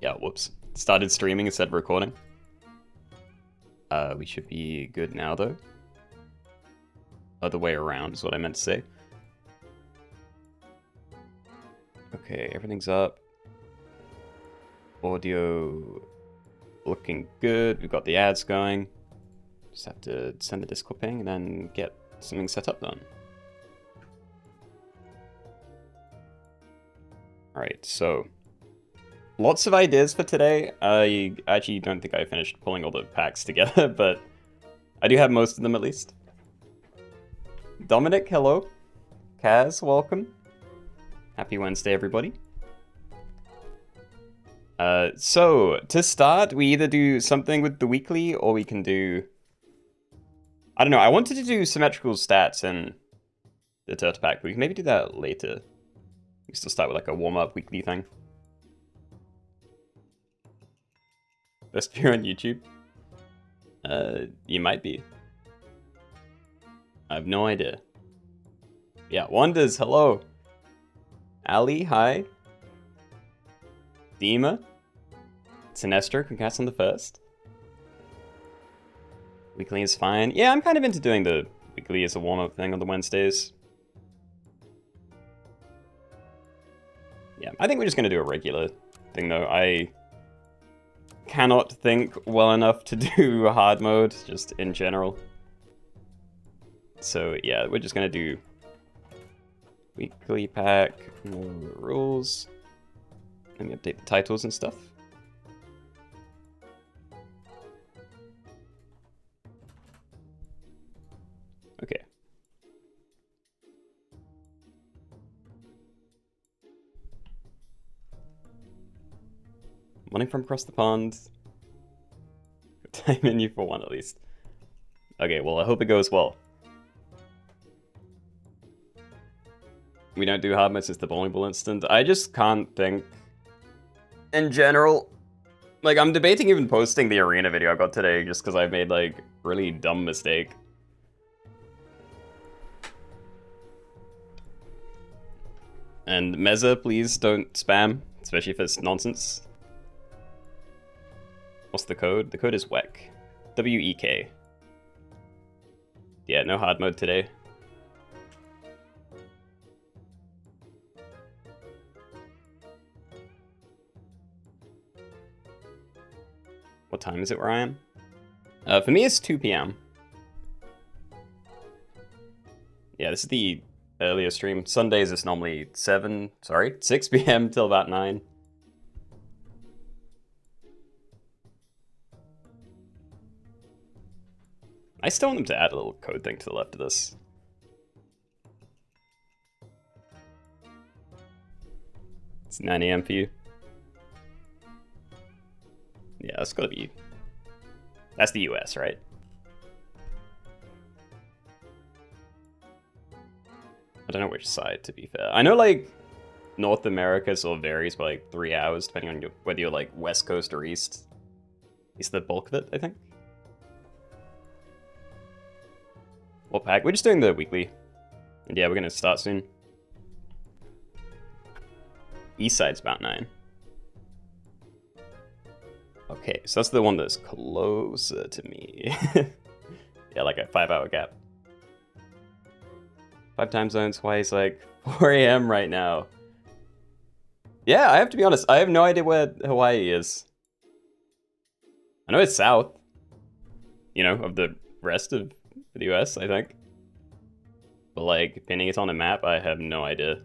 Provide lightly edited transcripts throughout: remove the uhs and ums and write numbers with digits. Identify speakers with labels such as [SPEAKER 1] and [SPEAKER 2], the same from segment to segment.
[SPEAKER 1] Yeah, whoops. Started streaming instead of recording. We should be good now, though. Other way around is what I meant to say. Okay, everything's up. Audio looking good. We've got the ads going. Just have to send the Discord ping and then get something set up done. Alright, so lots of ideas for today. I actually don't think I finished pulling all the packs together, but I do have most of them at least. Dominic, hello. Kaz, welcome. Happy Wednesday, everybody. So, to start, we either do something with the weekly, or we can do... I don't know, I wanted to do symmetrical stats in the Turtle Pack, but we can maybe do that later. We can still start with like a warm-up weekly thing. Best view on YouTube? You might be. I have no idea. Yeah, Wonders, hello. Ali, hi. Dima. Sinestro, congrats on the first. Weekly is fine. Yeah, I'm kind of into doing the weekly as a warm-up thing on the Wednesdays. Yeah, I think we're just going to do a regular thing, though. I cannot think well enough to do hard mode, just in general. So, yeah, we're just going to do weekly pack, more rules. Let me update the titles and stuff. Okay. Running from across the pond. Time menu for one at least. Okay, well, I hope it goes well. We don't do hard mode since the bowling ball incident. I just can't think in general. Like, I'm debating even posting the arena video I got today just because I made, like, really dumb mistake. And Meza, please don't spam, especially if it's nonsense. What's the code? The code is WEK. W-E-K. Yeah, no hard mode today. What time is it where I am? For me, it's 2 p.m. Yeah, this is the earlier stream. Sundays is normally 6 p.m. till about 9. I still want them to add a little code thing to the left of this. It's 9 a.m. for you. Yeah, that's gotta be... That's the US, right? I don't know which side, to be fair. I know, like, North America sort of varies by, like, 3 hours, depending on whether you're, like, West Coast or East. At least the bulk of it, I think. What pack? We're just doing the weekly. And yeah, we're gonna start soon. East side's about 9. Okay, so that's the one that's closer to me. Yeah, like a 5-hour gap. 5 time zones, why it's like 4 a.m. right now. Yeah, I have to be honest, I have no idea where Hawaii is. I know it's south, you know, of the rest of the US, I think. But like, pinning it on a map, I have no idea.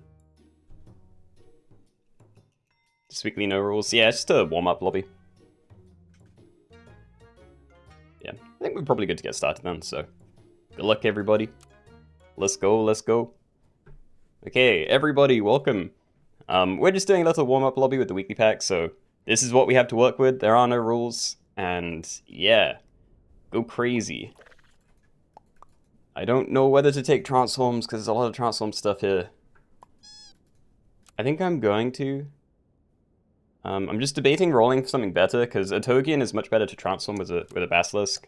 [SPEAKER 1] Just weekly no rules. Yeah, it's just a warm-up lobby. Yeah, I think we're probably good to get started then, so good luck, everybody. Let's go, let's go. Okay, everybody, welcome. We're just doing a little warm-up lobby with the weekly pack, so this is what we have to work with. There are no rules, and yeah, go crazy. I don't know whether to take transforms, because there's a lot of transform stuff here. I think I'm going to. I'm just debating rolling for something better, because a Togian is much better to transform with a Basilisk.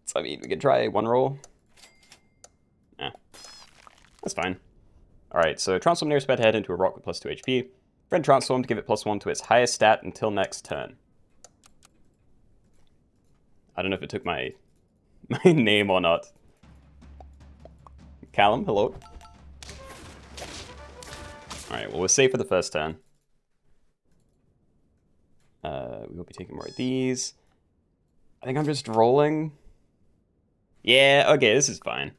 [SPEAKER 1] So, I mean, we could try one roll. Yeah, that's fine. Alright, so transform nearest bed head into a rock with +2 HP. Friend transform to give it +1 to its highest stat until next turn. I don't know if it took my name or not. Callum, hello. Alright, well, we're safe for the first turn. We will be taking more of these. I think I'm just rolling. Yeah, okay, this is fine.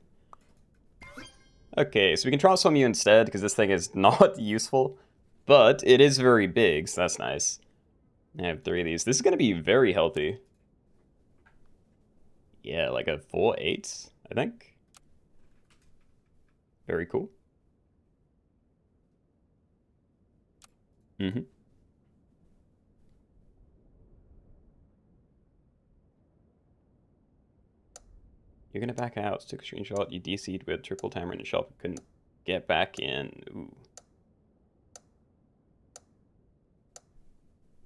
[SPEAKER 1] Okay, so we can transform you instead, because this thing is not useful. But it is very big, so that's nice. I have 3 of these. This is going to be very healthy. Yeah, like a 4/8, I think. Very cool. Mm-hmm. You're gonna back out. Took a screenshot. You DC'd with triple timer in the shop. Couldn't get back in. Ooh.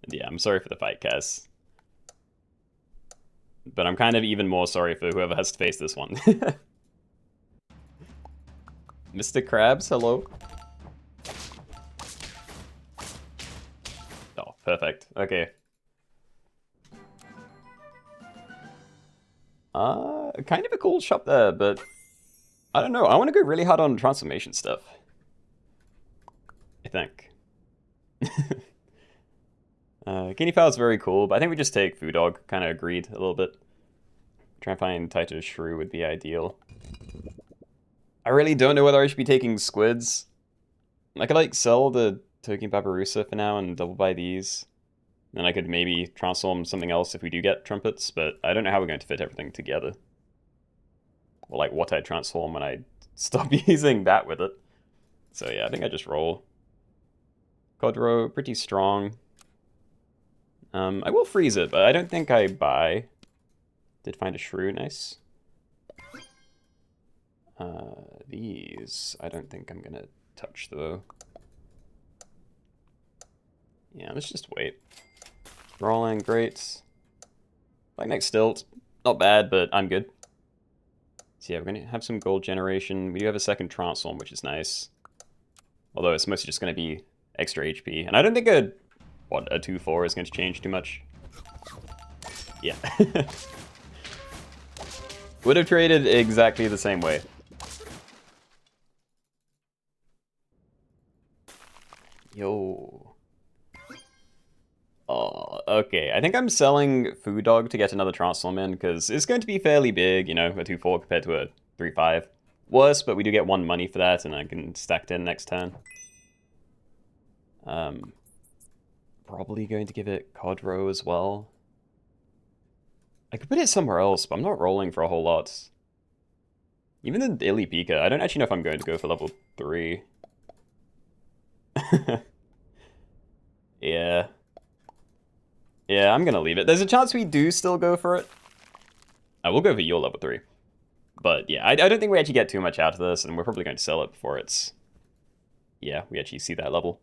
[SPEAKER 1] And yeah, I'm sorry for the fight, Cass. But I'm kind of even more sorry for whoever has to face this one. Mr. Krabs, hello. Oh, perfect. Okay. Kind of a cool shop there, but I don't know. I want to go really hard on transformation stuff. I think. Guinea fowl is very cool, but I think we just take Food Dog. Kind of agreed a little bit. Try and find Tighter Shrew would be ideal. I really don't know whether I should be taking squids. I could like sell the Token Barbarossa for now and double buy these. Then I could maybe transform something else if we do get trumpets, but I don't know how we're going to fit everything together. Or like what I transform when I stop using that with it. So yeah, I think I just roll. Codro, pretty strong. I will freeze it, but I don't think I buy. Did find a shrew, nice. These, I don't think I'm gonna touch though. Yeah, let's just wait. Rolling, great. Like next stilt, not bad, but I'm good. So yeah, we're gonna have some gold generation. We do have a second transform, which is nice. Although it's mostly just gonna be extra HP. And I don't think a 2/4 is going to change too much. Yeah. Would have traded exactly the same way. Yo. Oh, okay. I think I'm selling Food Dog to get another transform in, because it's going to be fairly big, you know, a 2/4 compared to a 3/5. Worse, but we do get 1 money for that, and I can stack it in next turn. Probably going to give it Codro as well. I could put it somewhere else, but I'm not rolling for a whole lot. Even the Illy Pika, I don't actually know if I'm going to go for level 3. Yeah. Yeah, I'm gonna leave it. There's a chance we do still go for it. I will go for your level 3. But yeah, I don't think we actually get too much out of this, and we're probably going to sell it before it's... Yeah, we actually see that level.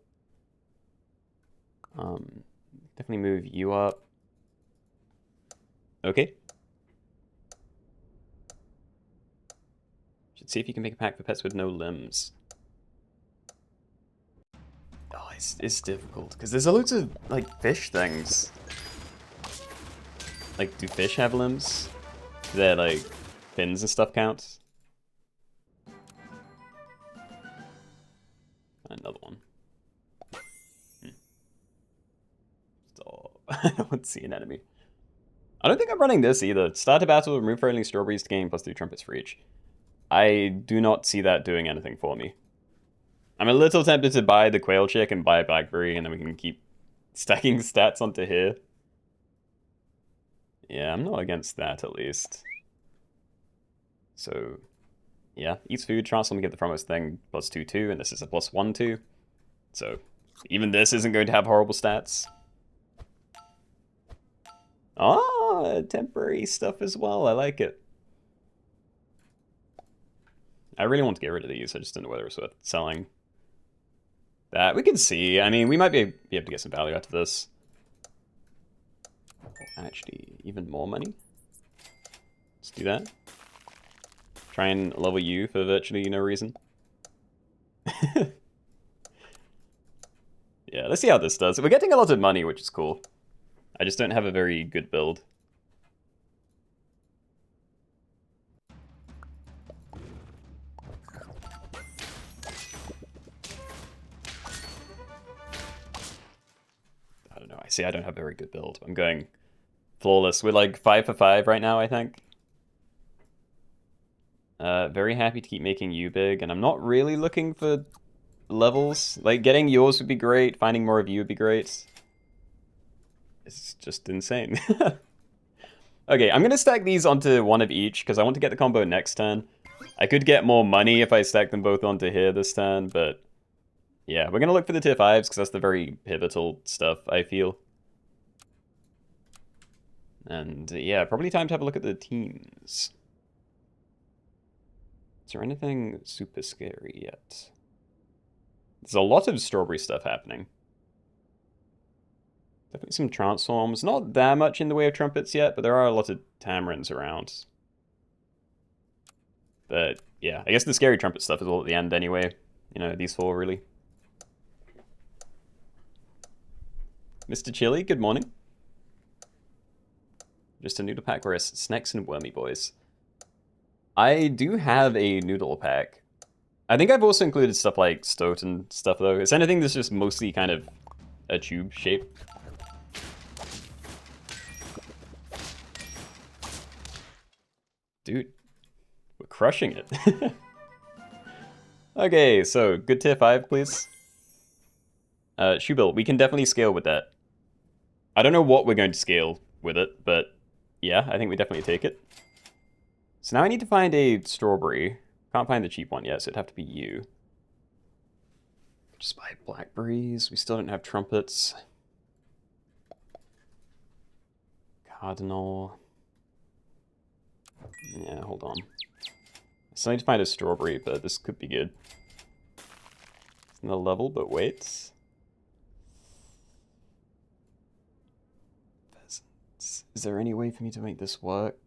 [SPEAKER 1] Definitely move you up. Okay. Should see if you can make a pack for pets with no limbs. Oh, it's difficult, because there's loads of, like, fish things. Like, do fish have limbs? Do their, like, fins and stuff count? Another one. Stop. I don't see an enemy. I don't think I'm running this either. Start a battle, remove friendly strawberries to gain +3 trumpets for each. I do not see that doing anything for me. I'm a little tempted to buy the quail chick and buy a blackberry, and then we can keep stacking stats onto here. Yeah, I'm not against that, at least. So, yeah, eats food, transform, get the foremost thing, +2/2, and this is a +1/2. So, even this isn't going to have horrible stats. Ah, temporary stuff as well, I like it. I really want to get rid of these, I just don't know whether it's worth selling. That, we can see, I mean, we might be able to get some value out of this. Actually, even more money? Let's do that. Try and level you for virtually no reason. Yeah, Yeah, let's see how this does. We're getting a lot of money, which is cool. I just don't have a very good build. I don't know. I see I don't have a very good build. I'm going flawless. We're like 5 for 5 right now, I think. Very happy to keep making you big, and I'm not really looking for levels. Like, getting yours would be great, finding more of you would be great. It's just insane. Okay, I'm gonna stack these onto one of each, because I want to get the combo next turn. I could get more money if I stack them both onto here this turn, but yeah, we're gonna look for the tier 5s, because that's the very pivotal stuff, I feel. And yeah, probably time to have a look at the teams. Is there anything super scary yet? There's a lot of strawberry stuff happening. Definitely some transforms. Not that much in the way of trumpets yet, but there are a lot of tamarins around. But yeah, I guess the scary trumpet stuff is all at the end anyway. You know, these 4 really. Mr. Chili, good morning. Just a noodle pack or snacks and wormy boys. I do have a noodle pack. I think I've also included stuff like stoat and stuff though. It's anything that's just mostly kind of a tube shape. Dude, we're crushing it. Okay, so good tier 5, please. Shoe build, we can definitely scale with that. I don't know what we're going to scale with it, but yeah, I think we definitely take it. So now I need to find a strawberry. Can't find the cheap one yet, so it'd have to be you. Just buy blackberries. We still don't have trumpets. Cardinal. Yeah, hold on. I still need to find a strawberry, but this could be good. It's in the level, but wait. Pheasants. Is there any way for me to make this work?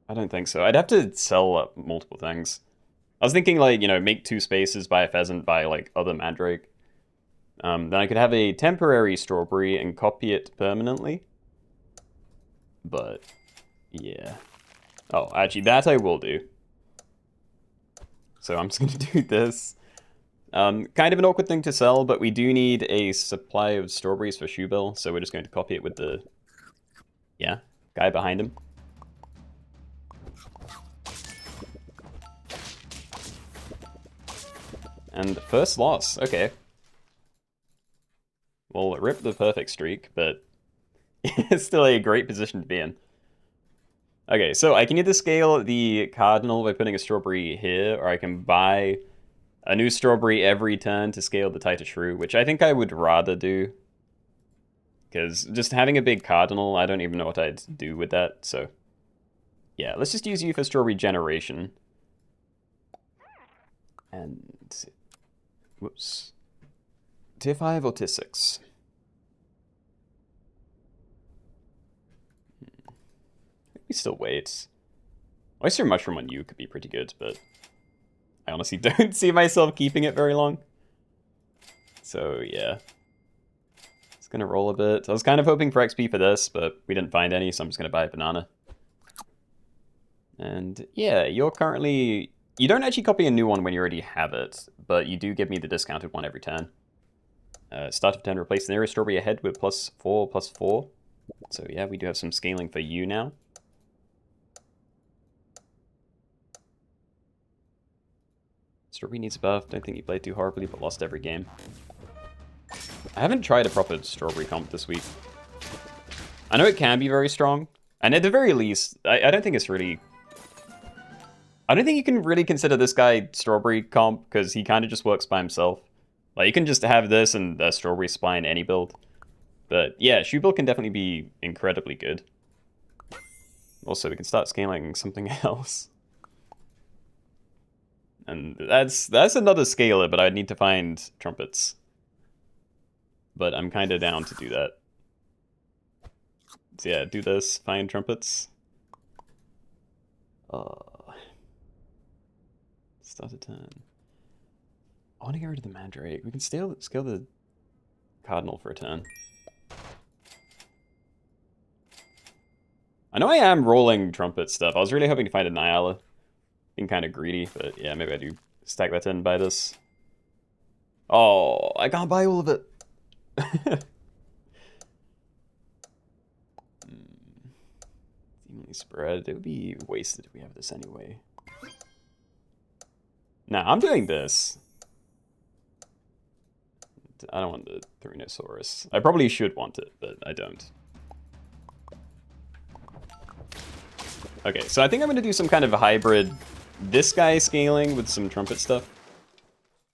[SPEAKER 1] I don't think so. I'd have to sell multiple things. I was thinking, like, you know, make 2 spaces, buy a pheasant, buy, like, other mandrake. Then I could have a temporary strawberry and copy it permanently. But, yeah. Oh, actually, that I will do. So I'm just going to do this. Kind of an awkward thing to sell, but we do need a supply of strawberries for Shoebill, so we're just going to copy it with the, yeah, guy behind him. And first loss, okay. Well, rip the perfect streak, but it's still a great position to be in. Okay, so I can either scale the cardinal by putting a strawberry here, or I can buy a new strawberry every turn to scale the tighter shrew, which I think I would rather do. Because just having a big cardinal, I don't even know what I'd do with that, so... yeah, let's just use you for strawberry generation. And... whoops. Tier 5 or tier 6? We still wait. Oyster Mushroom on you could be pretty good, but I honestly don't see myself keeping it very long. So, yeah. It's gonna roll a bit. I was kind of hoping for XP for this, but we didn't find any, so I'm just gonna buy a banana. And, yeah, you're currently... you don't actually copy a new one when you already have it, but you do give me the discounted one every turn. Start of turn, replace the nearest strawberry ahead with +4/+4. So, yeah, we do have some scaling for you now. Strawberry needs a buff. Don't think he played too horribly, but lost every game. I haven't tried a proper strawberry comp this week. I know it can be very strong, and at the very least, I don't think it's really... I don't think you can really consider this guy strawberry comp, because he kind of just works by himself. Like, you can just have this and a strawberry supply in any build. But yeah, shoe build can definitely be incredibly good. Also, we can start scaling something else. And that's another scaler, but I'd need to find trumpets. But I'm kind of down to do that. So yeah, do this, find trumpets. Start a turn. I want to get rid of the mandrake. We can scale the Cardinal for a turn. I know I am rolling trumpet stuff. I was really hoping to find a Nyala. Being kind of greedy, but yeah, maybe I do stack that in by this. Oh, I can't buy all of it. Evenly spread. It would be wasted if we have this anyway. Nah, I'm doing this. I don't want the Thrinosaurus. I probably should want it, but I don't. Okay, so I think I'm going to do some kind of a hybrid this guy scaling with some trumpet stuff.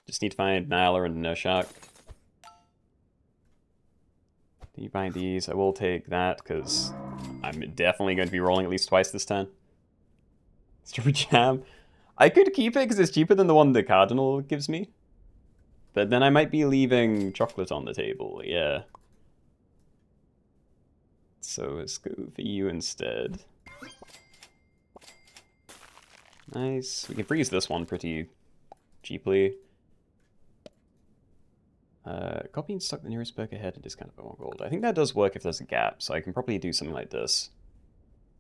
[SPEAKER 1] Just need to find Nyla and Nurshak. Can you find these? I will take that, because I'm definitely going to be rolling at least twice this turn. Strawberry Jam. I could keep it because it's cheaper than the one the Cardinal gives me. But then I might be leaving chocolate on the table, yeah. So let's go for you instead. Nice. We can freeze this one pretty cheaply. Copy and stock the nearest perk ahead and discount by 1 gold. I think that does work if there's a gap, so I can probably do something like this.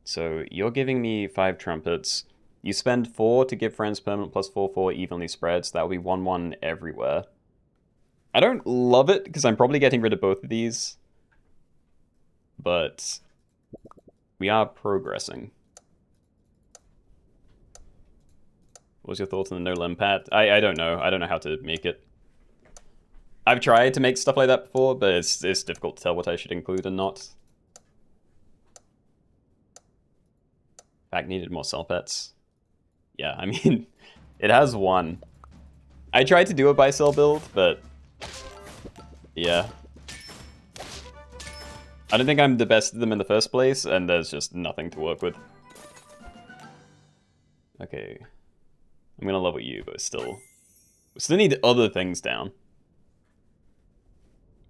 [SPEAKER 1] So you're giving me 5 trumpets. You spend 4 to give friends permanent plus 4/4 evenly spread, so that will be 1/1 everywhere. I don't love it because I'm probably getting rid of both of these, but we are progressing. What was your thoughts on the no limpat? I don't know. I don't know how to make it. I've tried to make stuff like that before, but it's difficult to tell what I should include and not. Fact needed more cell pets. Yeah, I mean, it has 1. I tried to do a buy sell build, but yeah. I don't think I'm the best of them in the first place, and there's just nothing to work with. Okay. I'm gonna level you, but we still need other things down.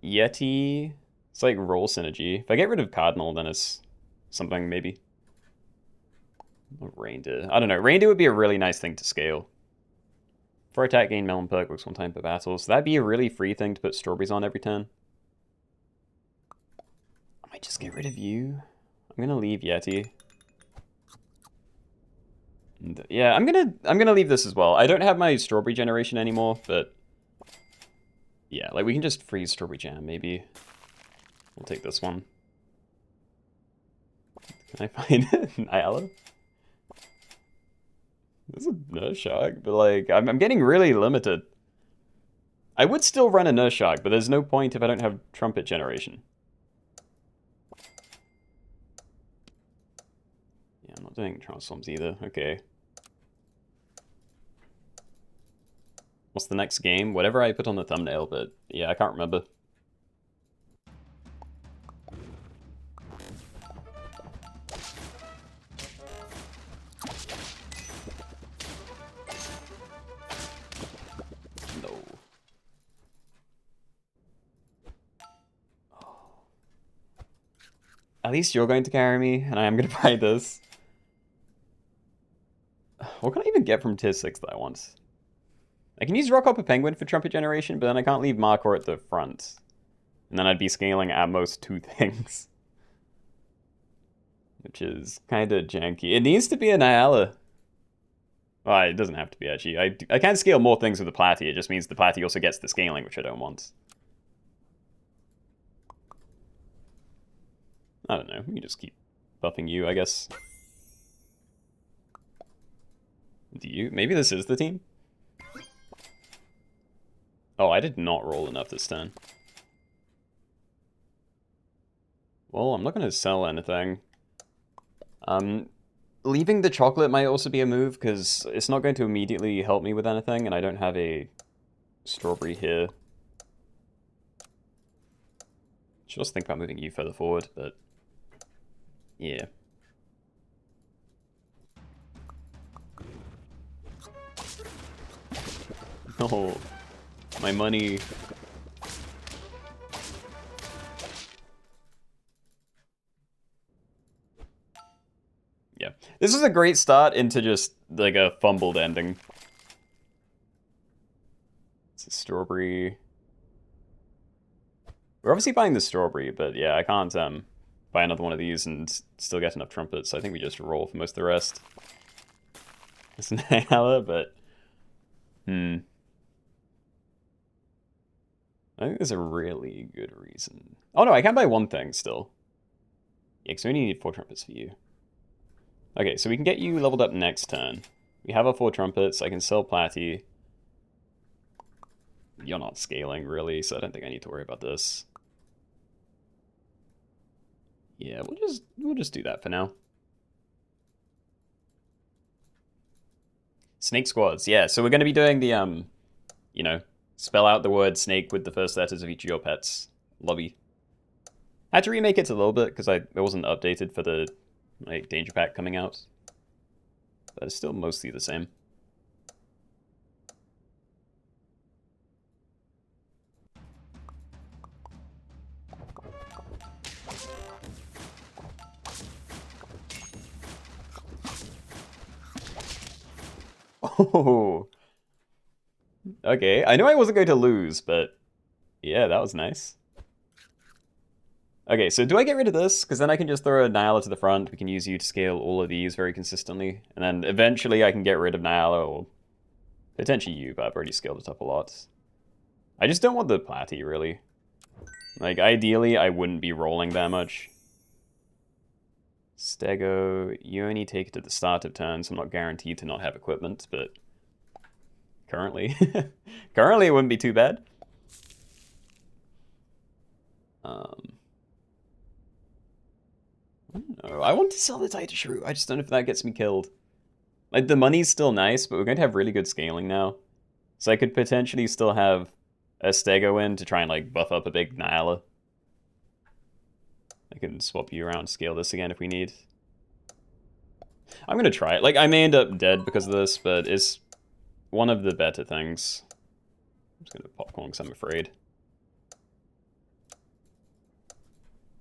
[SPEAKER 1] Yeti. It's like roll synergy. If I get rid of Cardinal, then it's something maybe. Reindeer. I don't know. Reindeer would be a really nice thing to scale. For attack, gain melon perk, works 1 time per battle. So that'd be a really free thing to put strawberries on every turn. I might just get rid of you. I'm gonna leave Yeti. And yeah, I'm gonna leave this as well. I don't have my strawberry generation anymore, but yeah, like we can just freeze strawberry jam maybe. We'll take this one. Can I find Nyala? This is a Nurshak, but like I'm getting really limited. I would still run a Nurshak, but there's no point if I don't have trumpet generation. Yeah, I'm not doing transforms either. Okay. What's the next game? Whatever I put on the thumbnail, but yeah, I can't remember. No. Oh. At least you're going to carry me, and I am going to buy this. What can I even get from tier 6 that I want? I can use Rock Hopper Penguin for trumpet generation, but then I can't leave Markor at the front. And then I'd be scaling at most 2 things. Which is kind of janky. It needs to be a Nyala. Well, it doesn't have to be, actually. I can scale more things with the Platy. It just means the Platy also gets the scaling, which I don't want. I don't know. We can just keep buffing you, I guess. Do you? Maybe this is the team? Oh, I did not roll enough this turn. Well, I'm not going to sell anything. Leaving the chocolate might also be a move, because it's not going to immediately help me with anything, and I don't have a strawberry here. Should also think about moving you further forward, but yeah. Oh, my money. Yeah, this is a great start into just like a fumbled ending. It's a strawberry. We're obviously buying the strawberry, but yeah, I can't buy another one of these and still get enough trumpets. So I think we just roll for most of the rest. It's an Ayala, but I think there's a really good reason. Oh no, I can buy one thing still. Yeah, because we only need 4 trumpets for you. Okay, so we can get you leveled up next turn. We have our 4 trumpets. I can sell Platy. You're not scaling, really, so I don't think I need to worry about this. Yeah, we'll just do that for now. Snake squads, yeah. So we're going to be doing the, you know, spell out the word snake with the first letters of each of your pets. Lobby. I had to remake it a little bit because it wasn't updated for the like danger pack coming out. But it's still mostly the same. Oh. Okay, I knew I wasn't going to lose, but yeah, that was nice. Okay, so do I get rid of this? Because then I can just throw a Nyala to the front. We can use you to scale all of these very consistently. And then eventually I can get rid of Nyala, or potentially you, but I've already scaled it up a lot. I just don't want the Platy, really. Like, ideally, I wouldn't be rolling that much. Stego, you only take it at the start of turn, so I'm not guaranteed to not have equipment, but currently, currently it wouldn't be too bad. I don't know. I want to sell the Titan Shrew. I just don't know if that gets me killed. Like, the money's still nice, but we're going to have really good scaling now. So I could potentially still have a Stego in to try and, like, buff up a big Nyala. I can swap you around, scale this again if we need. I'm going to try it. Like, I may end up dead because of this, but it's one of the better things. I'm just going to popcorn because I'm afraid.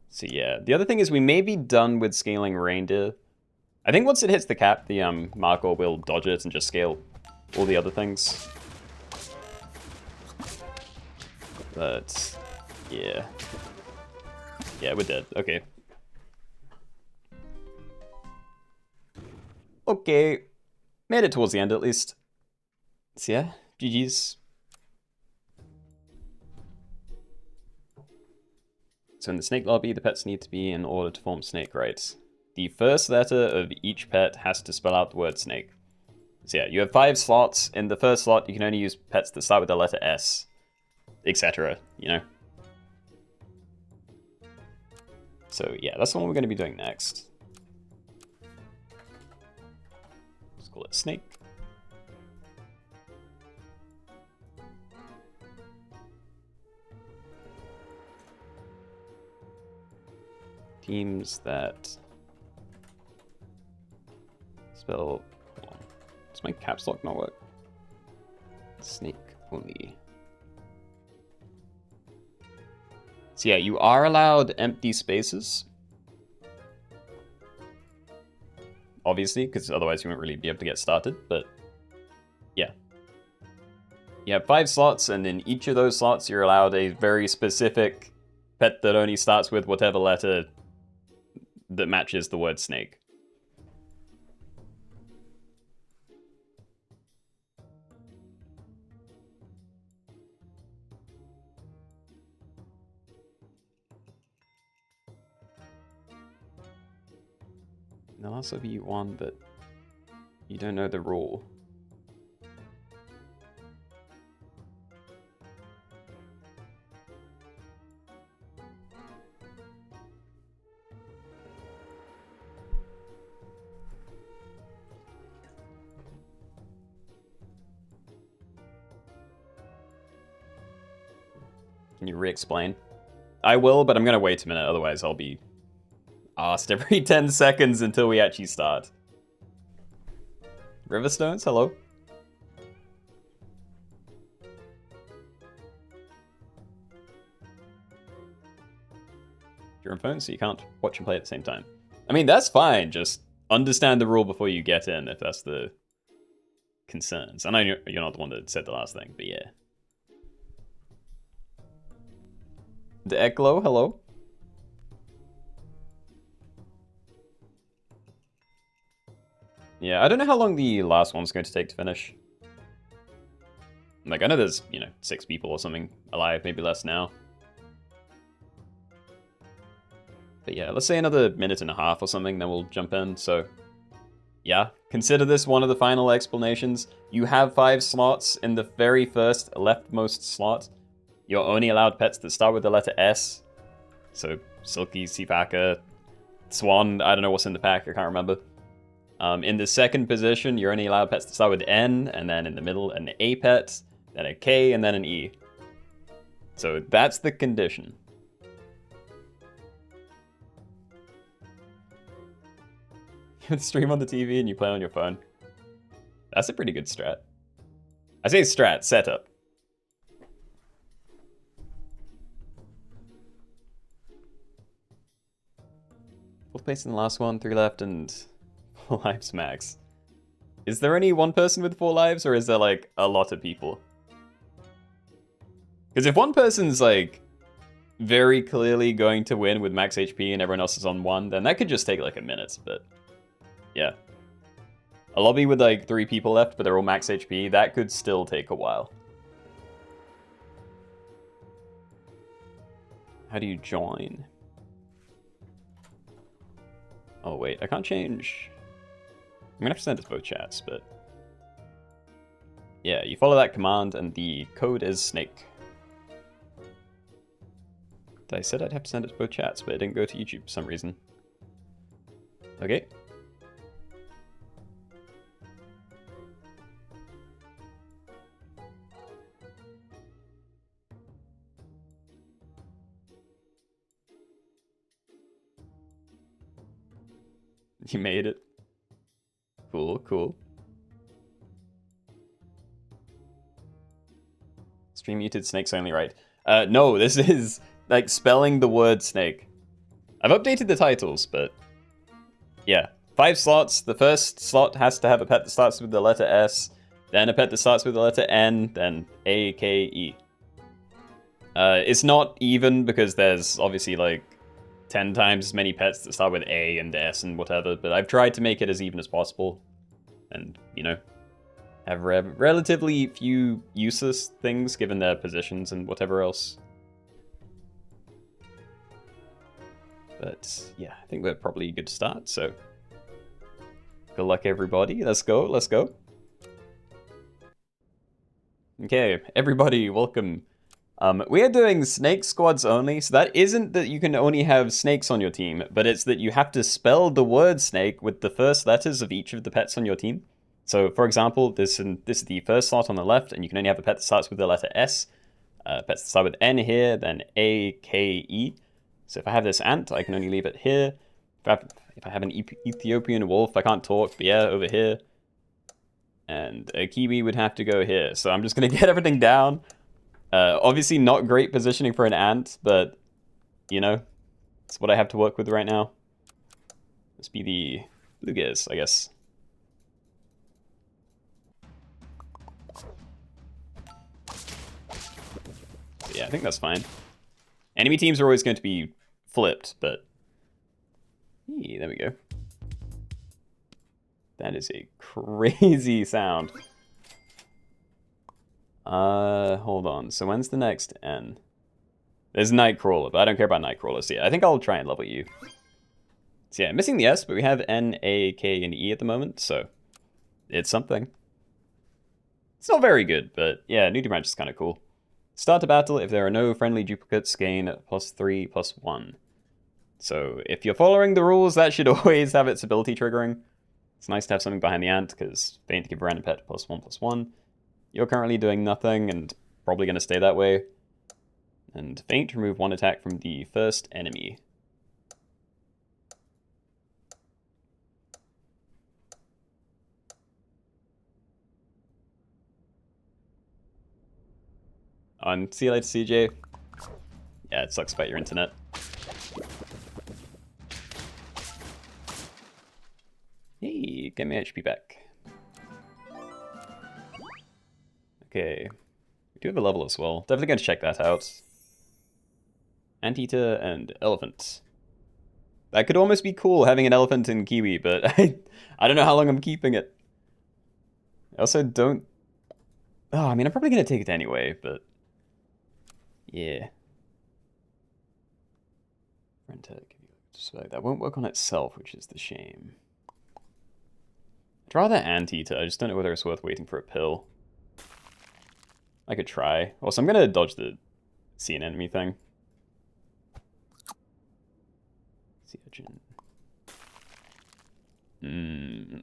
[SPEAKER 1] So yeah, the other thing is we may be done with scaling reindeer. I think once it hits the cap, the Markor will dodge it and just scale all the other things. But yeah. Yeah, we're dead. Okay. Okay. Made it towards the end at least. So yeah, GG's. So in the snake lobby, the pets need to be in order to form snake, right? The first letter of each pet has to spell out the word snake. So yeah, you have 5 slots. In the first slot, you can only use pets that start with the letter S, etc., you know? So yeah, that's the one we're going to be doing next. Let's call it snake. Teams that spell. Hold on. Does my caps lock not work? Snake only. So yeah, you are allowed empty spaces. Obviously, because otherwise you won't really be able to get started, but yeah. You have 5 slots, and in each of those slots you're allowed a very specific pet that only starts with whatever letter that matches the word snake. They'll also be 1, but you don't know the rule. Can you re-explain? I will, but I'm going to wait a minute, otherwise I'll be asked every 10 seconds until we actually start. Riverstones, hello? You're on phone, so you can't watch and play at the same time. I mean, that's fine, just understand the rule before you get in, if that's the concerns. I know you're not the one that said the last thing, but yeah. The Eklo, hello. Yeah, I don't know how long the last one's going to take to finish. Like, I know there's, 6 people or something alive, maybe less now. But yeah, let's say another minute and a half or something, then we'll jump in, so... Yeah, consider this one of the final explanations. You have 5 slots. In the very first leftmost slot, you're only allowed pets that start with the letter S. So, Silky, Sifaka, Swan, I don't know what's in the pack, I can't remember. In the second position, you're only allowed pets that start with N, and then in the middle, an A pet, then a K, and then an E. So that's the condition. You stream on the TV and you play on your phone. That's a pretty good strat. I say strat, setup. Fourth place in the last one, 3 left, and 4 lives max. Is there only one person with 4 lives, or is there, like, a lot of people? Because if one person's, like, very clearly going to win with max HP and everyone else is on 1, then that could just take, like, a minute, but... Yeah. A lobby with, like, 3 people left, but they're all max HP, that could still take a while. How do you join? Oh, wait, I can't change... I'm gonna have to send it to both chats, but... Yeah, you follow that command, and the code is snake. I said I'd have to send it to both chats, but it didn't go to YouTube for some reason. Okay. You made it. Cool, cool. Stream muted Snakes Only, right? No, this is, like, spelling the word snake. I've updated the titles, but... Yeah. 5 slots. The first slot has to have a pet that starts with the letter S, then a pet that starts with the letter N, then A, K, E. It's not even, because there's obviously, like, 10 times as many pets that start with A and S and whatever, but I've tried to make it as even as possible. And, have relatively few useless things given their positions and whatever else. But, yeah, I think we're probably good to start, so... Good luck, everybody. Let's go, let's go. Okay, everybody, welcome. We are doing snake squads only, so that isn't that you can only have snakes on your team, but it's that you have to spell the word snake with the first letters of each of the pets on your team. So, for example, this is the first slot on the left, and you can only have a pet that starts with the letter S. Pets that start with N here, then A, K, E. So if I have this ant, I can only leave it here. If I have an Ethiopian wolf, I can't talk, but yeah, over here. And a kiwi would have to go here. So I'm just going to get everything down. Obviously not great positioning for an ant, but, it's what I have to work with right now. Must be the blue gears, I guess. Yeah, I think that's fine. Enemy teams are always going to be flipped, but... Hey, there we go. That is a crazy sound. Hold on. So when's the next N? There's Nightcrawler, but I don't care about Nightcrawlers. So yeah, I think I'll try and level you. So yeah, missing the S, but we have N, A, K, and E at the moment, so... It's something. It's not very good, but yeah, nudie branch is kind of cool. Start a battle if there are no friendly duplicates, gain +3/+1. So if you're following the rules, that should always have its ability triggering. It's nice to have something behind the ant, because Feint to give a random pet +1/+1. You're currently doing nothing, and probably going to stay that way. And Feint, remove 1 attack from the first enemy. On see you later, CJ. Yeah, it sucks about your internet. Hey, get my HP back. Okay. We do have a level as well. Definitely going to check that out. Anteater and elephant. That could almost be cool, having an elephant in Kiwi, but I don't know how long I'm keeping it. I also don't... Oh, I mean, I'm probably going to take it anyway, but... Yeah. That won't work on itself, which is the shame. I'd rather Anteater, I just don't know whether it's worth waiting for a pill. I could try. Also, I'm going to dodge the sea anemone thing. Sea urchin.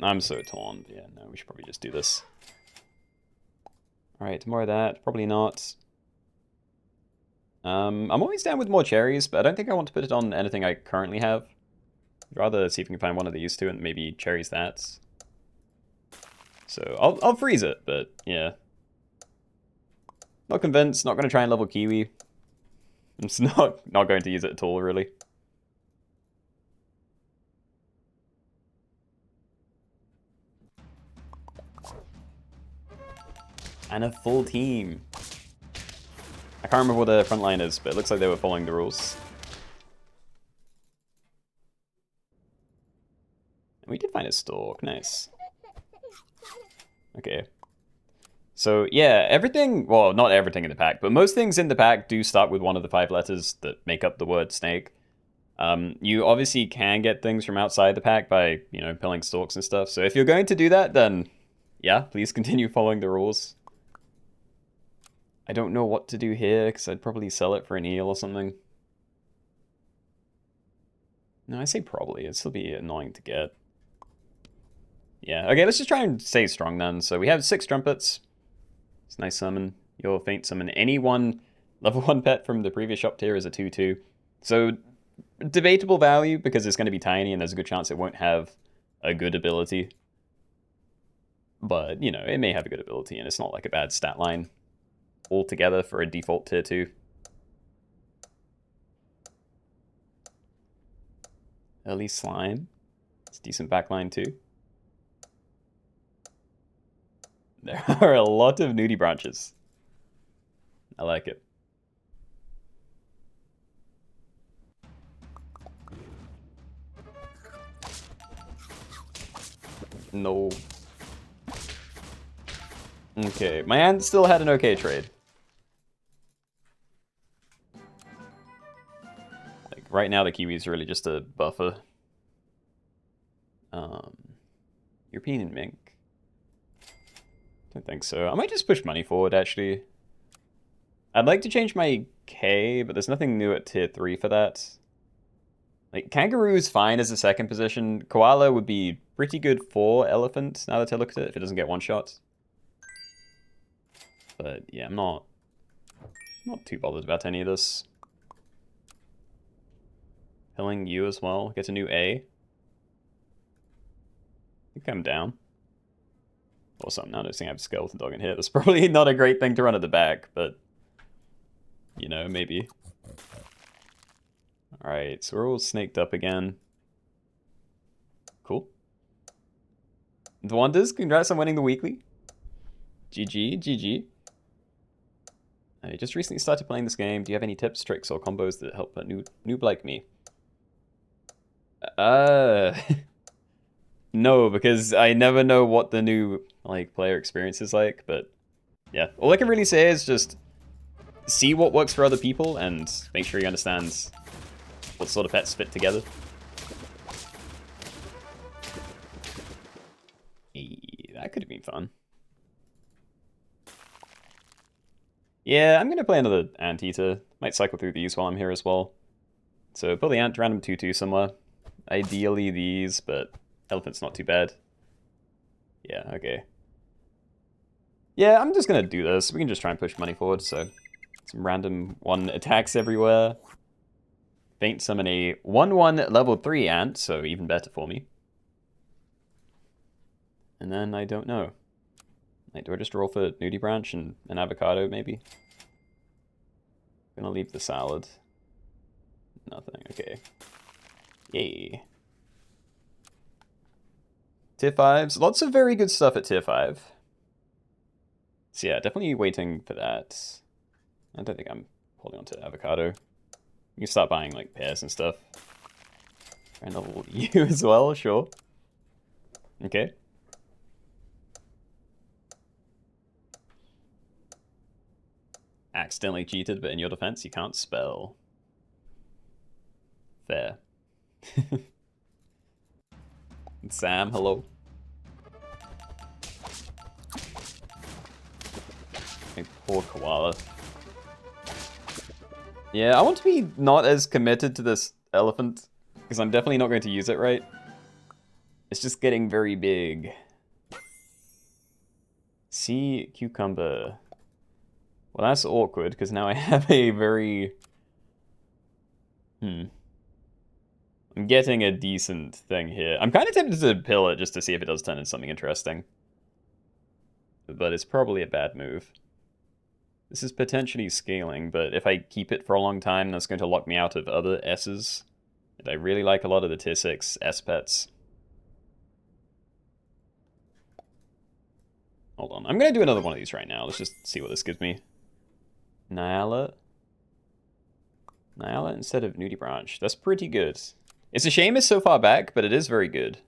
[SPEAKER 1] I'm so torn. Yeah, no, we should probably just do this. Alright, more of that. Probably not. I'm always down with more cherries, but I don't think I want to put it on anything I currently have. I'd rather see if we can find one of these two and maybe cherries that. So I'll freeze it, but yeah. Not convinced, not going to try and level Kiwi. I'm just not going to use it at all, really. And a full team. I can't remember what the front line is, but it looks like they were following the rules. And we did find a stork, nice. Okay. So yeah, everything, well, not everything in the pack, but most things in the pack do start with one of the 5 letters that make up the word snake. You obviously can get things from outside the pack by, you know, pilling storks and stuff. So if you're going to do that, then yeah, please continue following the rules. I don't know what to do here, because I'd probably sell it for an eel or something. No, I say probably. It'd still be annoying to get. Yeah, okay, let's just try and stay strong then. So we have 6 trumpets. It's a nice summon. Your faint summon. Any one level 1 pet from the previous shop tier is a 2/2. So debatable value, because it's going to be tiny and there's a good chance it won't have a good ability. But, you know, it may have a good ability and it's not like a bad stat line altogether for a default tier 2. Early slime. It's a decent backline too. There are a lot of nudie branches. I like it. No. Okay, my aunt still had an okay trade. Like, right now the Kiwi's really just a buffer. European mink. Don't think so. I might just push money forward, actually. I'd like to change my K, but there's nothing new at tier 3 for that. Like, kangaroo is fine as a second position. Koala would be pretty good for elephant, now that I look at it, if it doesn't get one shot. But yeah, I'm not too bothered about any of this. Killing you as well. Get a new A. I think I'm down. Also, I'm now noticing I have skeleton dog in here. That's probably not a great thing to run at the back, but you know, maybe. Alright, so we're all snaked up again. Cool. The Wonders, congrats on winning the weekly. GG, GG. I just recently started playing this game. Do you have any tips, tricks, or combos that help a noob like me? No, because I never know what the new player experience is like, but yeah. All I can really say is just see what works for other people and make sure you understand what sort of pets fit together. Hey, that could have been fun. Yeah, I'm going to play another Anteater. Might cycle through these while I'm here as well. So pull the Ant, random 2/2 somewhere. Ideally these, but elephant's not too bad. Yeah, okay. Yeah, I'm just going to do this. We can just try and push money forward, so some random 1 attacks everywhere. Faint summon a 1/1 level 3 Ant, so even better for me. And then I don't know. Like, do I just roll for Nudie Branch and an avocado, maybe? Gonna leave the salad. Nothing, okay. Yay. Tier 5s, lots of very good stuff at tier 5. So yeah, definitely waiting for that. I don't think I'm holding on to avocado. You can start buying like pairs and stuff. And level you as well, sure. Okay. Accidentally cheated, but in your defense, you can't spell. Fair. Sam, hello. Hey, poor koala. Yeah, I want to be not as committed to this elephant, because I'm definitely not going to use it right. It's just getting very big. Sea cucumber. Well, that's awkward, because now I have a very... I'm getting a decent thing here. I'm kind of tempted to pill it just to see if it does turn into something interesting. But it's probably a bad move. This is potentially scaling, but if I keep it for a long time, that's going to lock me out of other S's. And I really like a lot of the tier 6 S pets. Hold on. I'm going to do another one of these right now. Let's just see what this gives me. Nyala. Nyala instead of Nudie Branch. That's pretty good. It's a shame it's so far back, but it is very good.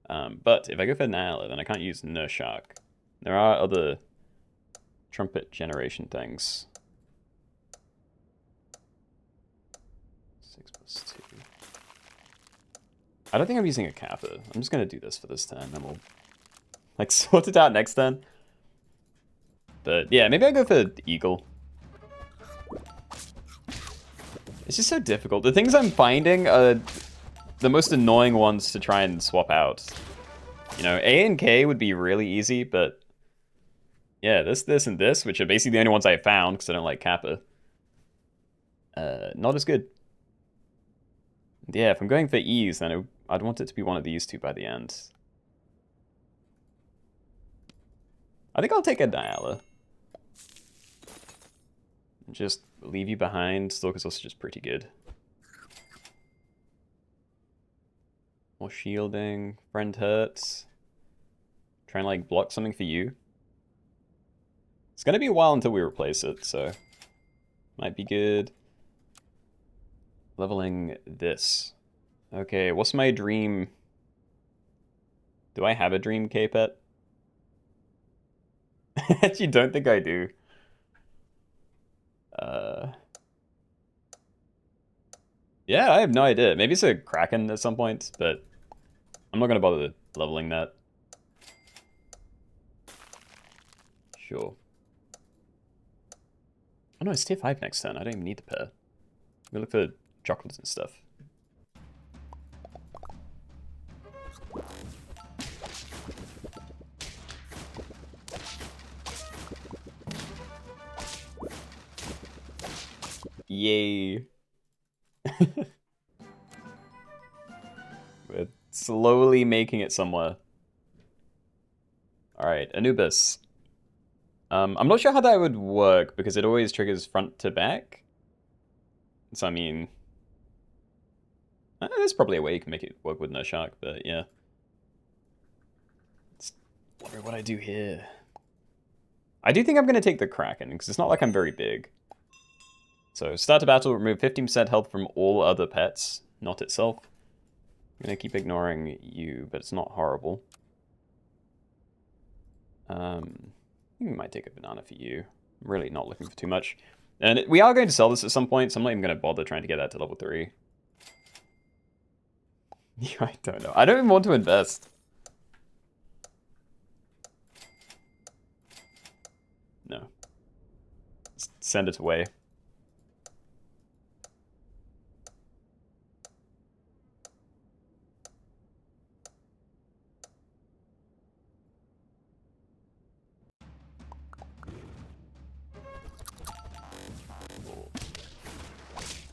[SPEAKER 1] But if I go for Nyala, then I can't use Nurshark. There are other trumpet generation things. 6+2. I don't think I'm using a Kappa. I'm just going to do this for this turn, then we'll like sort it out next turn. But yeah, maybe I'll go for Eagle. It's just so difficult. The things I'm finding are the most annoying ones to try and swap out. You know, A and K would be really easy, but yeah, this, and this, which are basically the only ones I found because I don't like Kappa. Not as good. Yeah, if I'm going for E's, then I'd want it to be one of these two by the end. I think I'll take a Diala. Just leave you behind. Stalker's also just pretty good. More shielding. Friend hurts. Try and like block something for you. It's gonna be a while until we replace it, so might be good. Leveling this. Okay, what's my dream? Do I have a dream K-Pet? I actually don't think I do. Yeah, I have no idea. Maybe it's a Kraken at some point, but I'm not gonna bother leveling that. Sure. Oh no, it's tier 5 next turn. I don't even need the pair. I'm gonna look for chocolates and stuff. Yay. We're slowly making it somewhere. Alright, Anubis. I'm not sure how that would work because it always triggers front to back. So I mean, there's probably a way you can make it work with no shark, but yeah. Let's wonder what I do here. I do think I'm going to take the Kraken because it's not like I'm very big. So start to battle, remove 15% health from all other pets, not itself. I'm going to keep ignoring you, but it's not horrible. I think we might take a banana for you. I'm really not looking for too much. And we are going to sell this at some point, so I'm not even going to bother trying to get that to level 3. I don't know. I don't even want to invest. No. Just send it away.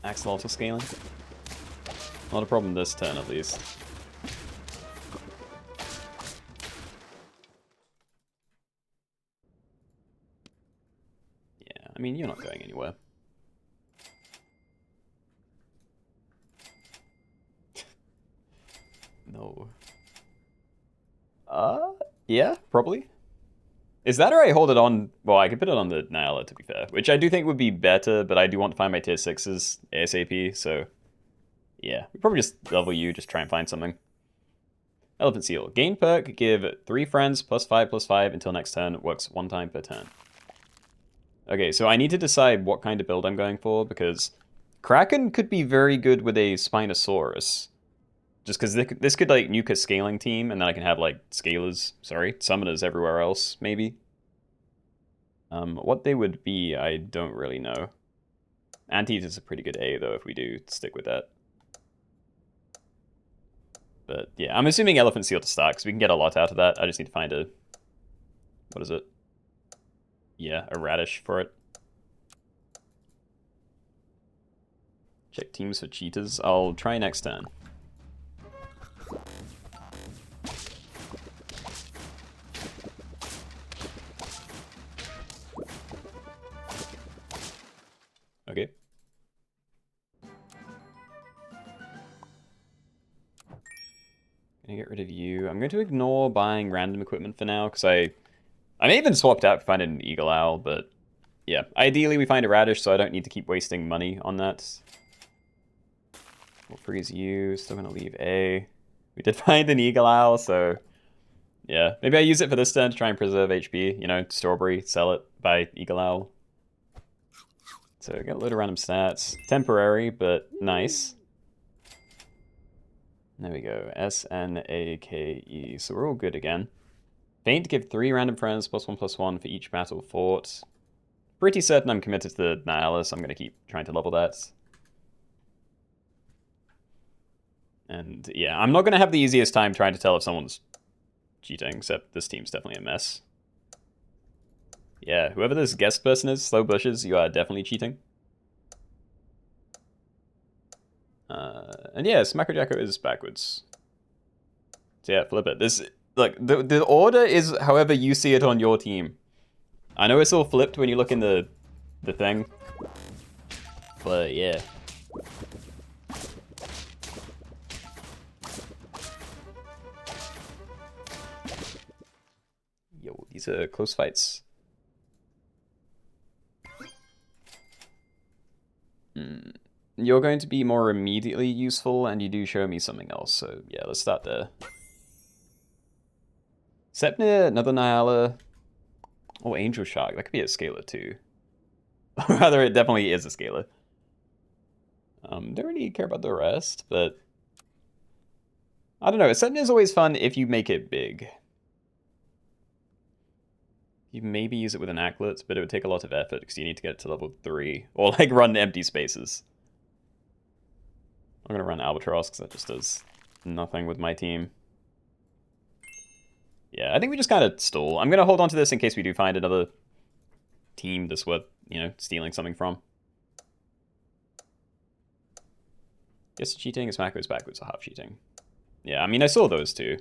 [SPEAKER 1] Axolotl scaling. Not a problem this turn, at least. Yeah, I mean, you're not going anywhere. No. Yeah, probably. Is that or I hold it on? Well, I could put it on the Nyala, to be fair, which I do think would be better, but I do want to find my tier 6s ASAP, so yeah. We probably just level you, just try and find something. Elephant Seal. Gain perk, give 3 friends +5/+5 until next turn, works 1 time per turn. Okay, so I need to decide what kind of build I'm going for, because Kraken could be very good with a Spinosaurus. Just because this could, like, nuke a scaling team, and then I can have, like, summoners everywhere else, maybe. What they would be, I don't really know. Anteater's a pretty good A, though, if we do stick with that. But, yeah, I'm assuming Elephant Seal to start, because we can get a lot out of that. I just need to find a... What is it? Yeah, a radish for it. Check teams for cheetahs. I'll try next turn. Okay. Gonna get rid of you. I'm going to ignore buying random equipment for now, because I may even swap out for finding an eagle owl, but yeah. Ideally we find a radish, so I don't need to keep wasting money on that. We'll freeze you. Still gonna leave A. We did find an eagle owl, so yeah. Maybe I use it for this turn to try and preserve HP. You know, strawberry, sell it, buy eagle owl. So get a load of random stats. Temporary, but nice. There we go. S-N-A-K-E. So we're all good again. Feint, give 3 random friends +1/+1 for each battle fought. Pretty certain I'm committed to the Nyala, so I'm going to keep trying to level that. And yeah, I'm not going to have the easiest time trying to tell if someone's cheating, except this team's definitely a mess. Yeah, whoever this guest person is, Slow Bushes, you are definitely cheating. And yeah, Smacko Jacko is backwards. So yeah, flip it. Look, the order is however you see it on your team. I know it's all flipped when you look in the thing, but yeah. Yo, these are close fights. You're going to be more immediately useful, and you do show me something else, so yeah, let's start there. Sepnir, another Nyala. Oh, Angel Shark, that could be a scaler too. Rather, it definitely is a scaler. Don't really care about the rest, but... I don't know, Sepnir is always fun if you make it big. You maybe use it with an Acklet, but it would take a lot of effort, because you need to get it to level 3. Or, like, run empty spaces. I'm gonna run Albatross, because that just does nothing with my team. Yeah, I think we just kind of stall. I'm gonna hold on to this in case we do find another team that's worth, you know, stealing something from. Guess cheating is backwards, or half cheating. Yeah, I mean, I saw those two.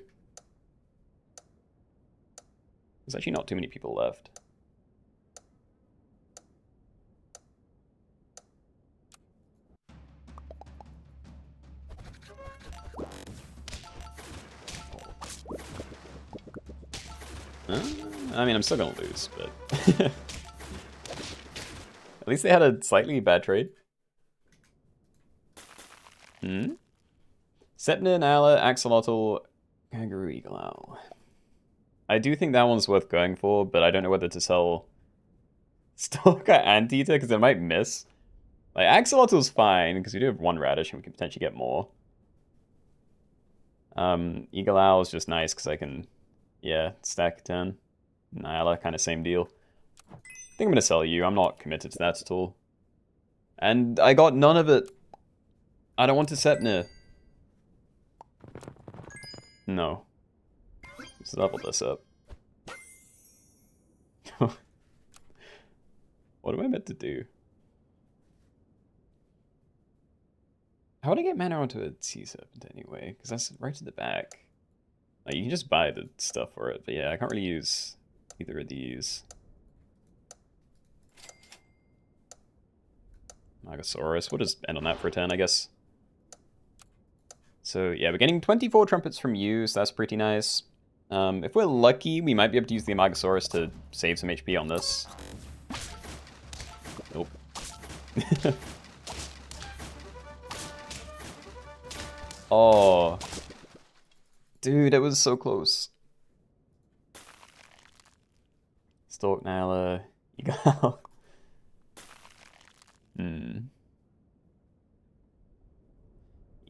[SPEAKER 1] There's actually not too many people left. I mean, I'm still gonna lose, but... At least they had a slightly bad trade. Sepnir, Nyala, Axolotl, Kangaroo, Eagle Owl. I do think that one's worth going for, but I don't know whether to sell Stalker Anteater, because it might miss. Like, Axolotl's fine, because we do have 1 radish, and we can potentially get more. Eagle Owl is just nice, because I can, yeah, stack 10. Nyala, kind of same deal. I think I'm going to sell you. I'm not committed to that at all. And I got none of it. I don't want to Sepnir. No. Let's level this up. What am I meant to do? How would I get mana onto a Sea Serpent anyway? Because that's right to the back. Like, you can just buy the stuff for it, but yeah, I can't really use either of these. Magosaurus. We'll just end on that for a turn, I guess. So yeah, we're getting 24 trumpets from you, so that's pretty nice. If we're lucky, we might be able to use the Amargasaurus to save some HP on this. Nope. Oh. Dude, it was so close. Stork, Nyla, Eagle.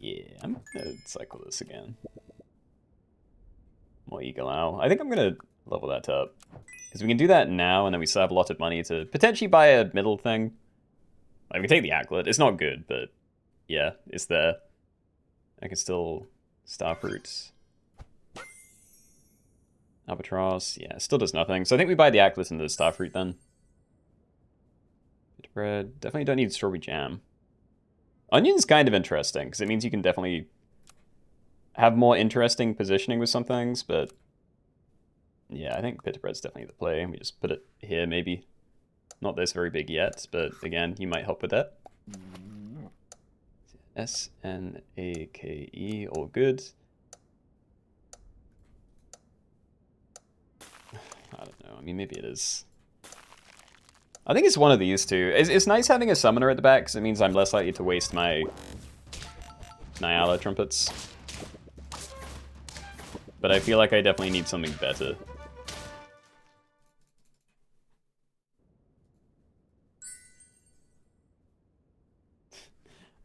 [SPEAKER 1] Yeah, I'm gonna cycle this again. More Eagle Owl. I think I'm gonna level that up. Because we can do that now, and then we still have a lot of money to potentially buy a middle thing. Like, we can take the Aglet. It's not good, but yeah, it's there. I can still Starfruit. Albatross, yeah, it still does nothing. So I think we buy the Aglet and the Starfruit then. Pita bread, definitely don't need strawberry jam. Onion's kind of interesting, because it means you can definitely have more interesting positioning with some things, but yeah, I think pita bread's definitely the play. We just put it here, maybe. Not this very big yet, but again, you might help with that. S-N-A-K-E, all good. I don't know, I mean, maybe it is. I think it's one of these two. It's nice having a summoner at the back, because it means I'm less likely to waste my Nyala trumpets. But I feel like I definitely need something better.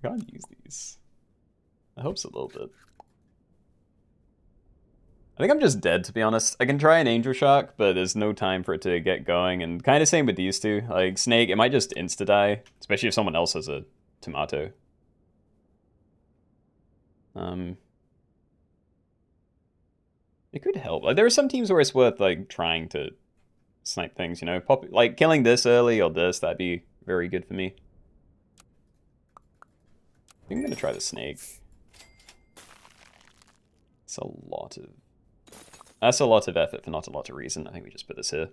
[SPEAKER 1] I can't use these. It helps a little bit. I think I'm just dead, to be honest. I can try an Angel Shark, but there's no time for it to get going. And kind of same with these two. Like, Snake, it might just insta-die, especially if someone else has a tomato. It could help. Like, there are some teams where it's worth, like, trying to snipe things, you know? Like, killing this early or this, that'd be very good for me. I think I'm gonna try the Snake. It's a lot of... That's a lot of effort for not a lot of reason. I think we just put this here.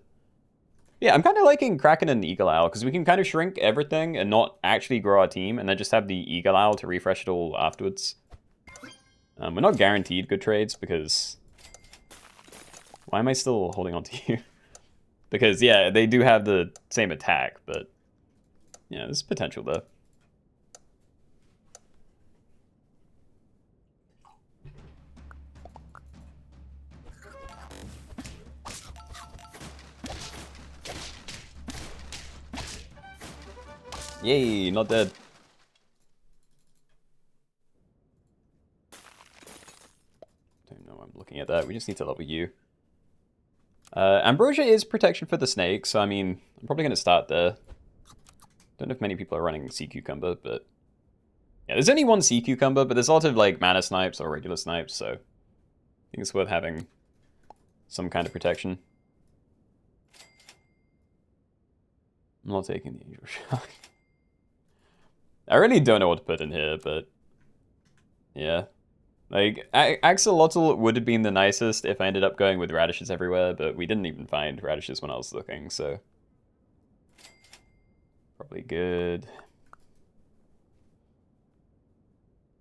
[SPEAKER 1] Yeah, I'm kind of liking Kraken and Eagle Owl, because we can kind of shrink everything and not actually grow our team, and then just have the Eagle Owl to refresh it all afterwards. We're not guaranteed good trades, because... Why am I still holding on to you? Because, yeah, they do have the same attack, but... Yeah, there's potential there. Yay, not dead. Don't know, I'm looking at that. We just need to level you. Ambrosia is protection for the snake, so I mean, I'm probably going to start there. Don't know if many people are running Sea Cucumber, but... Yeah, there's only one Sea Cucumber, but there's a lot of, like, mana snipes or regular snipes, so... I think it's worth having some kind of protection. I'm not taking the Angel Shark. I really don't know what to put in here, but... Yeah. Like, Axolotl would have been the nicest if I ended up going with radishes everywhere, but we didn't even find radishes when I was looking, so... Probably good.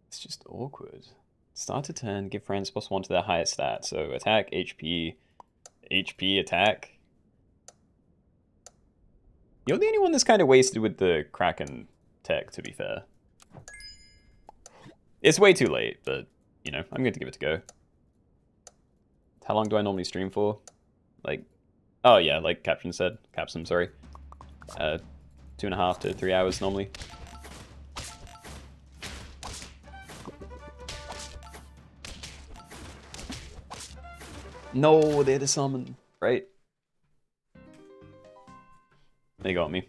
[SPEAKER 1] It's just awkward. Start a turn, give friends +1 to their highest stat. So attack, HP, HP, attack. You're the only one that's kind of wasted with the Kraken tech, to be fair. It's way too late, but... You know, I'm going to give it a go. How long do I normally stream for? Like, oh yeah, like Captain said. Capsum, sorry. 2.5 to 3 hours normally. No, they had a summon, right? They got me.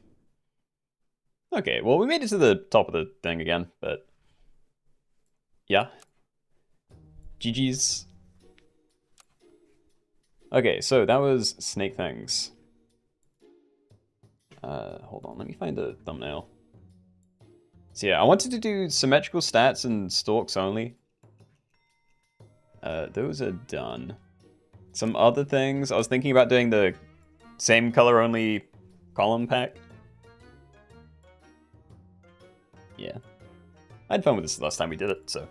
[SPEAKER 1] Okay, well, we made it to the top of the thing again, but... Yeah. GG's. Okay, so that was Snake Things. Hold on, let me find a thumbnail. So yeah, I wanted to do Symmetrical stats and Storks Only. Those are done. Some other things, I was thinking about doing the same color only column pack. Yeah. I had fun with this last time we did it, so...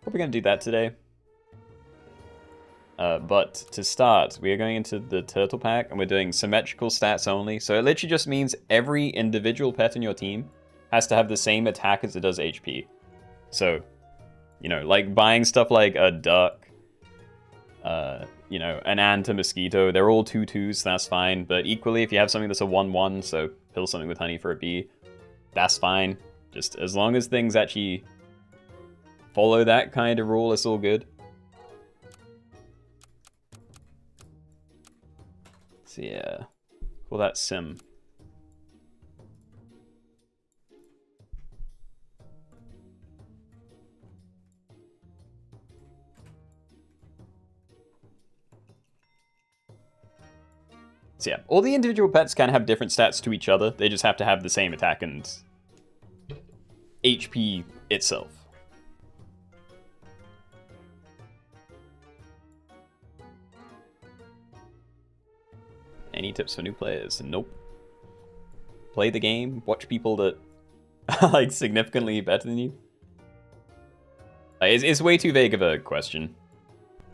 [SPEAKER 1] Probably gonna do that today. But to start, we are going into the turtle pack, and we're doing symmetrical stats only. So it literally just means every individual pet in your team has to have the same attack as it does HP. So, you know, like buying stuff like a duck, you know, an ant, a mosquito, they're all 2/2s, that's fine. But equally, if you have something that's a 1/1, so pill something with honey for a bee, that's fine. Just as long as things actually follow that kind of rule, it's all good. So yeah, call that sim. So yeah, all the individual pets can have different stats to each other. They just have to have the same attack and HP itself. Any tips for new players? Nope. Play the game, watch people that are like significantly better than you. It's way too vague of a question.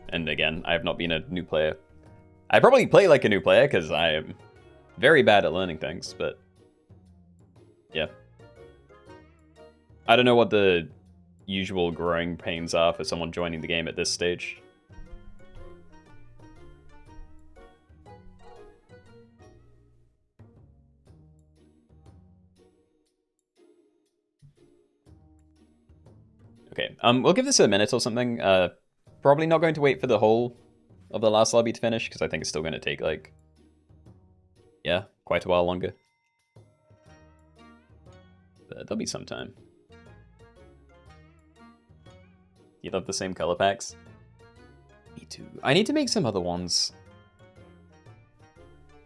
[SPEAKER 1] And again, I have not been a new player. I probably play like a new player because I am very bad at learning things, but yeah. I don't know what the usual growing pains are for someone joining the game at this stage. Okay, we'll give this a minute or something. Probably not going to wait for the whole of the last lobby to finish, because I think it's still going to take, like, yeah, quite a while longer. But there'll be some time. You love the same color packs? Me too. I need to make some other ones.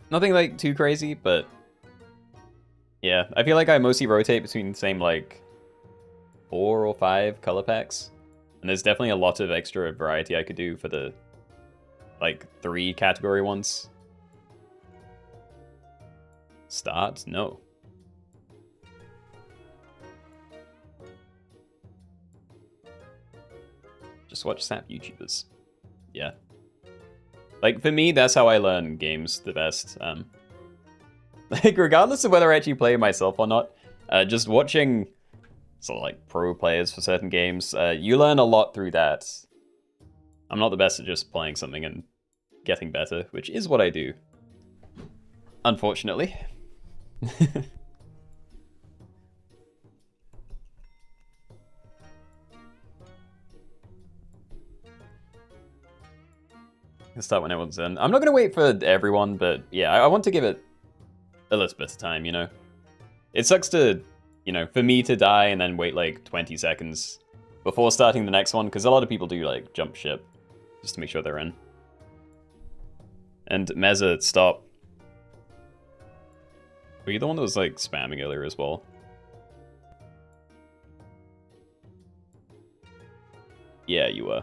[SPEAKER 1] Nothing, like, too crazy, but yeah, I feel like I mostly rotate between the same, like, 4 or 5 color packs. And there's definitely a lot of extra variety I could do for the, like, 3 category ones. Start? No. Just watch Snap YouTubers. Yeah. Like, for me, that's how I learn games the best. Like, regardless of whether I actually play myself or not, just watching sort of like pro players for certain games, you learn a lot through that. I'm not the best at just playing something and getting better, which is what I do. Unfortunately. I'll start when everyone's in. I'm not going to wait for everyone, but yeah, I want to give it a little bit of time, you know? It sucks to, you know, for me to die and then wait like 20 seconds before starting the next one, because a lot of people do like jump ship just to make sure they're in. And Meza, stop. Were you the one that was like spamming earlier as well? Yeah, you were.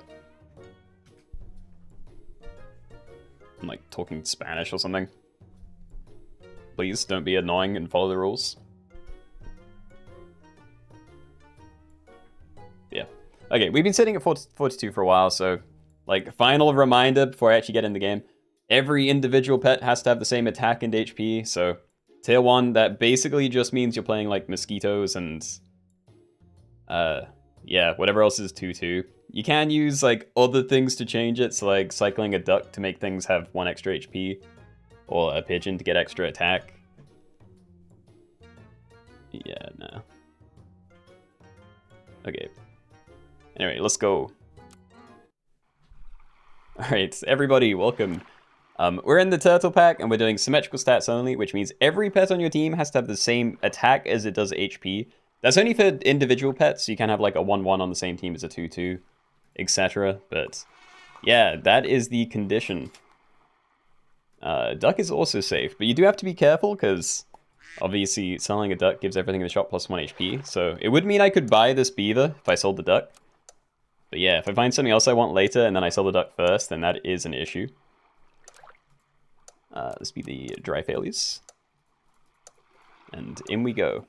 [SPEAKER 1] I'm like talking Spanish or something. Please don't be annoying and follow the rules. Yeah. Okay, we've been sitting at 42 for a while, so like final reminder before I actually get in the game. Every individual pet has to have the same attack and HP, so tier 1, that basically just means you're playing like mosquitoes and yeah, whatever else is 2/2. You can use like other things to change it, so like cycling a duck to make things have 1 extra HP, or a pigeon to get extra attack. Yeah, no. Okay. Anyway, let's go. Alright, everybody, welcome. We're in the turtle pack, and we're doing symmetrical stats only, which means every pet on your team has to have the same attack as it does HP. That's only for individual pets, so you can have like a 1/1 on the same team as a 2/2, etc. But yeah, that is the condition. Duck is also safe, but you do have to be careful, because obviously selling a duck gives everything in the shop plus 1 HP, so it would mean I could buy this beaver if I sold the duck. But yeah, if I find something else I want later and then I sell the duck first, then that is an issue. This be the dry failures. And in we go.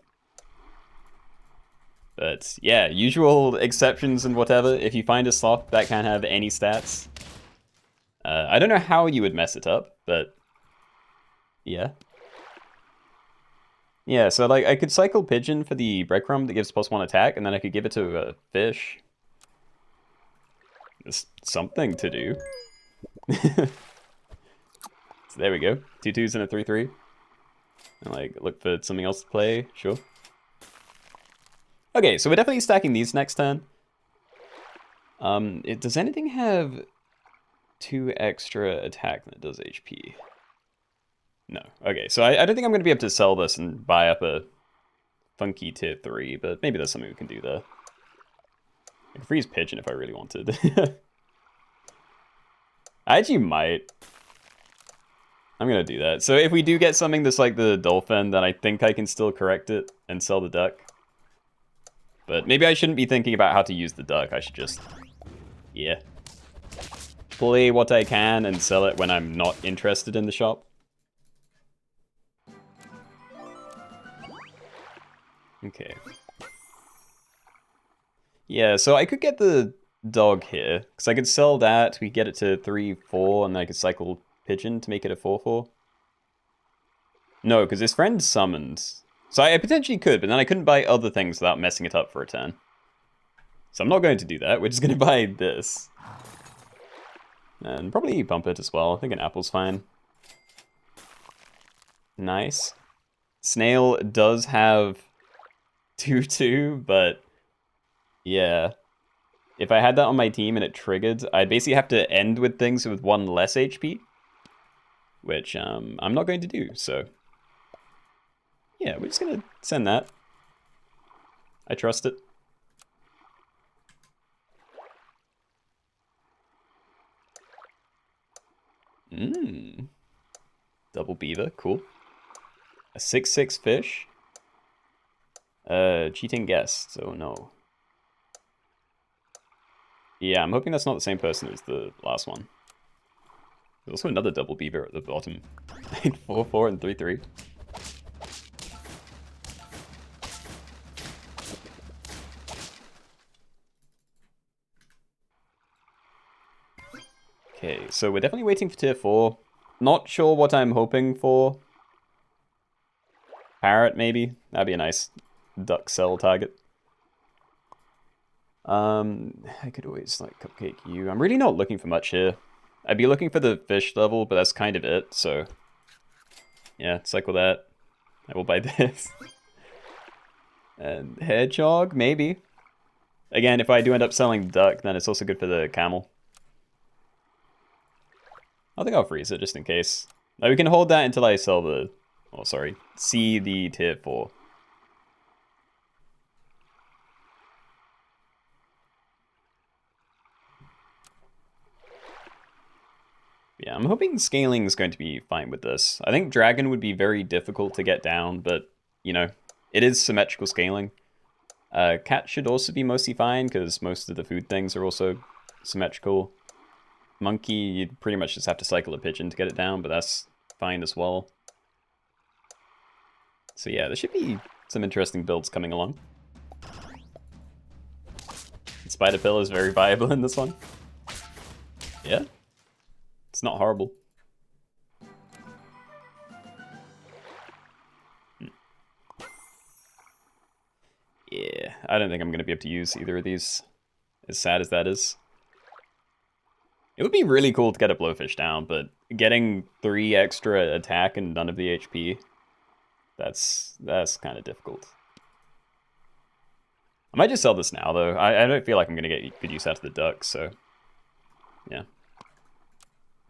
[SPEAKER 1] But yeah, usual exceptions and whatever. If you find a slot that can have any stats, I don't know how you would mess it up, but yeah. Yeah, so like I could cycle Pigeon for the breadcrumb that gives +1 attack, and then I could give it to a fish. It's something to do. So there we go. 2 2s and a 3 3. And like look for something else to play, sure. Okay, so we're definitely stacking these next turn. Does anything have 2 extra attack than it does HP? No. Okay, so I don't think I'm going to be able to sell this and buy up a funky tier 3, but maybe there's something we can do there. I can freeze Pigeon if I really wanted. I actually might. I'm going to do that. So if we do get something that's like the Dolphin, then I think I can still correct it and sell the duck. But maybe I shouldn't be thinking about how to use the duck. I should just, yeah, play what I can and sell it when I'm not interested in the shop. Okay. Yeah, so I could get the dog here, because I could sell that, we get it to 3 4, and then I could cycle Pigeon to make it a 4 4. No, because his friend summoned. So I potentially could, but then I couldn't buy other things without messing it up for a turn. So I'm not going to do that, we're just going to buy this. And probably bump it as well, I think an apple's fine. Nice. Snail does have 2/2, but yeah. If I had that on my team and it triggered, I'd basically have to end with things with 1 less HP. Which I'm not going to do, so yeah, we're just gonna send that. I trust it. Double beaver, cool. A 6/6 fish. Cheating guest, so no. Yeah, I'm hoping that's not the same person as the last one. There's also another double beaver at the bottom. 4 4 and 3 3. Okay, so we're definitely waiting for tier 4. Not sure what I'm hoping for. Parrot, maybe? That'd be a nice duck cell target. I could always, like, cupcake you. I'm really not looking for much here. I'd be looking for the fish level, but that's kind of it, so yeah, cycle that. I will buy this. And hedgehog, maybe. Again, if I do end up selling duck, then it's also good for the camel. I think I'll freeze it just in case. Now we can hold that until I sell the, oh sorry, see the tier 4. Yeah, I'm hoping scaling is going to be fine with this. I think dragon would be very difficult to get down, but, you know, it is symmetrical scaling. Cat should also be mostly fine, because most of the food things are also symmetrical. Monkey, you'd pretty much just have to cycle a pigeon to get it down, but that's fine as well. So yeah, there should be some interesting builds coming along. Spider Pill is very viable in this one. Yeah. It's not horrible. Yeah, I don't think I'm going to be able to use either of these, as sad as that is. It would be really cool to get a blowfish down, but getting 3 extra attack and none of the HP, that's kind of difficult. I might just sell this now, though. I don't feel like I'm going to get good use out of the duck, so yeah.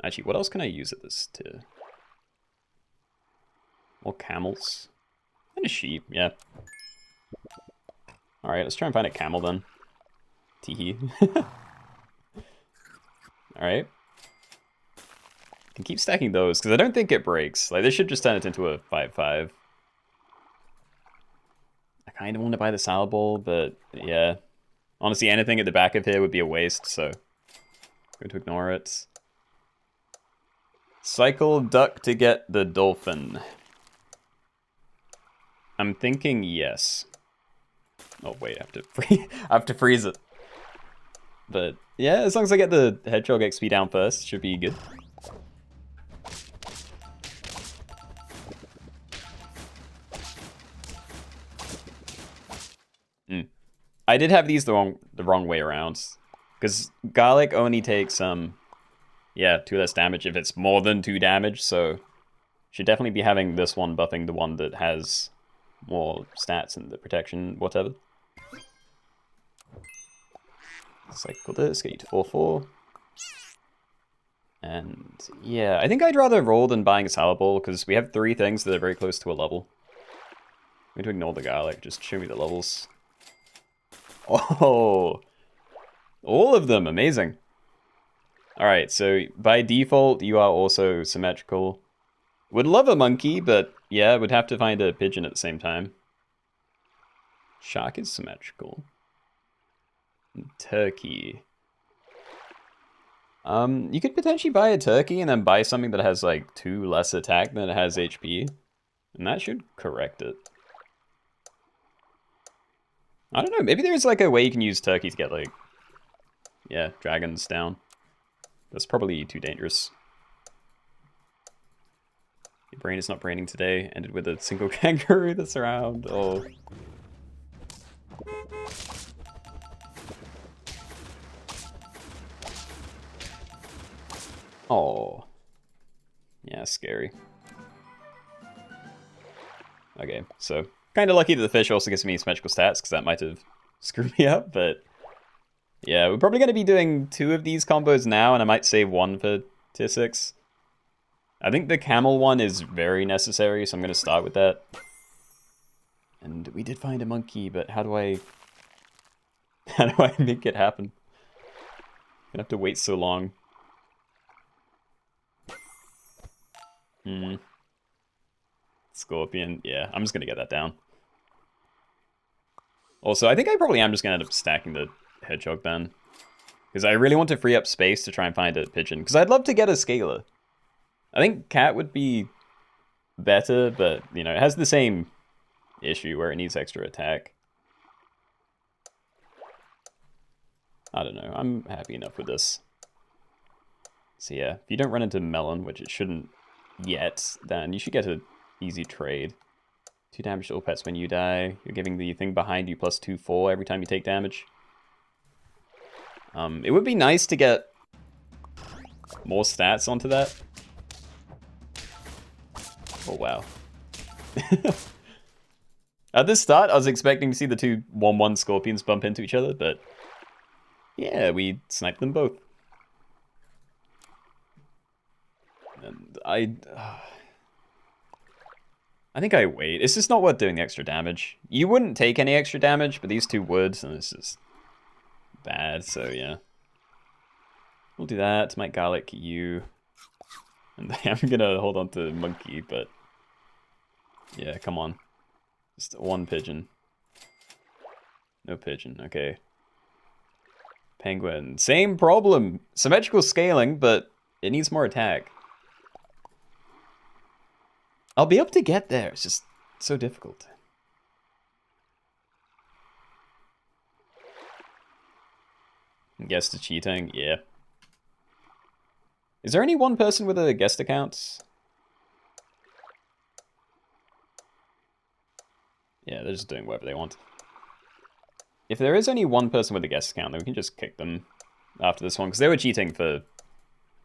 [SPEAKER 1] Actually, what else can I use at this to? More camels. And a sheep, yeah. Alright, let's try and find a camel then. Teehee. Alright. Can keep stacking those, because I don't think it breaks. Like, this should just turn it into a 5/5. I kind of want to buy the salad bowl, but yeah. Honestly, anything at the back of here would be a waste, so I'm going to ignore it. Cycle duck to get the dolphin. I'm thinking yes. Oh wait, I have to freeze it. But yeah, as long as I get the hedgehog XP down first, should be good. I did have these the wrong way around, because garlic only takes 2 less damage if it's more than 2 damage. So should definitely be having this one buffing the one that has more stats and the protection, whatever. Cycle this, get you to 4/4. And yeah, I think I'd rather roll than buying a salad bowl, because we have 3 things that are very close to a level. I'm going to ignore the garlic, just show me the levels. Oh, all of them, amazing. Alright, so by default, you are also symmetrical. Would love a monkey, but yeah, would have to find a pigeon at the same time. Shark is symmetrical. Turkey. You could potentially buy a turkey and then buy something that has like 2 less attack than it has HP. And that should correct it. I don't know, maybe there's like a way you can use turkey to get like, yeah, dragons down. That's probably too dangerous. Your brain is not braining today. Ended with a single kangaroo that's around. Oh. Oh. Yeah, scary. Okay, so kind of lucky that the fish also gives me symmetrical stats, because that might have screwed me up, but yeah, we're probably going to be doing 2 of these combos now, and I might save 1 for tier 6. I think the camel one is very necessary, so I'm going to start with that. And we did find a monkey, but how do I make it happen? I'm gonna have to wait so long. Scorpion, yeah, I'm just gonna get that down. Also, I think I probably am just gonna end up stacking the hedgehog then, because I really want to free up space to try and find a pigeon, because I'd love to get a scaler. I think cat would be better, but you know, it has the same issue where it needs extra attack. I don't know, I'm happy enough with this. So yeah, if you don't run into melon, which it shouldn't yet, then you should get an easy trade. 2 damage to all pets when you die. You're giving the thing behind you plus 2/4 every time you take damage. It would be nice to get more stats onto that. Oh wow. At the start, I was expecting to see the 2 1/1 scorpions bump into each other, but yeah, we sniped them both. And I think I wait. It's just not worth doing the extra damage. You wouldn't take any extra damage, but these 2 would, and it's just bad, so yeah. We'll do that. Might garlic you. And I'm gonna hold on to monkey, but yeah, come on. Just 1 pigeon. No pigeon, okay. Penguin, same problem. Symmetrical scaling, but it needs more attack. I'll be able to get there, it's just so difficult. Guest cheating, yeah. Is there only 1 person with a guest account? Yeah, they're just doing whatever they want. If there is only 1 person with a guest account, then we can just kick them after this one, because they were cheating for,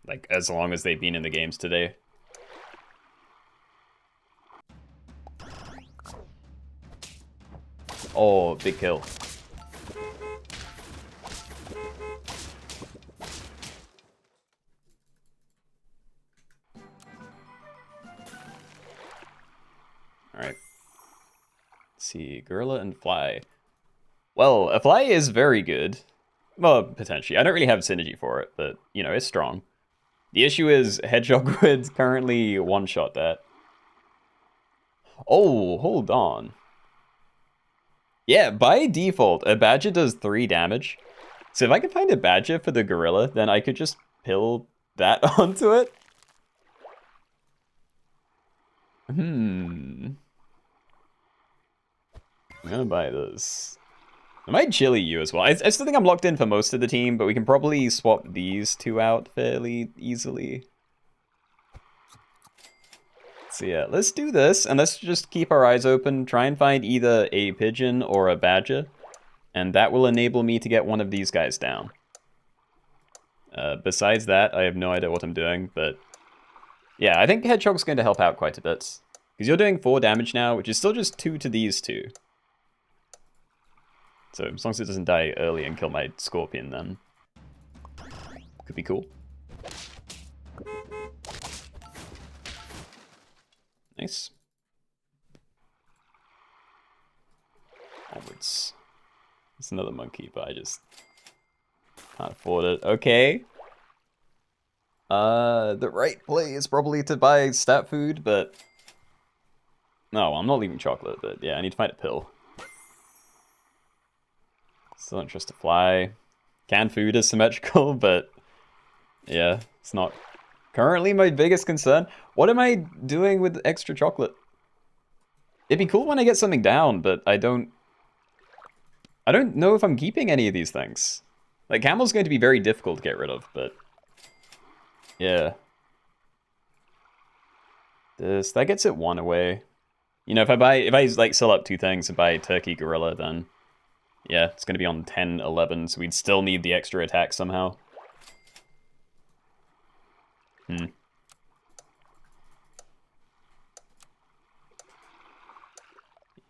[SPEAKER 1] like, as long as they've been in the games today. Oh, big kill. Alright. Let's see, gorilla and fly. Well, a fly is very good. Well, potentially. I don't really have synergy for it, but, you know, it's strong. The issue is hedgehog would currently one-shot that. Oh, hold on. Yeah, by default, a badger does 3 damage. So if I could find a badger for the gorilla, then I could just pill that onto it. I'm gonna buy this. I might chili you as well. I still think I'm locked in for most of the team, but we can probably swap these two out fairly easily. So yeah, let's do this, and let's just keep our eyes open, try and find either a pigeon or a badger, and that will enable me to get one of these guys down. Besides that, I have no idea what I'm doing, but yeah, I think Hedgehog's going to help out quite a bit. Because you're doing 4 damage now, which is still just 2 to these 2. So as long as it doesn't die early and kill my Scorpion, then could be cool. Nice. Onwards. It's another monkey, but I just can't afford it. Okay. The right play is probably to buy stat food, but no, I'm not leaving chocolate, but yeah, I need to find a pill. Still don't trust to fly. Canned food is symmetrical, but yeah, it's not currently my biggest concern. What am I doing with extra chocolate? It'd be cool when I get something down, but I don't know if I'm keeping any of these things. Like, Camel's going to be very difficult to get rid of, but yeah. That gets it 1 away. You know, if I like sell up 2 things and buy Turkey Gorilla, then yeah, it's going to be on 10, 11, so we'd still need the extra attack somehow.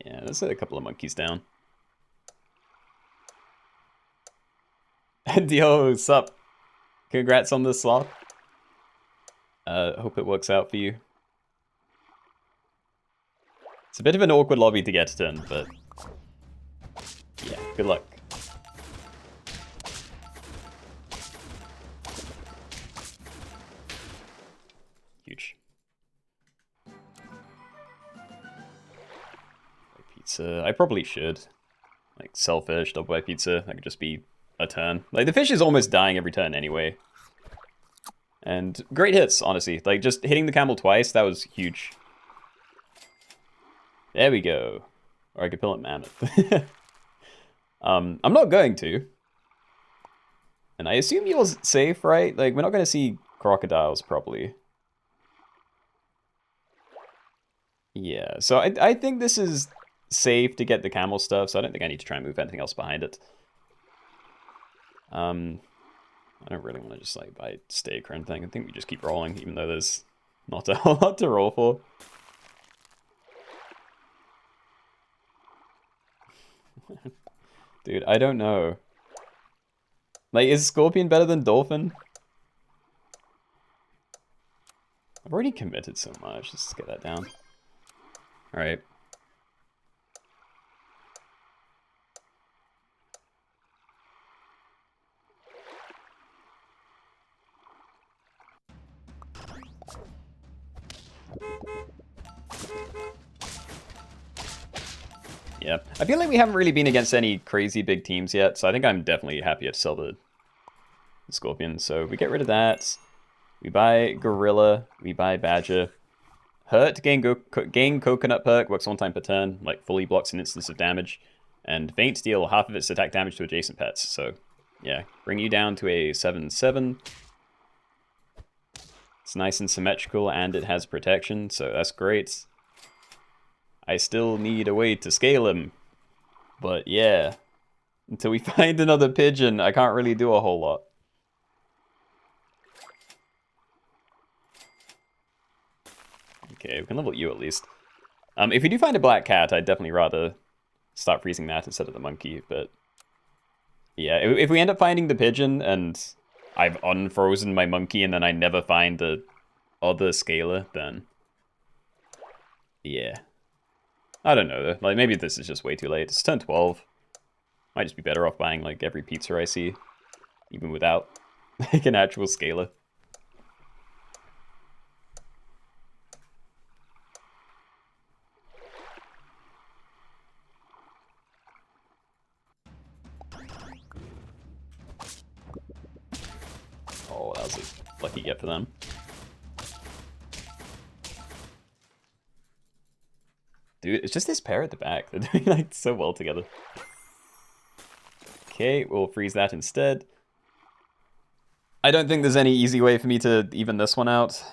[SPEAKER 1] Yeah, there's a couple of monkeys down. Yo, sup? Congrats on the slot. Hope it works out for you. It's a bit of an awkward lobby to get it in, but yeah, good luck. Huge. Pizza. I probably should. Like, sell fish, double buy pizza. That could just be a turn. Like, the fish is almost dying every turn anyway. And great hits, honestly. Like, just hitting the camel twice, that was huge. There we go. Or I could pill it mammoth. I'm not going to. And I assume you're safe, right? Like, we're not going to see crocodiles, probably. Yeah, so I think this is safe to get the camel stuff, so I don't think I need to try and move anything else behind it. I don't really want to just, like, buy steak or anything. I think we just keep rolling, even though there's not a whole lot to roll for. Dude, I don't know. Like, is Scorpion better than Dolphin? I've already committed so much. Let's get that down. Alright. Yeah, I feel like we haven't really been against any crazy big teams yet, so I think I'm definitely happy to sell the Scorpion. So we get rid of that. We buy Gorilla. We buy Badger. Hurt, gain Coconut perk, works 1 time per turn, like fully blocks an instance of damage. And Faint, deal half of its attack damage to adjacent pets. So yeah, bring you down to a 7/7. It's nice and symmetrical, and it has protection, so that's great. I still need a way to scale him. But yeah, until we find another pigeon, I can't really do a whole lot. Okay, we can level you at least. If we do find a black cat, I'd definitely rather start freezing that instead of the monkey, but yeah, if we end up finding the pigeon and I've unfrozen my monkey and then I never find the other scaler, then yeah. I don't know though, like maybe this is just way too late. It's turn 12. Might just be better off buying like every pizza I see, even without like an actual scaler. Oh, that was a lucky get for them. Dude, it's just this pair at the back. They're doing like so well together. Okay, we'll freeze that instead. I don't think there's any easy way for me to even this one out.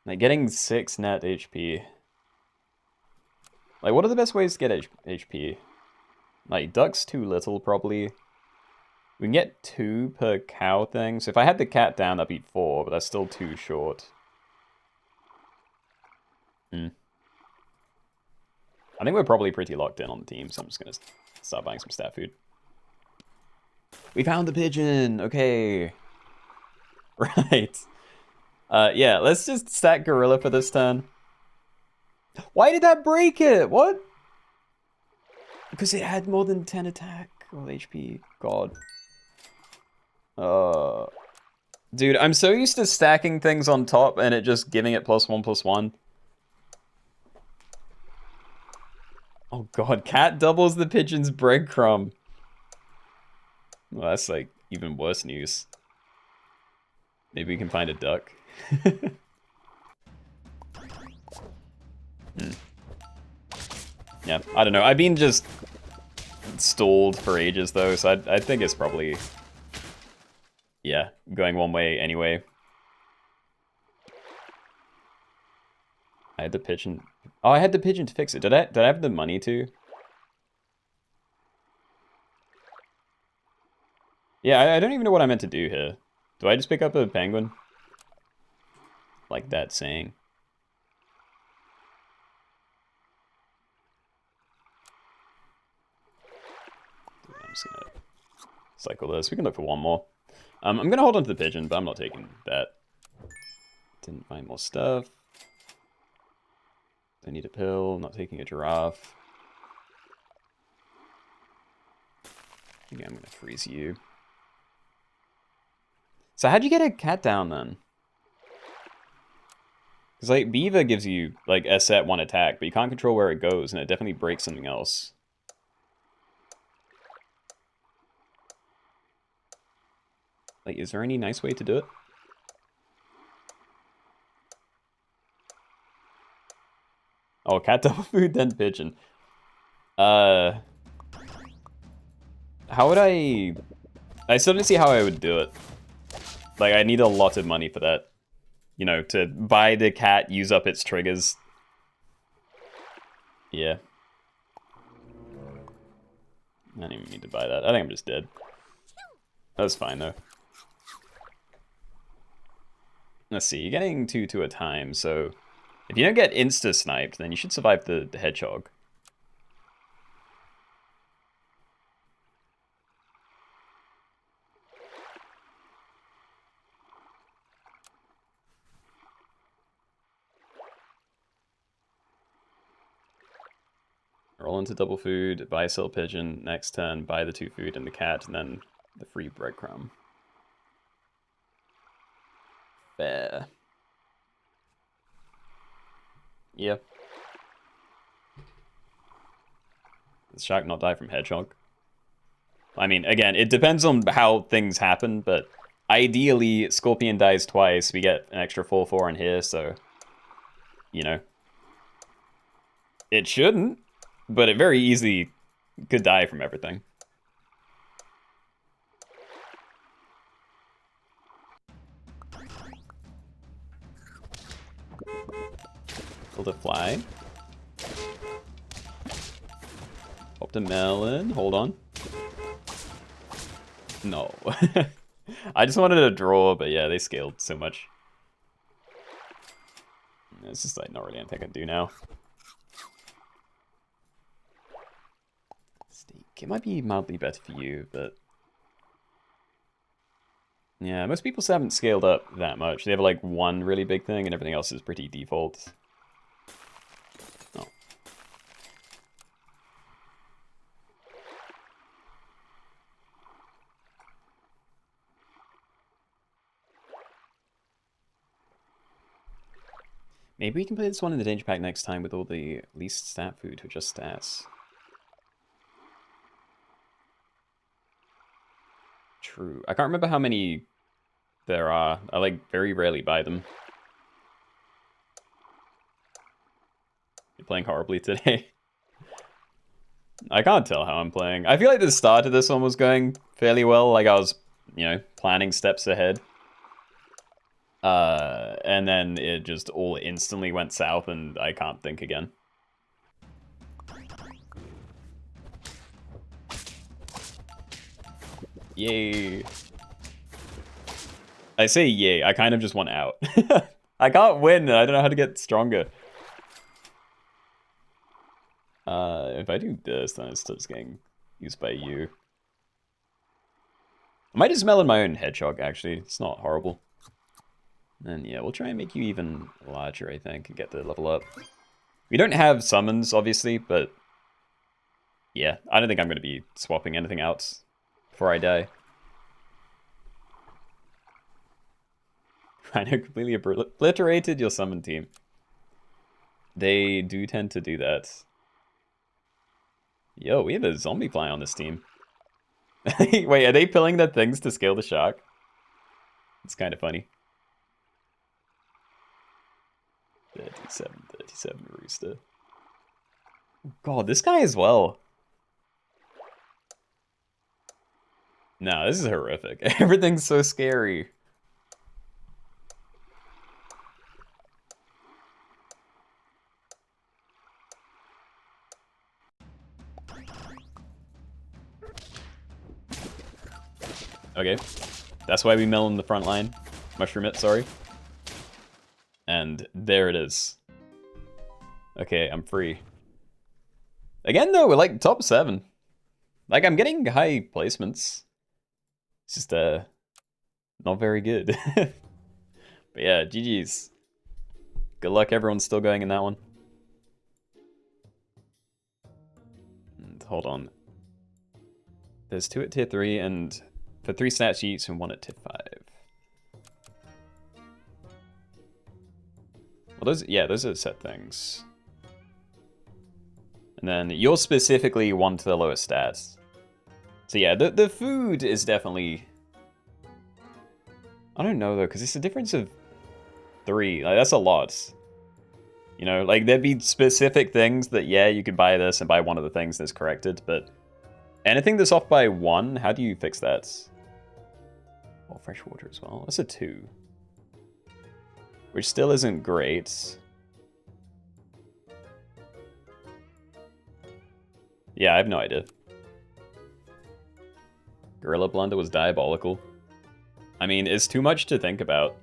[SPEAKER 1] Like, getting 6 net HP. Like, what are the best ways to get HP? Like, duck's too little, probably. We can get 2 per cow thing. So if I had the cat down, that'd be 4, but that's still too short. I think we're probably pretty locked in on the team, so I'm just gonna start buying some stat food. We found the pigeon! Okay. Right. Yeah, let's just stack gorilla for this turn. Why did that break it? What? Because it had more than 10 attack or HP. God. Dude, I'm so used to stacking things on top and it just giving it +1/+1. Oh god, cat doubles the pigeon's breadcrumb. Well, that's like even worse news. Maybe we can find a duck. Yeah, I don't know. I've been just stalled for ages though, so I think it's probably, yeah, going one way anyway. I had the pigeon. Oh, I had the pigeon to fix it. Did I have the money to? Yeah, I don't even know what I meant to do here. Do I just pick up a penguin? Like that saying. I'm just gonna cycle this. We can look for one more. I'm gonna hold on to the pigeon, but I'm not taking that. Didn't find more stuff. I need a pill. Not taking a giraffe. I think I'm gonna freeze you. So how'd you get a cat down then? Because like Beaver gives you like a set 1 attack, but you can't control where it goes, and it definitely breaks something else. Like, is there any nice way to do it? Oh, cat double food, then pigeon. How would I still didn't see how I would do it. Like, I need a lot of money for that. You know, to buy the cat, use up its triggers. Yeah. I don't even need to buy that. I think I'm just dead. That's fine, though. Let's see, you're getting 2 a time, so if you don't get insta-sniped, then you should survive the hedgehog. Roll into double food, buy sell pigeon, next turn, buy the 2 food and the cat, and then the free breadcrumb. Fair. Yeah. Does shark not die from hedgehog? I mean, again, it depends on how things happen, but ideally, Scorpion dies twice, we get an extra 4/4 in here, so, you know. It shouldn't, but it very easily could die from everything. Build a fly. Popped a melon, hold on. No. I just wanted a draw, but yeah, they scaled so much. It's just like not really anything I can do now. Steak. It might be mildly better for you, but yeah, most people haven't scaled up that much. They have like one really big thing and everything else is pretty default. Oh. Maybe we can play this one in the danger pack next time with all the least stat food to adjust stats. True. I can't remember how many there are. I like very rarely buy them. You're playing horribly today. I can't tell how I'm playing. I feel like the start of this one was going fairly well. Like I was, you know, planning steps ahead. And then it just all instantly went south and I can't think again. Yay. I say yay, I kind of just want out. I can't win, I don't know how to get stronger. If I do this, then it starts getting used by you. I might just melon my own hedgehog, actually. It's not horrible. And yeah, we'll try and make you even larger, I think, and get the level up. We don't have summons, obviously, but yeah, I don't think I'm going to be swapping anything out before I die. I know, completely obliterated your summon team. They do tend to do that. Yo, we have a zombie fly on this team. Wait, are they pilling their things to scale the shark? It's kind of funny. 37 rooster. God, this guy as well. No, this is horrific. Everything's so scary. Okay, that's why we mill in the front line. Mushroom it, sorry. And there it is. Okay, I'm free. Again, though, we're like top 7. Like, I'm getting high placements. It's just, not very good. But yeah, GG's. Good luck, everyone's still going in that one. And hold on. There's 2 at tier 3, and for 3 stat sheets and 1 at tier 5. Well, those are set things. And then you're specifically 1 to the lowest stats. So yeah, the food is definitely... I don't know though, because it's a difference of 3. Like, that's a lot. You know, like there'd be specific things that, yeah, you could buy this and buy one of the things that's corrected, but anything that's off by 1, how do you fix that? Oh, fresh water as well. That's a 2. Which still isn't great. Yeah, I have no idea. Gorilla Blunder was diabolical. I mean, it's too much to think about.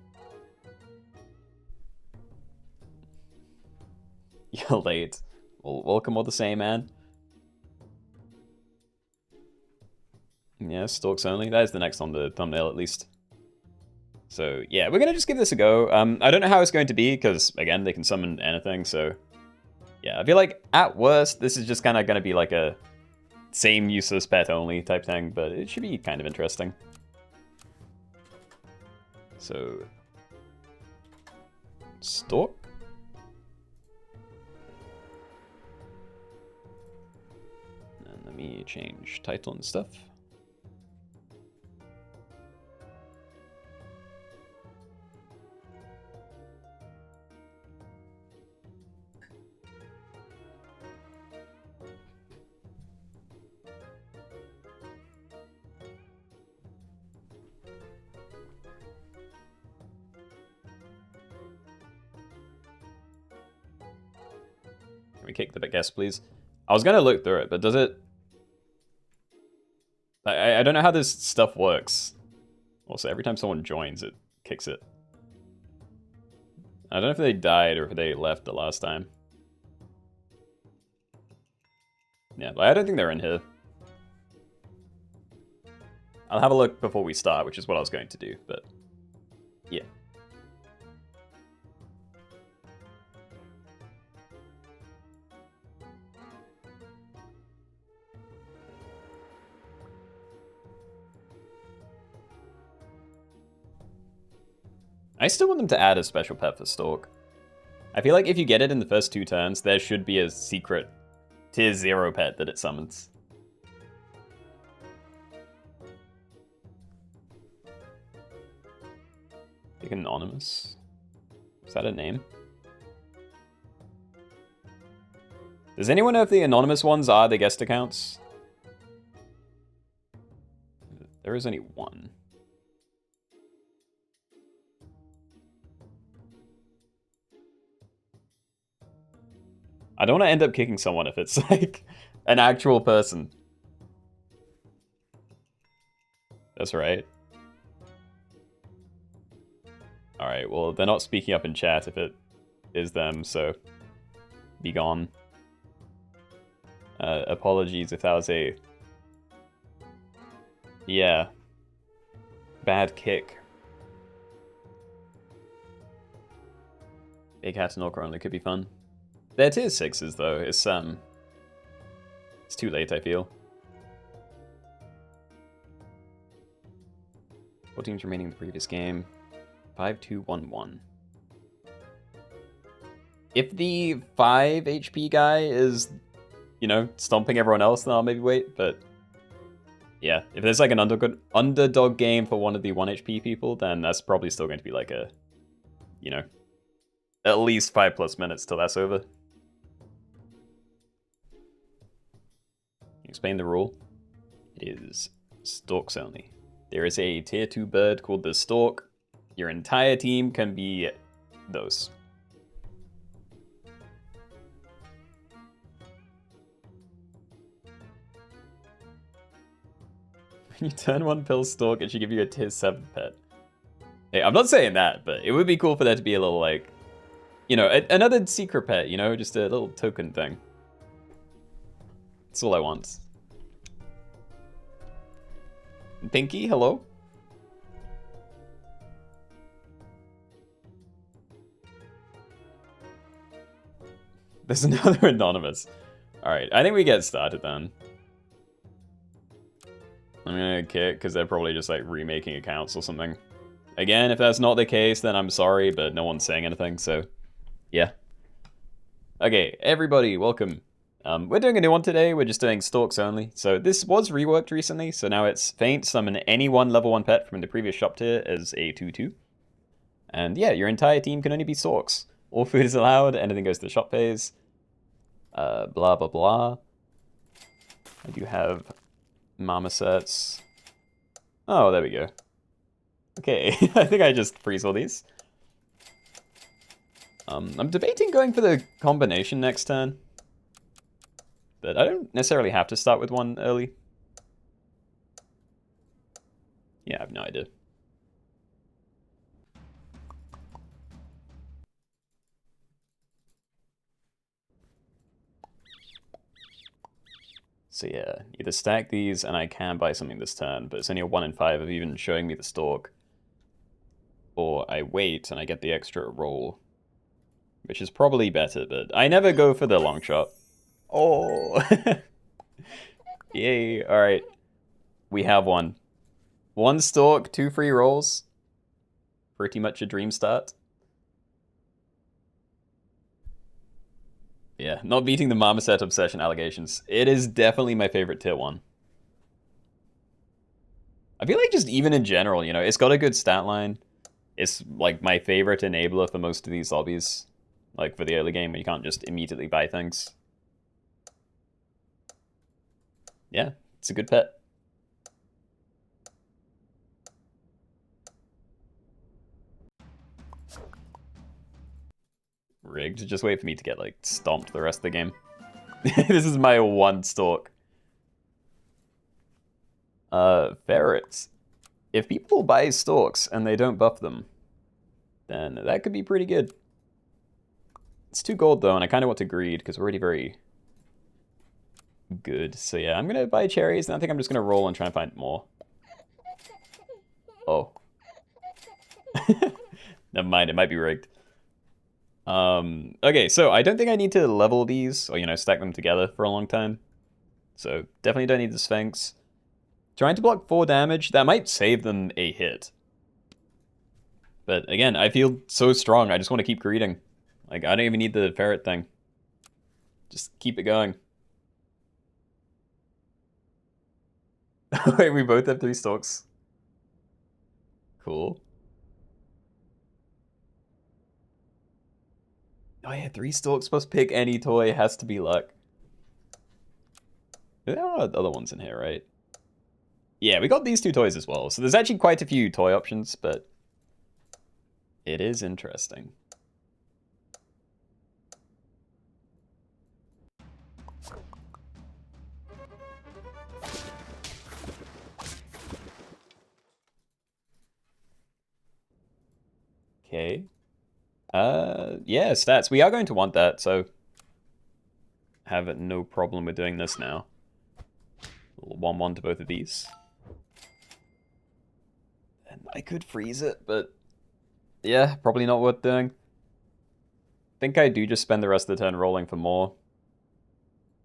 [SPEAKER 1] You're late. Well, welcome all the same, man. Yeah, Storks Only. That is the next on the thumbnail, at least. So, yeah, we're going to just give this a go. I don't know how it's going to be, because, again, they can summon anything, so... Yeah, I feel like, at worst, this is just kind of going to be like a same useless pet only type thing, but it should be kind of interesting. So... Stork? And let me change title and stuff. Can we kick the guest, please? I was gonna look through it, but does it... I don't know how this stuff works. Also, every time someone joins, it kicks it. I don't know if they died or if they left the last time. Yeah, but I don't think they're in here. I'll have a look before we start, which is what I was going to do, but... Yeah. I still want them to add a special pet for Stork. I feel like if you get it in the first 2 turns, there should be a secret tier 0 pet that it summons. Like Anonymous? Is that a name? Does anyone know if the anonymous ones are the guest accounts? There is only one. I don't want to end up kicking someone if it's like an actual person. That's right. Alright, well, they're not speaking up in chat if it is them, so be gone. Apologies if that was a... Yeah. Bad kick. Big hat and Orca only could be fun. They're tier 6s though, it's too late, I feel. 4 teams remaining in the previous game. 5-2-1-1. If the 5 HP guy is, you know, stomping everyone else, then I'll maybe wait, but... Yeah, if there's like an underdog game for one of the 1 HP people, then that's probably still going to be like a, you know, at least 5+ minutes till that's over. Explain the rule. It is Storks Only. There is a tier 2 bird called the Stork. Your entire team can be those. When you turn 1 pill Stork, it should give you a tier 7 pet. Hey, I'm not saying that, but it would be cool for there to be a little, like, you know, another secret pet, you know, just a little token thing. That's all I want. Pinky, hello? There's another anonymous. Alright, I think we get started then. I'm gonna kick, because they're probably just like remaking accounts or something. Again, if that's not the case, then I'm sorry, but no one's saying anything, so yeah. Okay, everybody, welcome. We're doing a new one today, we're just doing Storks Only. So this was reworked recently, so now it's Feint, summon any one level 1 pet from the previous shop tier as a 2/2. And yeah, your entire team can only be Storks. All food is allowed, anything goes to the shop phase. Blah blah blah. I do have marmosets. Oh, there we go. Okay, I think I just freeze all these. I'm debating going for the combination next turn. But I don't necessarily have to start with one early. Yeah, I have no idea. So yeah, either stack these and I can buy something this turn, but it's only a 1 in 5 of even showing me the Stork. Or I wait and I get the extra roll. Which is probably better, but I never go for the long shot. Oh! Yay, alright. We have one. 1 Stork, 2 free rolls. Pretty much a dream start. Yeah, not beating the Marmoset Obsession allegations. It is definitely my favorite tier 1. I feel like just even in general, you know, it's got a good stat line. It's like my favorite enabler for most of these lobbies. Like for the early game where you can't just immediately buy things. Yeah, it's a good pet. Rigged. Just wait for me to get, like, stomped the rest of the game. This is my 1 Stork. Ferrets. If people buy Storks and they don't buff them, then that could be pretty good. It's 2 gold, though, and I kind of want to greed, because we're already very good. So yeah, I'm going to buy cherries, and I think I'm just going to roll and try and find more. Oh. Never mind, it might be rigged. Okay, so I don't think I need to level these, or, you know, stack them together for a long time. So definitely don't need the Sphinx. Trying to block 4 damage, that might save them a hit. But again, I feel so strong, I just want to keep greeting. Like, I don't even need the ferret thing. Just keep it going. Wait, we both have 3 Storks. Cool. Oh yeah, 3 Storks plus pick any toy has to be luck. There are other ones in here, right? Yeah, we got these two toys as well. So there's actually quite a few toy options, but it is interesting. Okay. Yeah, stats. We are going to want that, so have no problem with doing this now. 1-1 to both of these. And I could freeze it, but yeah, probably not worth doing. I think I do just spend the rest of the turn rolling for more.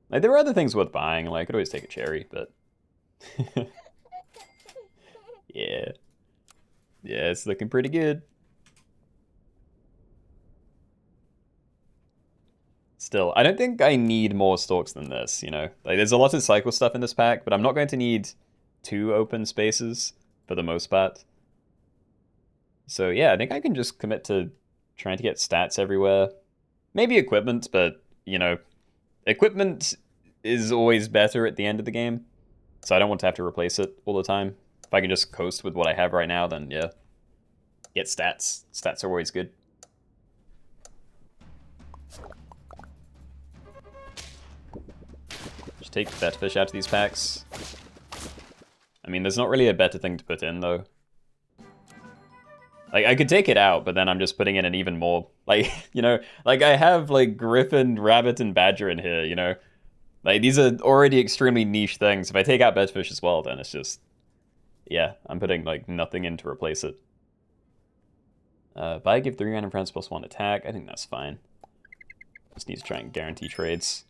[SPEAKER 1] Like, there are other things worth buying. Like, I could always take a cherry, but... yeah. Yeah, it's looking pretty good. Still, I don't think I need more Storks than this, you know? Like, there's a lot of cycle stuff in this pack, but I'm not going to need 2 open spaces for the most part. So yeah, I think I can just commit to trying to get stats everywhere. Maybe equipment, but, you know, equipment is always better at the end of the game. So I don't want to have to replace it all the time. If I can just coast with what I have right now, then yeah. Get stats. Stats are always good. Just take better fish out of these packs. I mean, there's not really a better thing to put in, though. Like, I could take it out, but then I'm just putting in an even more... Like, you know, like, I have, like, Griffin, Rabbit, and Badger in here, you know? Like, these are already extremely niche things. If I take out Bedfish as well, then it's just... Yeah, I'm putting, like, nothing in to replace it. Buy, give 3 random friends plus 1 attack. I think that's fine. Just need to try and guarantee trades.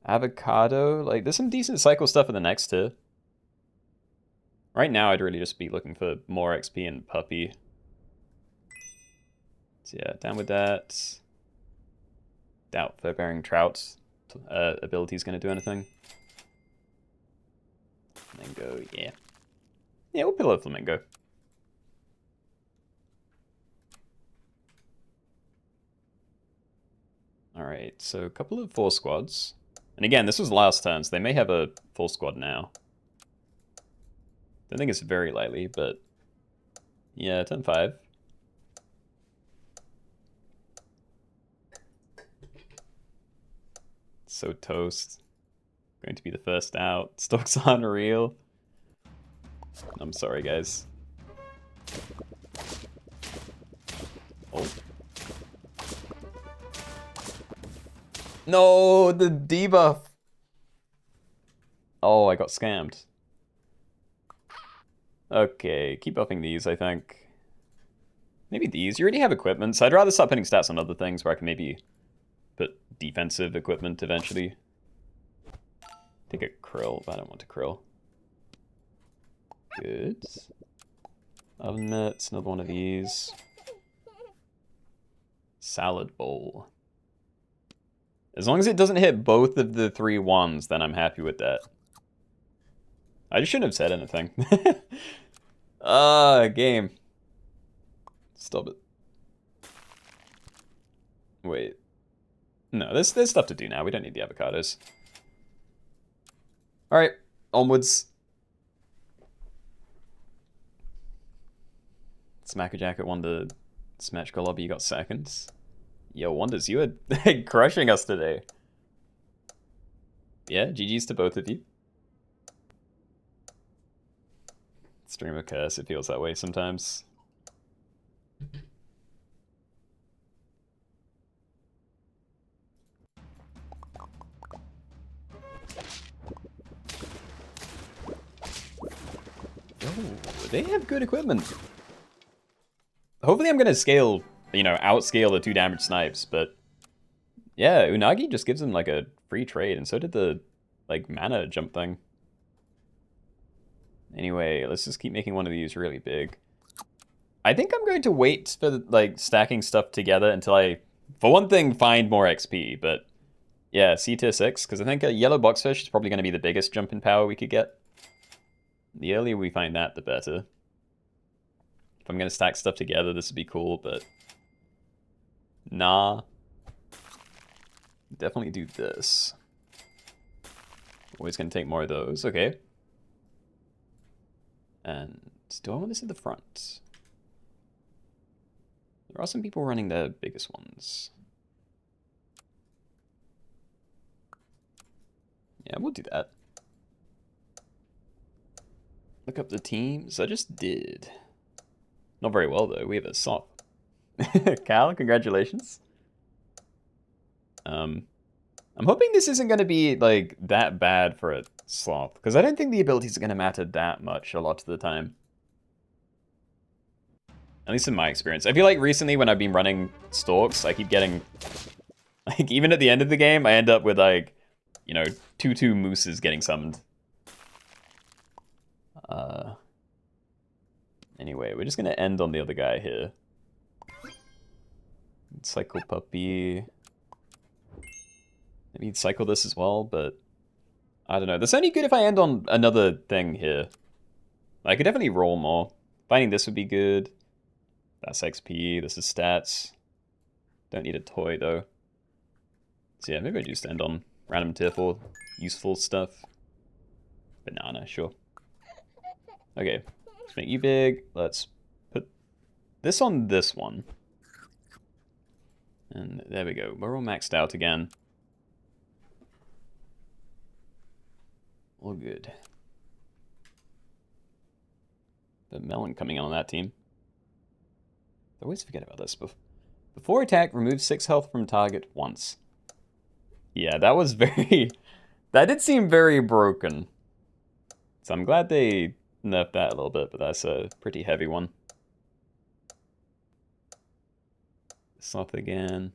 [SPEAKER 1] Avocado. Like, there's some decent cycle stuff in the next tier. Right now, I'd really just be looking for more XP and Puppy. So yeah, down with that. Doubt Fur-bearing Trout ability is going to do anything. Flamingo, yeah. Yeah, we'll pillow Flamingo. Alright, so a couple of 4 squads. And again, this was last turn, so they may have a full squad now. Don't think it's very likely, but... Yeah, turn 5. So toast. Going to be the first out. Storks unreal. I'm sorry, guys. Oh. No, the debuff. Oh, I got scammed. Okay, keep buffing these, I think. Maybe these. You already have equipment, so I'd rather start putting stats on other things where I can maybe put defensive equipment eventually. Take a krill, but I don't want a krill. Good. Oven mitts, another one of these. Salad bowl. As long as it doesn't hit both of the 3 ones, then I'm happy with that. I just shouldn't have said anything. Game. Stop it. Wait. No, there's stuff to do now. We don't need the avocados. Alright, onwards. Smacker Jacket won the Symmetrical lobby, you got seconds. Yo, Wonders, you are crushing us today. Yeah, GG's to both of you. Stream of curse, it feels that way sometimes. Oh, they have good equipment. Hopefully I'm going to scale, you know, outscale the 2 damage snipes, but yeah, Unagi just gives them like a free trade, and so did the like mana jump thing. Anyway, let's just keep making one of these really big. I think I'm going to wait for like stacking stuff together until I, for one thing, find more XP, but yeah, C tier 6, because I think a yellow boxfish is probably going to be the biggest jump in power we could get. The earlier we find that, the better. If I'm going to stack stuff together, this would be cool, but nah. Definitely do this. Always going to take more of those. Okay. And do I want this at the front? There are some people running the biggest ones. Yeah, we'll do that. Look up the teams. I just did. Not very well, though. We have a soft. Cal, congratulations. I'm hoping this isn't going to be, like, that bad for a sloth. Because I don't think the abilities are going to matter that much a lot of the time. At least in my experience. I feel like recently when I've been running Storks, I keep getting... Like, even at the end of the game, I end up with, like, you know, 2/2 mooses getting summoned. Anyway, we're just going to end on the other guy here. Cycle Puppy. Maybe he'd cycle this as well, but... I don't know. That's only good if I end on another thing here. I could definitely roll more. Finding this would be good. That's XP. This is stats. Don't need a toy, though. So yeah, maybe I just end on random tier 4 useful stuff. Banana, sure. Okay, let's make you big. Let's put this on this one. And there we go. We're all maxed out again. All good. The melon coming on that team. I always forget about this. Before attack, remove 6 health from target once. Yeah, that was very... that did seem very broken. So I'm glad they nerfed that a little bit, but that's a pretty heavy one. Sloth again.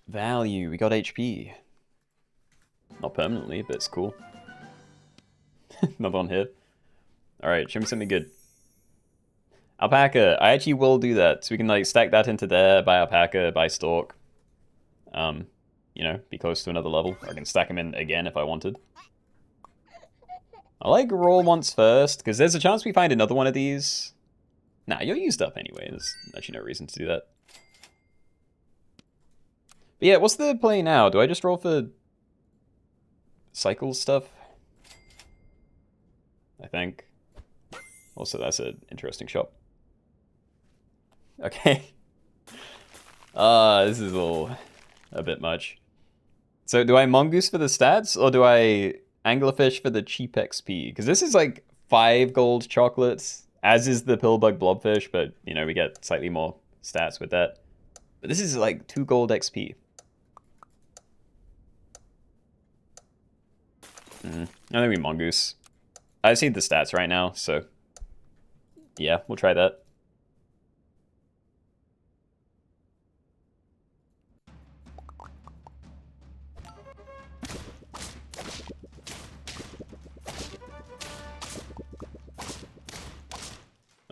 [SPEAKER 1] Value, we got HP. Not permanently, but it's cool. Another one here. Alright, show me something good. Alpaca, I actually will do that. So we can like stack that into there, buy Alpaca, buy Stork. You know, be close to another level. Or I can stack them in again if I wanted. I like roll once first, because there's a chance we find another one of these. Nah, you're used up anyway. There's actually no reason to do that. But yeah, what's the play now? Do I just roll for cycle stuff? I think. Also, that's an interesting shop. Okay. This is all a bit much. So do I mongoose for the stats, or do I anglerfish for the cheap XP? Because this is like 5 gold chocolates, as is the pillbug blobfish, but, you know, we get slightly more stats with that. But this is like 2 gold XP. I think we mongoose. I see the stats right now, so yeah, we'll try that.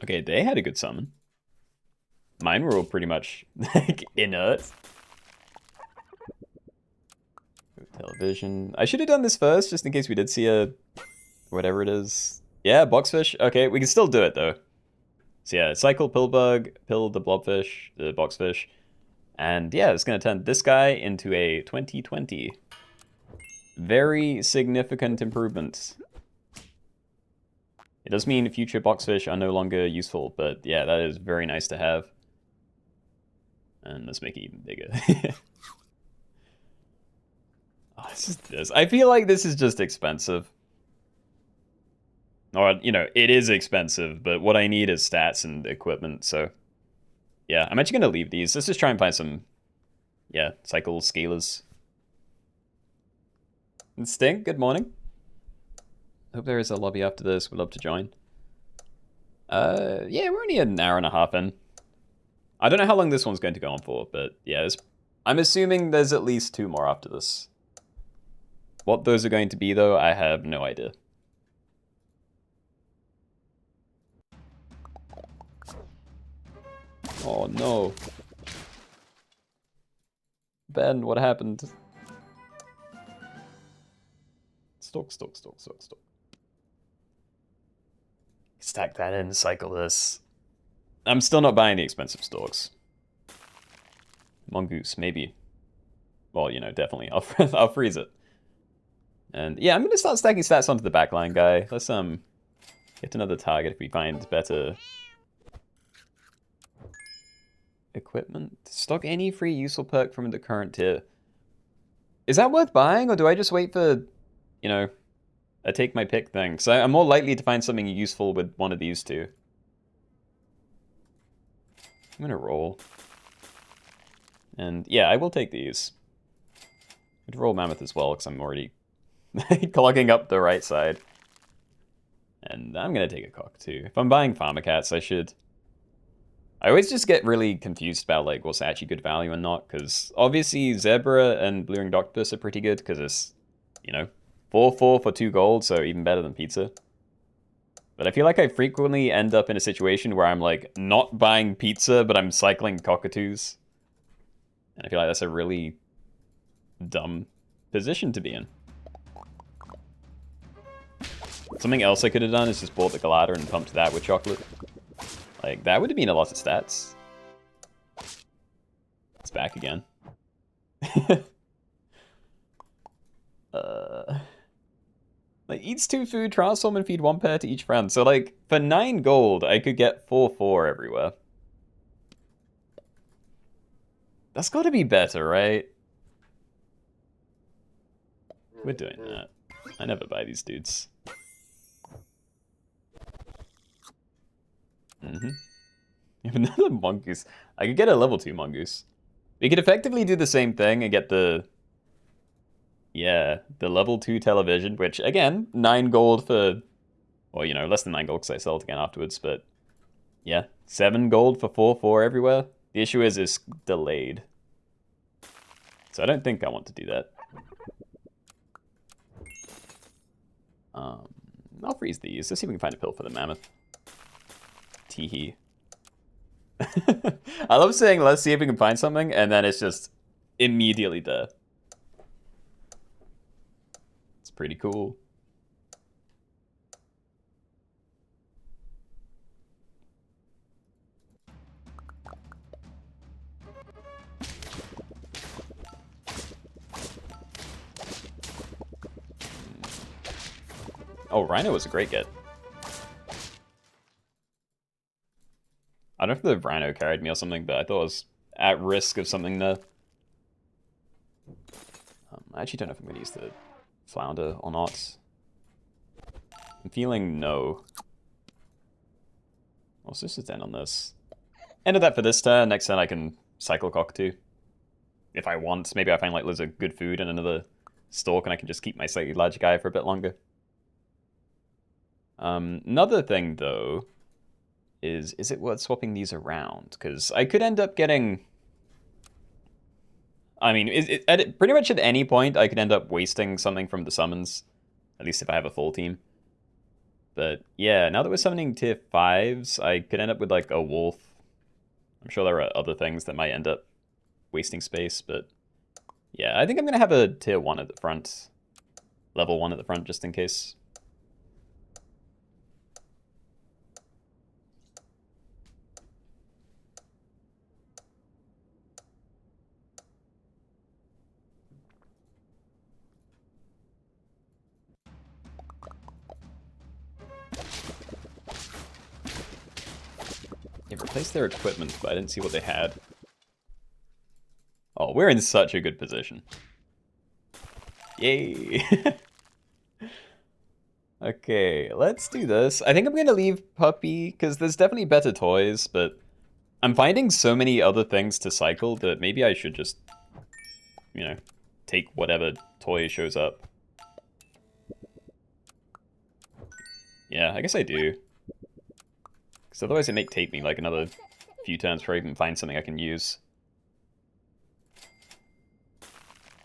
[SPEAKER 1] Okay, they had a good summon. Mine were all pretty much like inert. Television. I should have done this first, just in case we did see a... whatever it is. Yeah, boxfish. Okay, we can still do it, though. So yeah, cycle pillbug, pill the blobfish, the boxfish. And yeah, it's going to turn this guy into a 2020. Very significant improvements. It does mean future boxfish are no longer useful, but yeah, that is very nice to have. And let's make it even bigger. Oh, this is this. I feel like this is just expensive. Or, you know, it is expensive, but what I need is stats and equipment, so... Yeah, I'm actually going to leave these. Let's just try and find some, yeah, cycle scalers. And Stink, good morning. Hope there is a lobby after this. Would love to join. Yeah, we're only an hour and a half in. I don't know how long this one's going to go on for, but yeah, I'm assuming there's at least 2 more after this. What those are going to be, though, I have no idea. Oh, no. Ben, what happened? Stork. Stack that in, cycle this. I'm still not buying the expensive Storks. Mongoose, maybe. Well, you know, definitely. I'll freeze it. And yeah, I'm gonna start stacking stats onto the backline guy. Let's get another target if we find better equipment. Stock any free useful perk from the current tier. Is that worth buying, or do I just wait for, you know, a take my pick thing? Because I'm more likely to find something useful with one of these two. I'm gonna roll. And yeah, I will take these. I'd roll Mammoth as well, because I'm already clogging up the right side. And I'm gonna take a Cockatoo. If I'm buying Farmer Cats, I should... I always just get really confused about like what's actually good value and not, because obviously Zebra and Blue Ringed Octopus are pretty good, because it's, you know, 4/4 for 2 gold, so even better than pizza. But I feel like I frequently end up in a situation where I'm like not buying pizza, but I'm cycling Cockatoos. And I feel like that's a really dumb position to be in. Something else I could have done is just bought the Galata and pumped that with chocolate. Like, that would have been a lot of stats. It's back again. Like, eats 2 food, transform and feed 1 pair to each friend. So, like, for 9 gold, I could get 4/4 everywhere. That's gotta be better, right? We're doing that. I never buy these dudes. You have another Mongoose. I could get a level 2 Mongoose. We could effectively do the same thing and get the... Yeah, the level 2 television, which, again, 9 gold for... Well, you know, less than 9 gold because I sell it again afterwards, but... Yeah, 7 gold for 4/4 everywhere. The issue is it's delayed. So I don't think I want to do that. I'll freeze these. Let's see if we can find a pill for the Mammoth. Teehee. I love saying, let's see if we can find something, and then it's just immediately there. It's pretty cool. Oh, Rhino was a great get. I don't know if the Rhino carried me or something, but I thought I was at risk of something there. I actually don't know if I'm going to use the Flounder or not. I'm feeling no. Well, so let's just end on this. End of that for this turn. Next turn I can cycle Cockatoo. If I want. Maybe I find like there's a good food and another Stork and I can just keep my slightly larger guy for a bit longer. Another thing, though, is it worth swapping these around? Because I could end up getting... I mean, pretty much at any point, I could end up wasting something from the summons. At least if I have a full team. But yeah, now that we're summoning tier 5s, I could end up with like a wolf. I'm sure there are other things that might end up wasting space, but... Yeah, I think I'm going to have a tier 1 at the front. Level 1 at the front, just in case. They replaced their equipment, but I didn't see what they had. Oh, we're in such a good position. Yay! Okay, let's do this. I think I'm going to leave Puppy, because there's definitely better toys, but I'm finding so many other things to cycle that maybe I should just, you know, take whatever toy shows up. Yeah, I guess I do. Because otherwise it may take me like another few turns before I even find something I can use.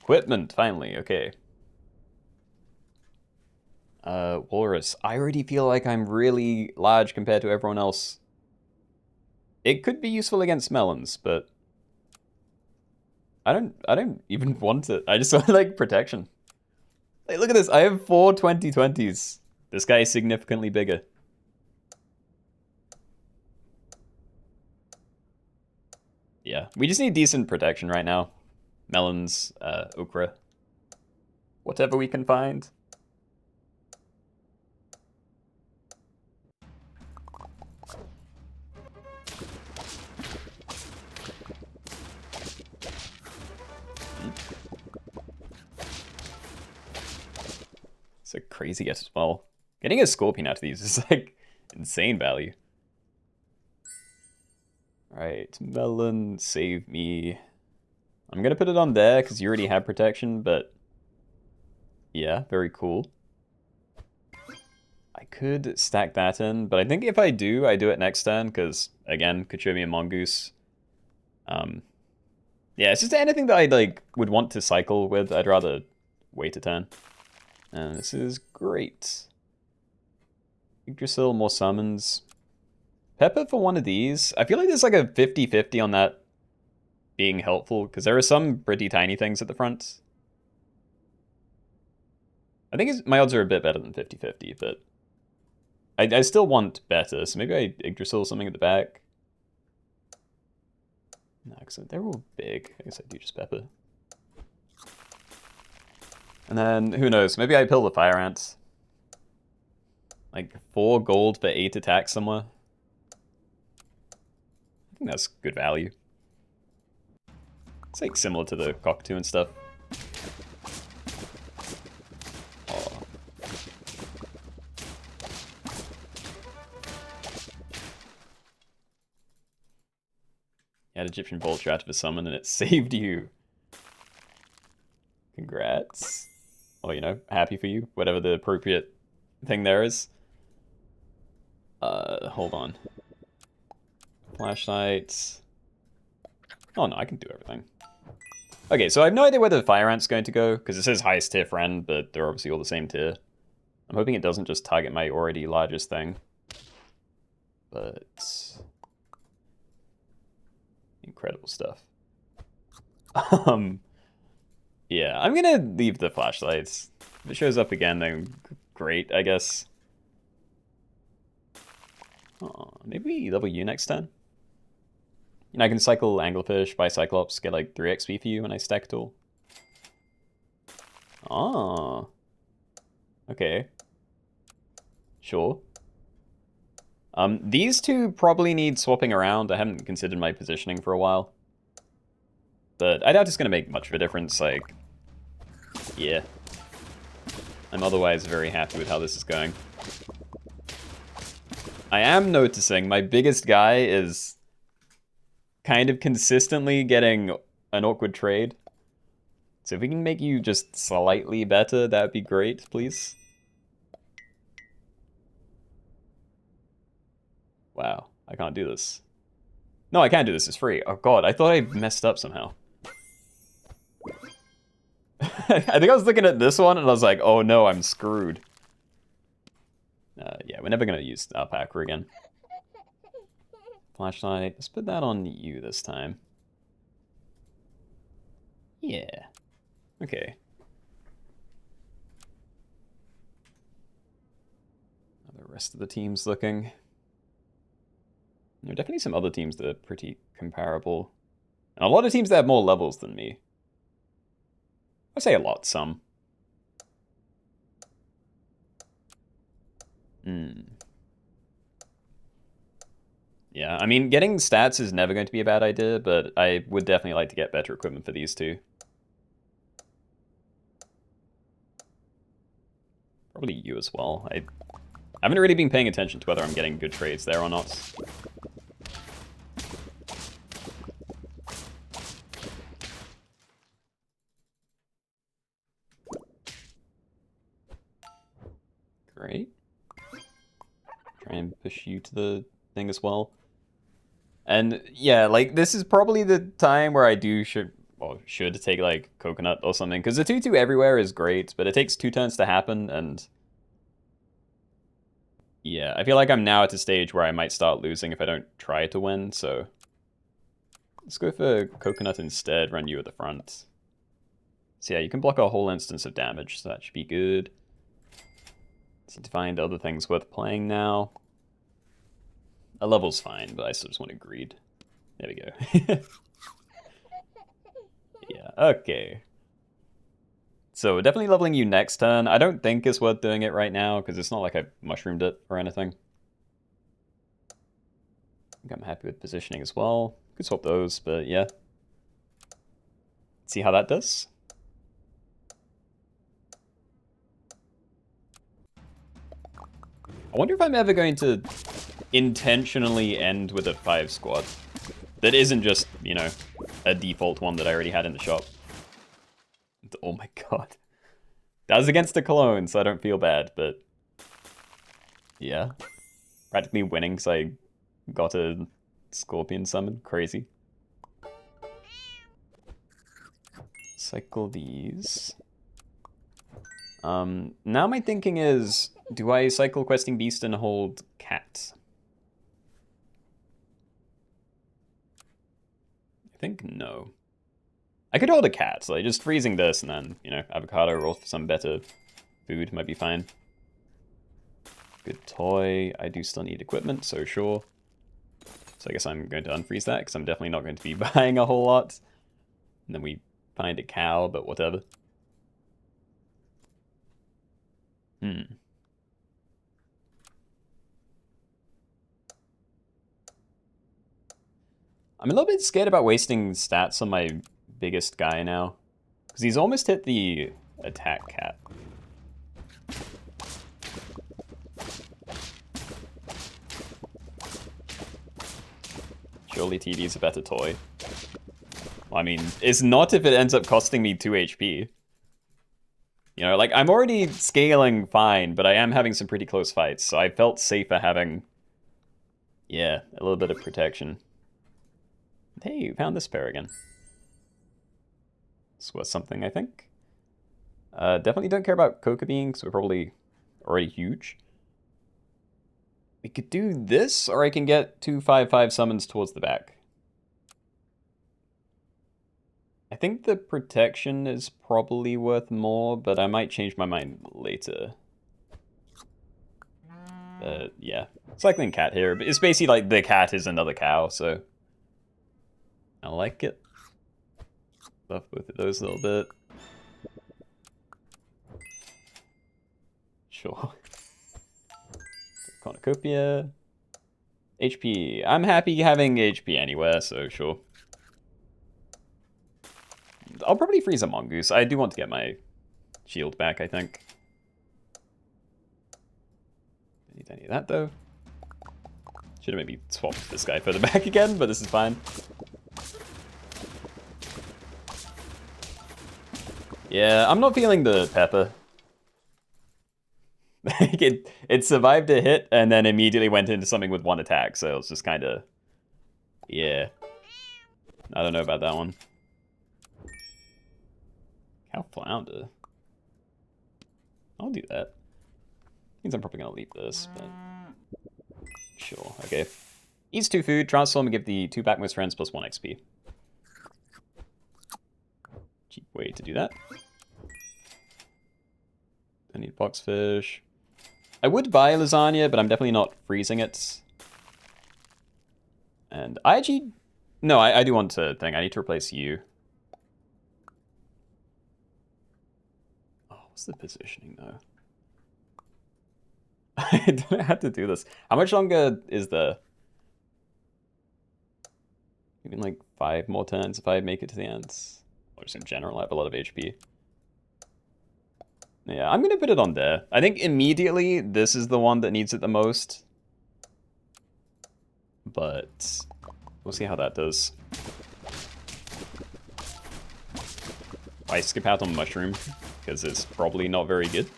[SPEAKER 1] Equipment, finally, okay. Walrus. I already feel like I'm really large compared to everyone else. It could be useful against melons, but I don't even want it. I just want like protection. Hey, look at this. I have 4 20/20s. This guy is significantly bigger. Yeah, we just need decent protection right now. Melons, okra. Whatever we can find. It's a crazy get as well. Getting a scorpion out of these is like insane value. Alright, melon, save me. I'm gonna put it on there because you already have protection, but yeah, very cool. I could stack that in, but I think if I do it next turn because, again, could show me a mongoose. Yeah, it's just anything that I like would want to cycle with. I'd rather wait a turn. And this is great. Yggdrasil, more summons. Pepper for one of these. I feel like there's like a 50-50 on that being helpful, because there are some pretty tiny things at the front. I think my odds are a bit better than 50-50, but I still want better, so maybe I Yggdrasil something at the back. No, because they're all big. I guess I do just Pepper. And then, who knows, maybe I pill the Fire Ants. Like 4 gold for 8 attacks somewhere. I think that's good value. It's like similar to the cockatoo and stuff. Oh. You had Egyptian Vulture out of a summon and it saved you. Congrats. Or, you know, happy for you. Whatever the appropriate thing there is. Hold on. Flashlights. Oh no, I can do everything. Okay, so I have no idea where the Fire Ant's going to go, because it says highest tier friend, but they're obviously all the same tier. I'm hoping it doesn't just target my already largest thing. But... incredible stuff. Yeah, I'm gonna leave the flashlights. If it shows up again, then great, I guess. Oh, maybe level you next turn? You know, I can cycle Anglerfish by Cyclops, get like 3 XP for you when I stack it all. Oh. Okay. Sure. These two probably need swapping around. I haven't considered my positioning for a while. But I doubt it's going to make much of a difference, like... yeah. I'm otherwise very happy with how this is going. I am noticing my biggest guy is kind of consistently getting an awkward trade. So if we can make you just slightly better, that would be great, please. Wow, I can't do this. No, I can do this, it's free. Oh god, I thought I messed up somehow. I think I was looking at this one and I was like, oh no, I'm screwed. Yeah, we're never gonna use Alpaca again. Flashlight, let's put that on you this time. Yeah. Okay. How the rest of the team's looking. There are definitely some other teams that are pretty comparable. And a lot of teams that have more levels than me. I say a lot, some. Yeah, I mean, getting stats is never going to be a bad idea, but I would definitely like to get better equipment for these two. Probably you as well. I haven't really been paying attention to whether I'm getting good trades there or not. Great. Try and push you to the thing as well. And yeah, like this is probably the time where I should take like coconut or something, because the 2/2 everywhere is great, but it takes 2 turns to happen, and yeah, I feel like I'm now at a stage where I might start losing if I don't try to win, so let's go for coconut instead, run you at the front. So yeah, you can block a whole instance of damage, so that should be good. Need to find other things worth playing now. A level's fine, but I still just want to greed. There we go. Yeah, okay. So definitely leveling you next turn. I don't think it's worth doing it right now, because it's not like I mushroomed it or anything. I think I'm happy with positioning as well. Could swap those, but yeah. See how that does. I wonder if I'm ever going to intentionally end with a 5 squad. That isn't just, you know, a default one that I already had in the shop. Oh my god. That was against a clone, so I don't feel bad, but... yeah. Practically winning because I got a scorpion summon. Crazy. Cycle these. Now my thinking is, do I cycle Questing Beast and hold Cat? I think no. I could hold a Cat, so like just freezing this and then, you know, Avocado roll for some better food might be fine. Good toy. I do still need equipment, so sure. So I guess I'm going to unfreeze that, because I'm definitely not going to be buying a whole lot. And then we find a cow, but whatever. I'm a little bit scared about wasting stats on my biggest guy now. Because he's almost hit the attack cap. Surely TD's a better toy. Well, I mean, it's not if it ends up costing me 2 HP. You know, like, I'm already scaling fine, but I am having some pretty close fights, so I felt safer having, yeah, a little bit of protection. Hey, you found this pair again. This was something, I think. Definitely don't care about Coca Bean, because we're probably already huge. We could do this, or I can get 2/5/5 summons towards the back. I think the protection is probably worth more, but I might change my mind later. Yeah. Cycling cat here, but it's basically like the cat is another cow, so... I like it. Buff both of those a little bit. Sure. Cornucopia. HP. I'm happy having HP anywhere, so sure. I'll probably freeze a mongoose. I do want to get my shield back, I think. Don't need any of that, though. Should have maybe swapped this guy further back again, but this is fine. Yeah, I'm not feeling the pepper. it survived a hit and then immediately went into something with 1 attack, so it's just kind of... yeah. I don't know about that one. Cow flounder. I'll do that. Means I'm probably gonna leave this, but... sure, okay. Eats 2 food, transform and give the 2 backmost friends plus 1 XP. Cheap way to do that. I need boxfish. I would buy lasagna, but I'm definitely not freezing it. And I actually... no, I do want to think. I need to replace you. Oh, what's the positioning, though? I don't have to do this. How much longer is there? Even like 5 more turns if I make it to the end. Or just in general, I have a lot of HP. Yeah, I'm gonna put it on there. I think immediately this is the one that needs it the most. But we'll see how that does. I skip out on mushroom because it's probably not very good.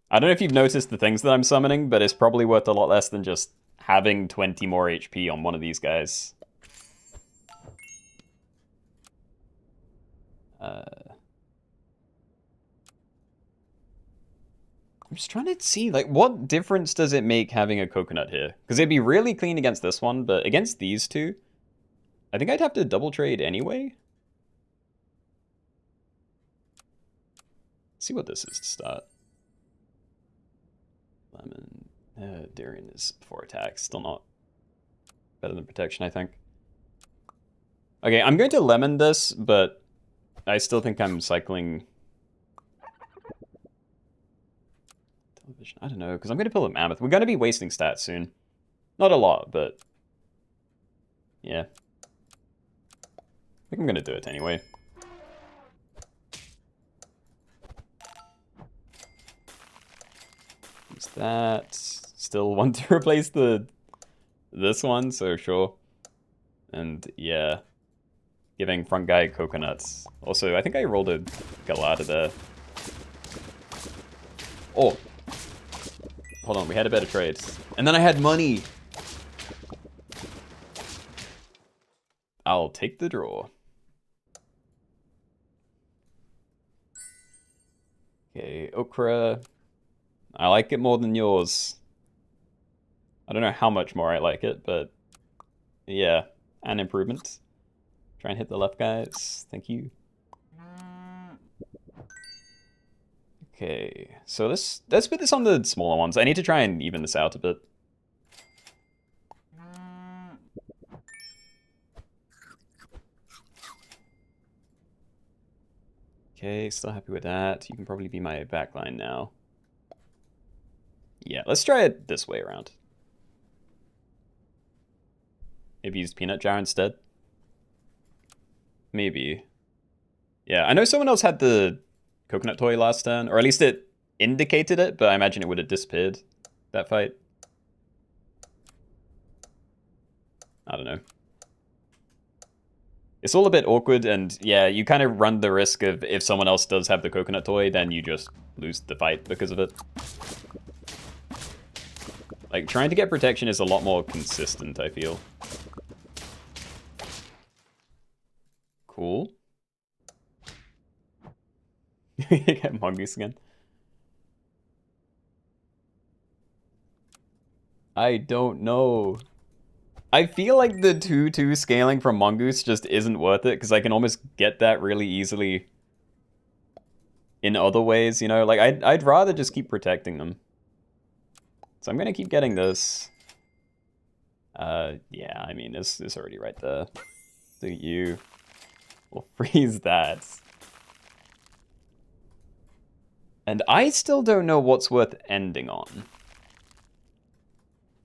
[SPEAKER 1] I don't know if you've noticed the things that I'm summoning, but it's probably worth a lot less than just having 20 more HP on one of these guys. I'm just trying to see, like, what difference does it make having a coconut here? Because it'd be really clean against this one, but against these two, I think I'd have to double trade anyway. Let's see what this is to start. Lemon. Darien is before attack, still not better than protection, I think. Okay, I'm going to lemon this, but I still think I'm cycling television. I don't know, because I'm going to pull a mammoth. We're going to be wasting stats soon. Not a lot, but yeah. I think I'm going to do it anyway. Use that. Still want to replace this one, so sure. And yeah. Giving front guy coconuts. Also, I think I rolled a Galata there. Oh. Hold on, we had a better trade. And then I had money. I'll take the draw. Okay, okra. I like it more than yours. I don't know how much more I like it, but yeah, an improvement. Try and hit the left, guys. Thank you. Okay, so let's put this on the smaller ones. I need to try and even this out a bit. Okay, still happy with that. You can probably be my backline now. Yeah, let's try it this way around. Maybe use peanut jar instead. Maybe. Yeah, I know someone else had the coconut toy last turn, or at least it indicated it, but I imagine it would have disappeared, that fight. I don't know. It's all a bit awkward, and yeah, you kind of run the risk of if someone else does have the coconut toy, then you just lose the fight because of it. Like, trying to get protection is a lot more consistent, I feel. Cool. Get mongoose again. I don't know. I feel like the 2-2 scaling from mongoose just isn't worth it, because I can almost get that really easily in other ways, you know? Like, I'd rather just keep protecting them. So I'm gonna keep getting this. Yeah, I mean, it's already right there. So you will freeze that. And I still don't know what's worth ending on.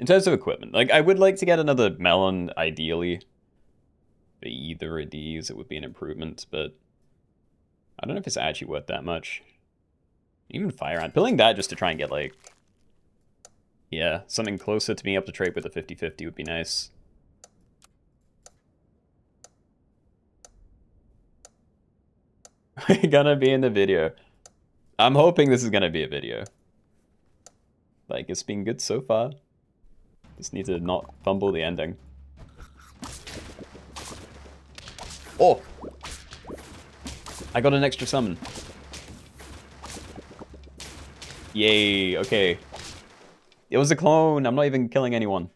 [SPEAKER 1] In terms of equipment, like, I would like to get another melon, ideally. For either of these, it would be an improvement, but I don't know if it's actually worth that much. Even fire ant. Pulling that just to try and get, like, yeah, something closer to being able to trade with a 50-50 would be nice. We're gonna be in the video. I'm hoping this is gonna be a video. Like, it's been good so far. Just need to not fumble the ending. Oh! I got an extra summon. Yay, okay. It was a clone. I'm not even killing anyone.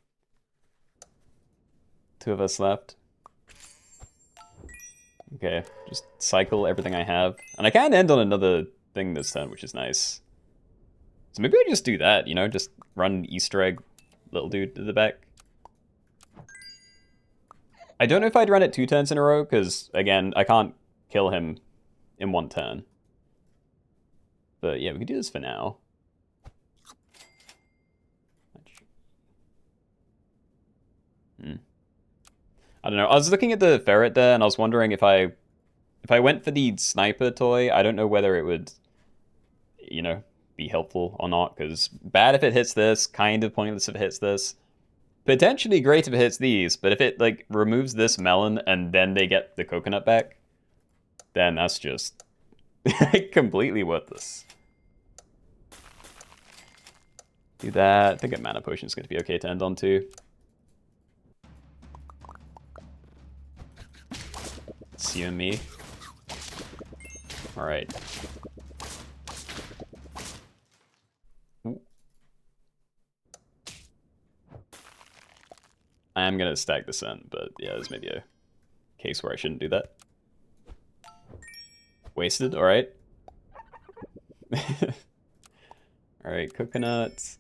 [SPEAKER 1] 2 of us left. Okay, just cycle everything I have. And I can end on another thing this turn, which is nice. So maybe I just do that, you know? Just run Easter egg little dude to the back. I don't know if I'd run it 2 turns in a row, because, again, I can't kill him in 1 turn. But yeah, we can do this for now. I don't know. I was looking at the ferret there, and I was wondering if I went for the sniper toy, I don't know whether it would, you know, be helpful or not, because bad if it hits this, kind of pointless if it hits this. Potentially great if it hits these, but if it, like, removes this melon and then they get the coconut back, then that's just completely worthless. Do that. I think a mana potion is going to be okay to end on too. It's you and me. Alright. I am going to stack this in, but yeah, there's maybe a case where I shouldn't do that. Wasted, alright. Alright, coconuts.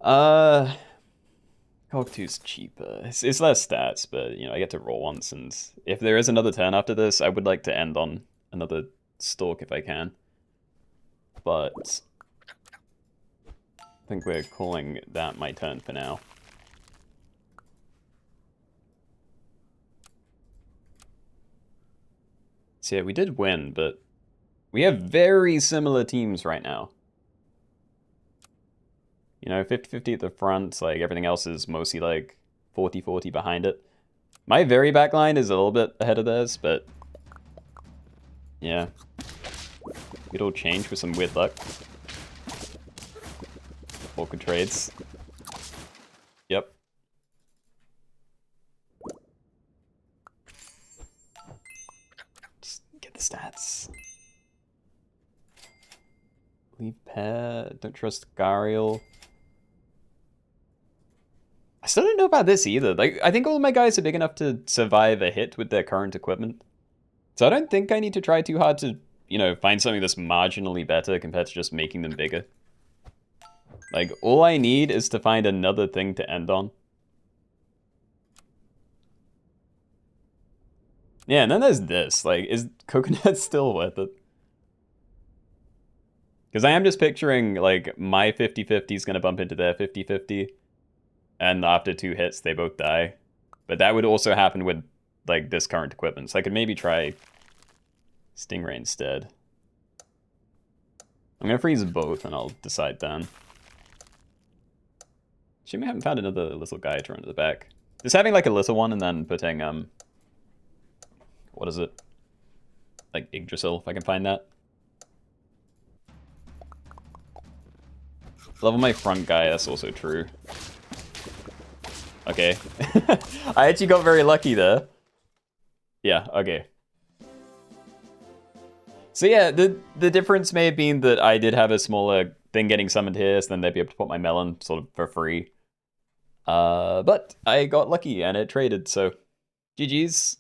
[SPEAKER 1] Come Cog2's cheaper. It's less stats, but, you know, I get to roll once, and if there is another turn after this, I would like to end on another Stork if I can. But I think we're calling that my turn for now. So yeah, we did win, but we have very similar teams right now. You know, 50-50 at the front, like everything else is mostly like 40-40 behind it. My very back line is a little bit ahead of theirs, but yeah. It all changed with some weird luck. Awkward trades. Yep. Just get the stats. Leave pair. Don't trust Gariel. I still don't know about this either. Like, I think all of my guys are big enough to survive a hit with their current equipment. So I don't think I need to try too hard to, you know, find something that's marginally better compared to just making them bigger. Like, all I need is to find another thing to end on. Yeah, and then there's this. Like, is Coconut still worth it? Because I am just picturing, like, my 50-50 is going to bump into their 50-50. And after 2 hits, they both die. But that would also happen with, like, this current equipment. So I could maybe try Stingray instead. I'm going to freeze both, and I'll decide then. Shame I haven't found another little guy to run to the back. Just having, like, a little one and then putting, what is it? Like, Yggdrasil, if I can find that. Level my front guy, that's also true. Okay. I actually got very lucky there. Yeah, okay. So yeah, the difference may have been that I did have a smaller thing getting summoned here, so then they'd be able to put my melon sort of for free. But I got lucky and it traded, so GG's.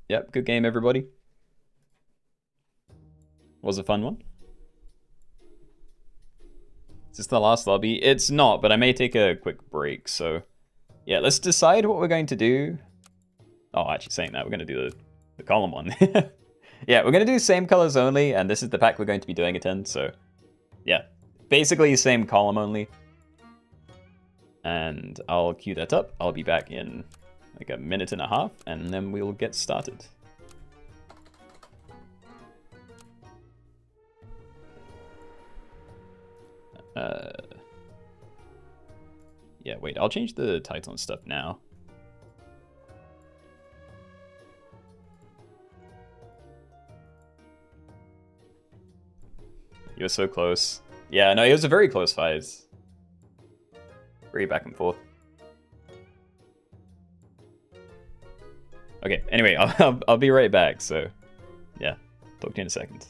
[SPEAKER 1] Yep, good game, everybody. Was a fun one. Is this the last lobby? It's not, but I may take a quick break, so yeah, let's decide what we're going to do. Oh, actually saying that, we're going to do the column one. Yeah, we're going to do same colors only, and this is the pack we're going to be doing it in, so yeah. Basically same column only. And I'll queue that up. I'll be back in like a minute and a half, and then we'll get started. Yeah, wait, I'll change the title and stuff now. You were so close. Yeah, no, it was a very close fight. Very back and forth. Okay, anyway, I'll be right back, so yeah, talk to you in a second.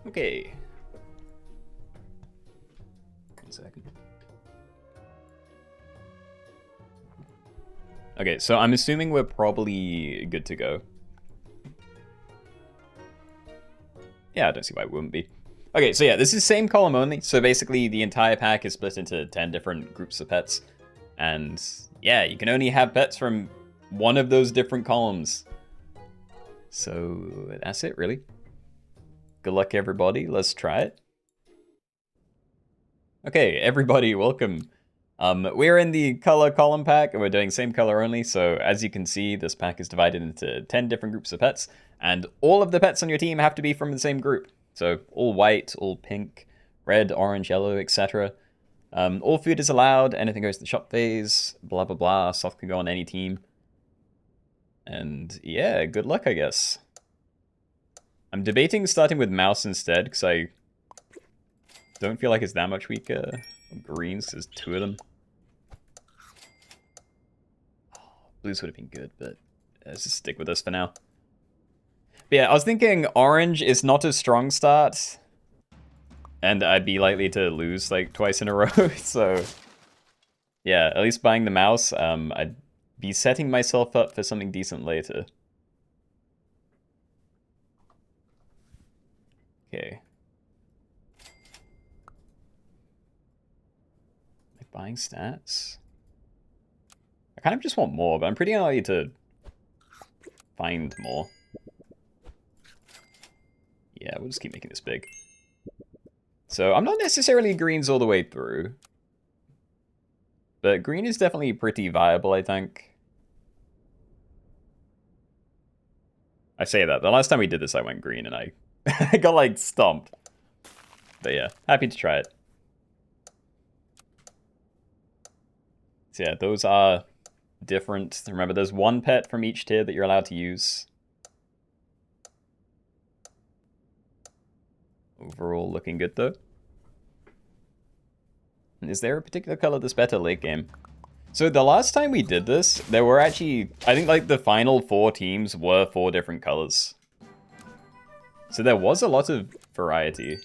[SPEAKER 1] Okay. 1 second. Okay, so I'm assuming we're probably good to go. Yeah, I don't see why it wouldn't be. Okay, so yeah, this is same column only. So basically the entire pack is split into 10 different groups of pets. And yeah, you can only have pets from one of those different columns. So that's it, really. Good luck, everybody. Let's try it. Okay, everybody, welcome. We're in the color column pack, and we're doing same color only. So as you can see, this pack is divided into 10 different groups of pets, and all of the pets on your team have to be from the same group. So all white, all pink, red, orange, yellow, etc. All food is allowed, anything goes to the shop phase, blah, blah, blah. Soft can go on any team. And yeah, good luck, I guess. I'm debating starting with mouse instead, because I don't feel like it's that much weaker. Greens, there's 2 of them. Blues would have been good, but let's just stick with this for now. But yeah, I was thinking orange is not a strong start, and I'd be likely to lose like twice in a row, so yeah, at least buying the mouse, I'd be setting myself up for something decent later. Okay. Like buying stats? I kind of just want more, but I'm pretty unlikely to find more. Yeah, we'll just keep making this big. So I'm not necessarily greens all the way through. But green is definitely pretty viable, I think. I say that. The last time we did this, I went green and I, I got, like, stomped. But yeah, happy to try it. So yeah, those are different. Remember, there's 1 pet from each tier that you're allowed to use. Overall, looking good, though. Is there a particular color that's better late game? So the last time we did this, there were actually, I think like the final 4 teams were 4 different colors. So there was a lot of variety.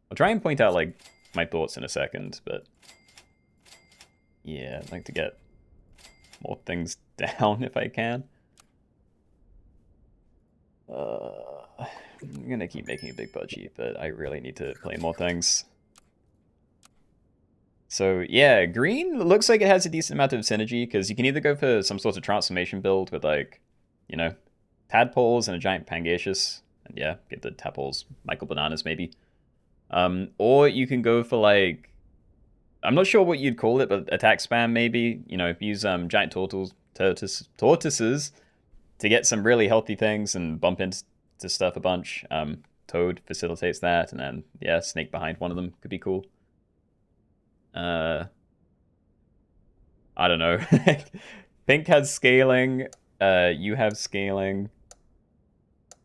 [SPEAKER 1] I'll try and point out like my thoughts in a second, but yeah, I'd like to get more things down if I can. I'm gonna keep making a big budgie, but I really need to play more things. So yeah, green looks like it has a decent amount of synergy, because you can either go for some sort of transformation build with like, you know, tadpoles and a giant Pangasius, and yeah, get the tadpoles, Michael Bananas maybe. Or you can go for like, I'm not sure what you'd call it, but attack spam maybe. You know, use giant tortoises to get some really healthy things and bump into stuff a bunch. Toad facilitates that, and then yeah, snake behind one of them could be cool. I don't know. Pink has scaling. You have scaling.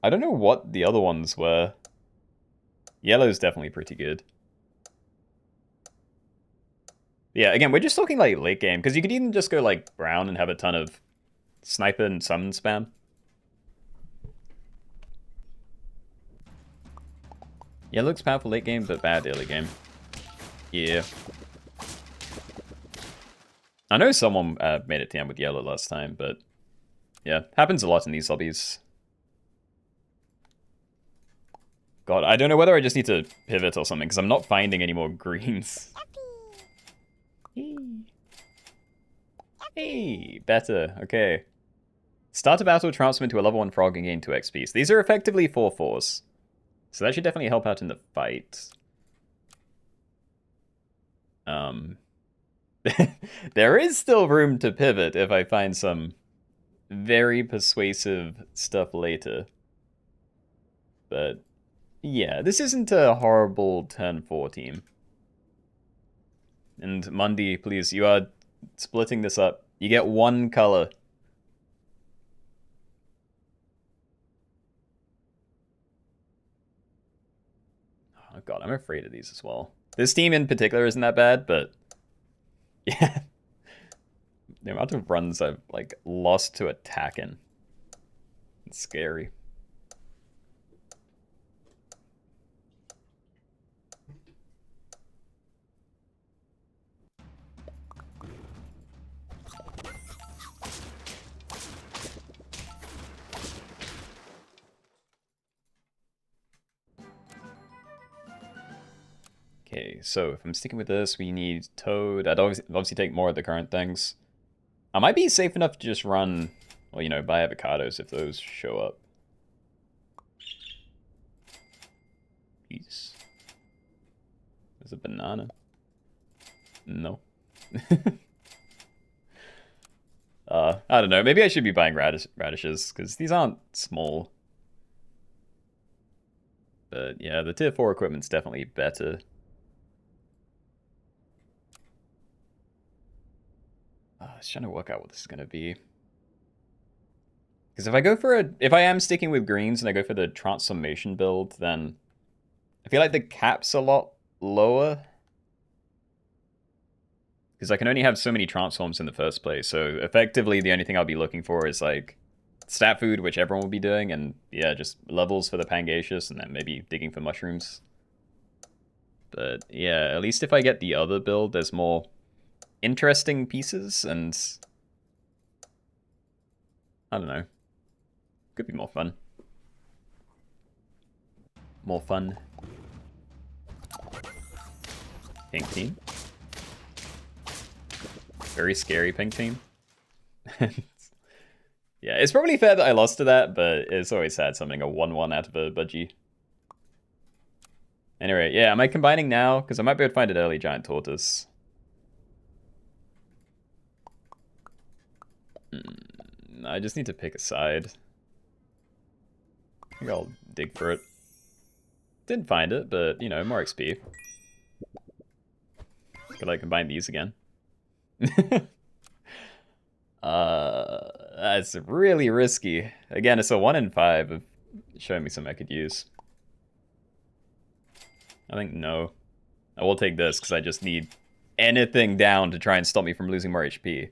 [SPEAKER 1] I don't know what the other ones were. Yellow's definitely pretty good. Yeah, again, we're just talking like late game, because you could even just go like brown and have a ton of sniper and summon spam. Yeah, looks powerful late game, but bad early game. Yeah. I know someone made it down with yellow last time, but yeah, happens a lot in these lobbies. God, I don't know whether I just need to pivot or something, because I'm not finding any more greens. Hey, better. Okay. Start a battle, transform into a level 1 frog, and gain 2 XP. So these are effectively 4/4s. So that should definitely help out in the fight. There is still room to pivot if I find some very persuasive stuff later. But yeah, this isn't a horrible turn 4 team. And Mundi, please, you are splitting this up. You get 1 color. Oh god, I'm afraid of these as well. This team in particular isn't that bad, but yeah. The amount of runs I've like lost to attacking. It's scary. so if I'm sticking with this, we need Toad. I'd obviously take more of the current things. I might be safe enough to just run, well, you know, buy avocados if those show up. Peace. There's a banana. No. I don't know. Maybe I should be buying radishes, because these aren't small. But yeah, the tier 4 equipment's definitely better. I was trying to work out what this is going to be. Because if I am sticking with greens and I go for the transformation build, then I feel like the cap's a lot lower. Because I can only have so many transforms in the first place. So effectively, the only thing I'll be looking for is like stat food, which everyone will be doing, and yeah, just levels for the Pangaseous, and then maybe digging for mushrooms. But yeah, at least if I get the other build, there's more interesting pieces, and I don't know. Could be more fun. More fun. Pink team. Very scary pink team. Yeah, it's probably fair that I lost to that, but it's always sad something a 1-1 out of a budgie. Anyway, yeah, am I combining now? Because I might be able to find an early giant tortoise. I just need to pick a side. I think I'll dig for it. Didn't find it, but, you know, more XP. Could I combine these again? That's really risky. Again, it's a 1 in 5 of showing me something I could use. I think no. I will take this because I just need anything down to try and stop me from losing more HP.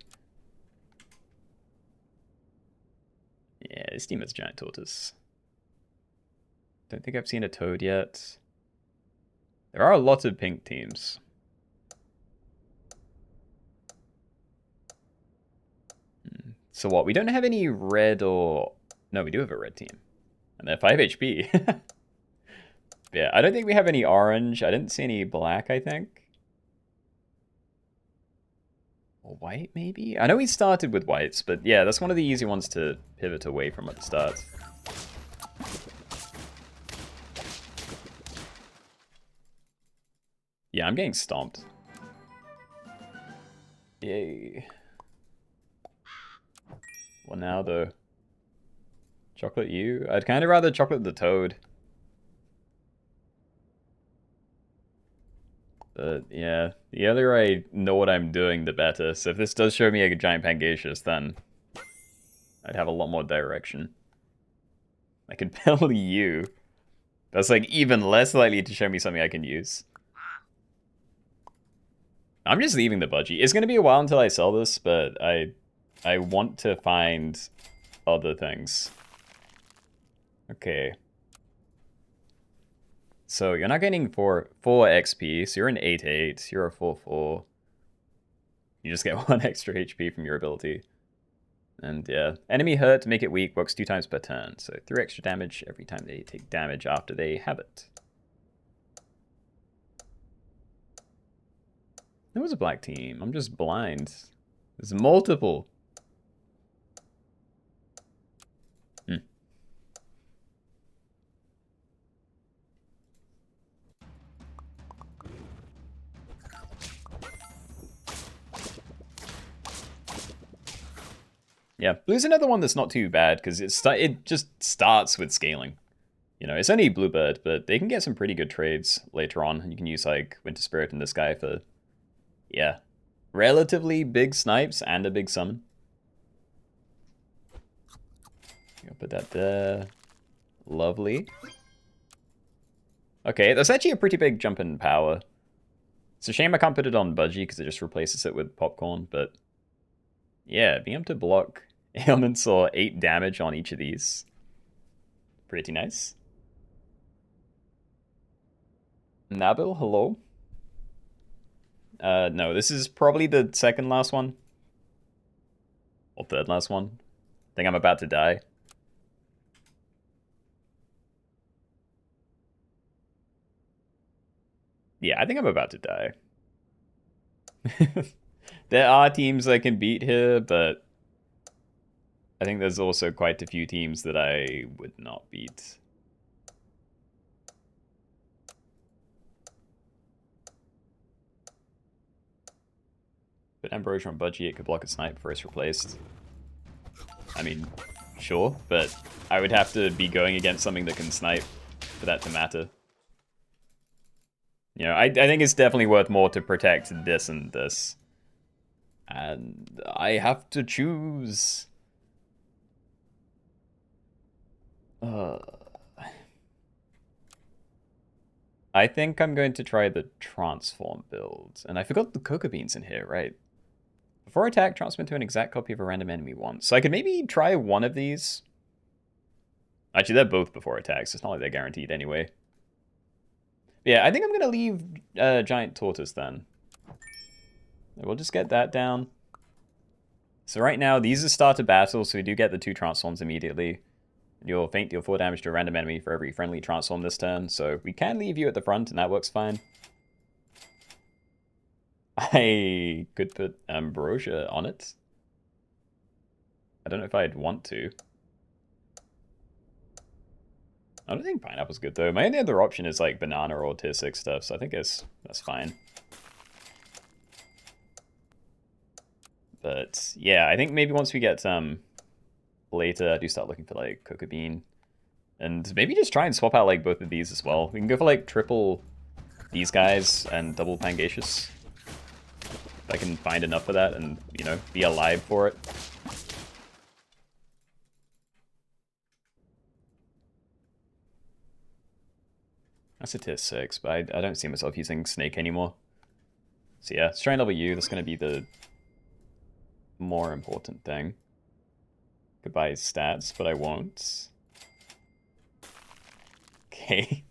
[SPEAKER 1] Yeah, this team has giant tortoise. Don't think I've seen a toad yet. There are a lot of pink teams. So what? We don't have any red or... No, we do have a red team. And they're 5 HP. Yeah, I don't think we have any orange. I didn't see any black, I think. Or white, maybe? I know we started with whites, but yeah, that's one of the easy ones to pivot away from at the start. Yeah, I'm getting stomped. Yay. Well, now though. Chocolate you? I'd kind of rather chocolate the toad. But yeah, the earlier I know what I'm doing, the better. So if this does show me a giant Pangaseous, then I'd have a lot more direction. I could penalty you. That's like even less likely to show me something I can use. I'm just leaving the budgie. It's going to be a while until I sell this, but I want to find other things. Okay. So you're not getting 4 XP, so you're an 8-8, you're a 4-4. You just get 1 extra HP from your ability. And yeah, enemy hurt to make it weak works 2 times per turn, so 3 extra damage every time they take damage after they have it. There was a black team, I'm just blind. There's multiple. Yeah, blue's another one that's not too bad, because it just starts with scaling. You know, it's only Bluebird, but they can get some pretty good trades later on. You can use, like, Winter Spirit in this guy for, yeah, relatively big snipes and a big summon. I'll put that there. Lovely. Okay, that's actually a pretty big jump in power. It's a shame I can't put it on Budgie, because it just replaces it with Popcorn, but yeah, being able to block ailments or 8 damage on each of these. Pretty nice. Nabil, hello? No, this is probably the second last one. Or third last one. I think I'm about to die. Yeah, I think I'm about to die. There are teams I can beat here, but I think there's also quite a few teams that I would not beat. But Ambrosia on Budgie, it could block a snipe before it's replaced. I mean, sure, but I would have to be going against something that can snipe for that to matter. You know, I think it's definitely worth more to protect this and this. And I have to choose. I think I'm going to try the transform build. And I forgot the cocoa beans in here, right? Before attack, transform into an exact copy of a random enemy once. So I could maybe try one of these. Actually, they're both before attacks. It's not like they're guaranteed anyway. Yeah, I think I'm going to leave Giant Tortoise then. We'll just get that down. So right now, these are starter battles, so we do get the 2 transforms immediately. You'll feint deal 4 damage to a random enemy for every friendly transform this turn, so we can leave you at the front, and that works fine. I could put Ambrosia on it. I don't know if I'd want to. I don't think Pineapple's good, though. My only other option is, like, Banana or Tier 6 stuff, so I think that's fine. But, yeah, I think maybe once we get later, I do start looking for, like, Cocoa Bean. And maybe just try and swap out, like, both of these as well. We can go for, like, triple these guys and double Pangacious. If I can find enough of that and, you know, be alive for it. That's a tier 6, but I don't see myself using Snake anymore. So yeah, let's try and level you. That's going to be the more important thing. Goodbye stats, but I won't. Okay.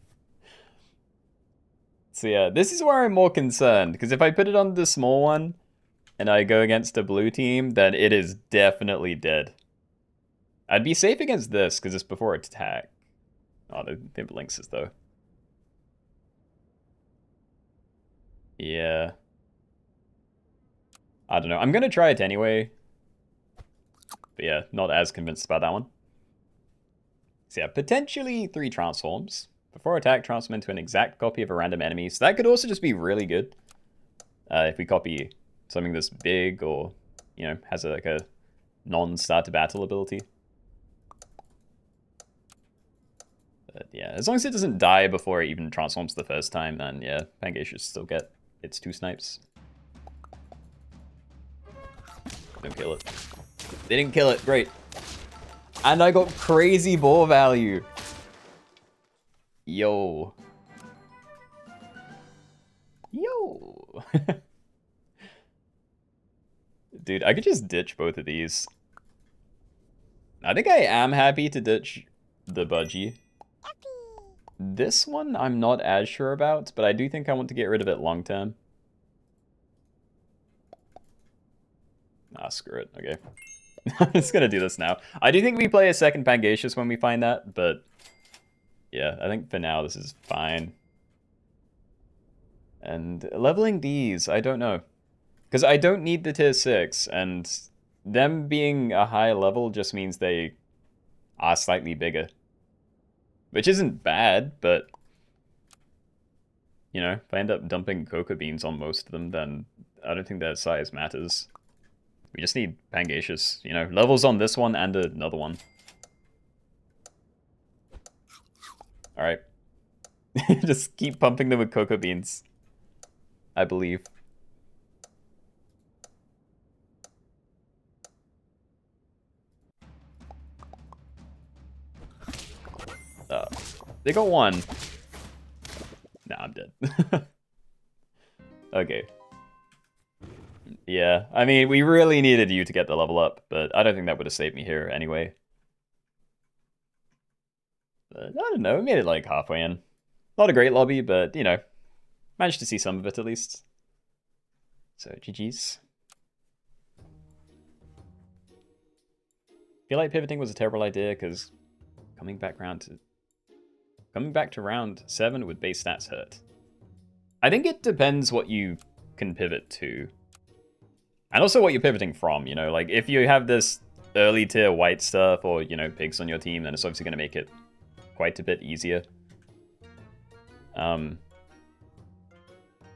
[SPEAKER 1] So yeah, this is where I'm more concerned, because if I put it on the small one, and I go against a blue team, then it is definitely dead. I'd be safe against this, because it's before attack. Oh, the blinks is though. Yeah. I don't know. I'm going to try it anyway. But yeah, not as convinced about that one. So yeah, potentially 3 transforms. Before attack, transform into an exact copy of a random enemy. So that could also just be really good. If we copy something that's big or, you know, has like a non-starter battle ability. But yeah, as long as it doesn't die before it even transforms the first time, then yeah, Pangaea should still get its 2 snipes. Don't kill it. They didn't kill it, great. And I got crazy ball value. Yo. Yo. Dude, I could just ditch both of these. I think I am happy to ditch the budgie. This one I'm not as sure about, but I do think I want to get rid of it long term. Ah, screw it. Okay. I'm just gonna do this now. I do think we play a second Pangacious when we find that, but yeah, I think for now this is fine. And leveling these, I don't know. Because I don't need the tier 6, and them being a high level just means they are slightly bigger. Which isn't bad, but you know, if I end up dumping cocoa beans on most of them, then I don't think their size matters. We just need Pangacious, you know, levels on this one and another one. Alright. Just keep pumping them with cocoa beans. I believe. They got 1. Nah, I'm dead. Okay. Yeah, I mean, we really needed you to get the level up, but I don't think that would have saved me here anyway. But I don't know, we made it like halfway in. Not a great lobby, but, you know, managed to see some of it at least. So, GG's. I feel like pivoting was a terrible idea, because coming back to round 7 with base stats hurt. I think it depends what you can pivot to. And also what you're pivoting from, you know? Like, if you have this early tier white stuff or, you know, pigs on your team, then it's obviously going to make it quite a bit easier.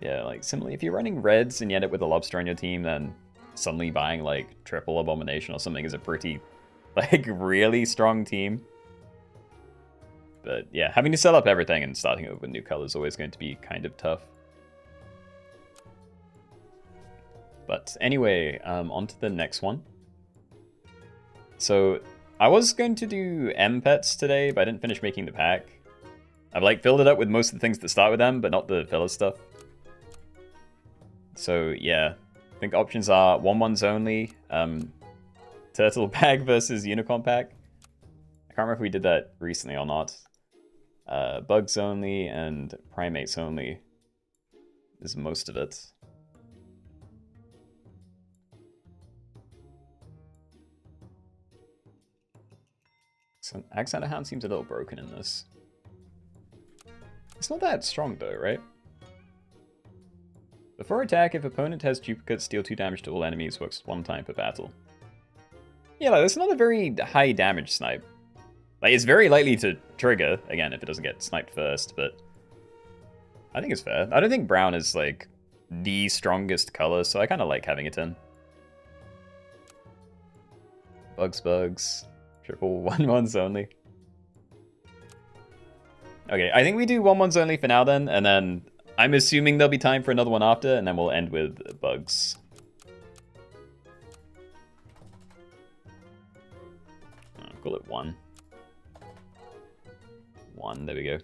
[SPEAKER 1] Yeah, like, similarly, if you're running reds and you end up with a lobster on your team, then suddenly buying, like, triple abomination or something is a pretty, like, really strong team. But, yeah, having to set up everything and starting over with new colors is always going to be kind of tough. But anyway, on to the next one. So, I was going to do M pets today, but I didn't finish making the pack. I've, like, filled it up with most of the things that start with M, but not the filler stuff. So, yeah. I think options are 1/1s only, Turtle pack versus Unicorn pack. I can't remember if we did that recently or not. Bugs only and Primates only is most of it. So, Accent Hound seems a little broken in this. It's not that strong though, right? Before attack, if opponent has duplicates, deal 2 damage to all enemies, works 1 time per battle. Yeah, like, that's not a very high damage snipe. Like, it's very likely to trigger, again, if it doesn't get sniped first, but I think it's fair. I don't think brown is, like, the strongest color, so I kind of like having it in. Bugs. Triple 1/1s only. Okay, I think we do 1/1s only for now then, and then I'm assuming there'll be time for another one after, and then we'll end with bugs. I'll call it 1. 1, there we go.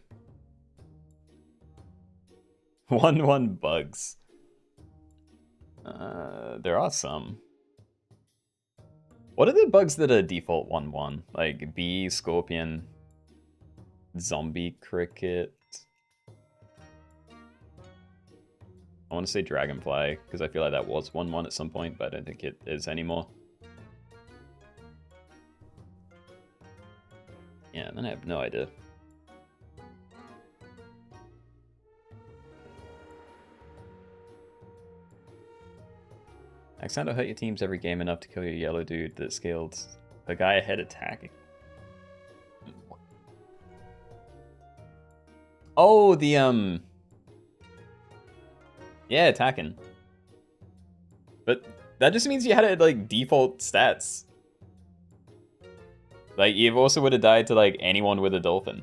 [SPEAKER 1] 1/1 bugs. There are some. What are the bugs that are default 1/1? Like bee, scorpion, zombie cricket. I want to say dragonfly, because I feel like that was 1/1 at some point, but I don't think it is anymore. Yeah, then I have no idea. Accent will hurt your teams every game enough to kill your yellow dude that scaled the guy ahead attacking. Oh, the, yeah, attacking. But that just means you had it, like, default stats. Like, you also would have died to, like, anyone with a dolphin.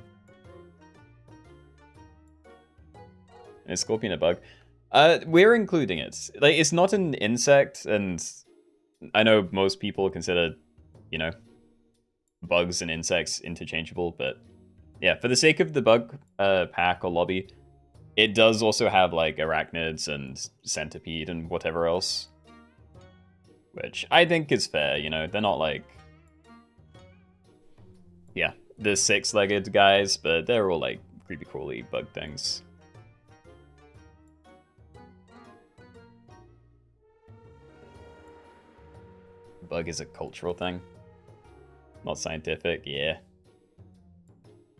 [SPEAKER 1] And a scorpion a bug. We're including it. Like, it's not an insect, and I know most people consider, you know, bugs and insects interchangeable, but yeah, for the sake of the bug pack or lobby, it does also have, like, arachnids and centipede and whatever else. Which I think is fair, you know, they're not like, yeah, the 6-legged guys, but they're all, like, creepy crawly bug things. Bug is a cultural thing, not scientific. Yeah,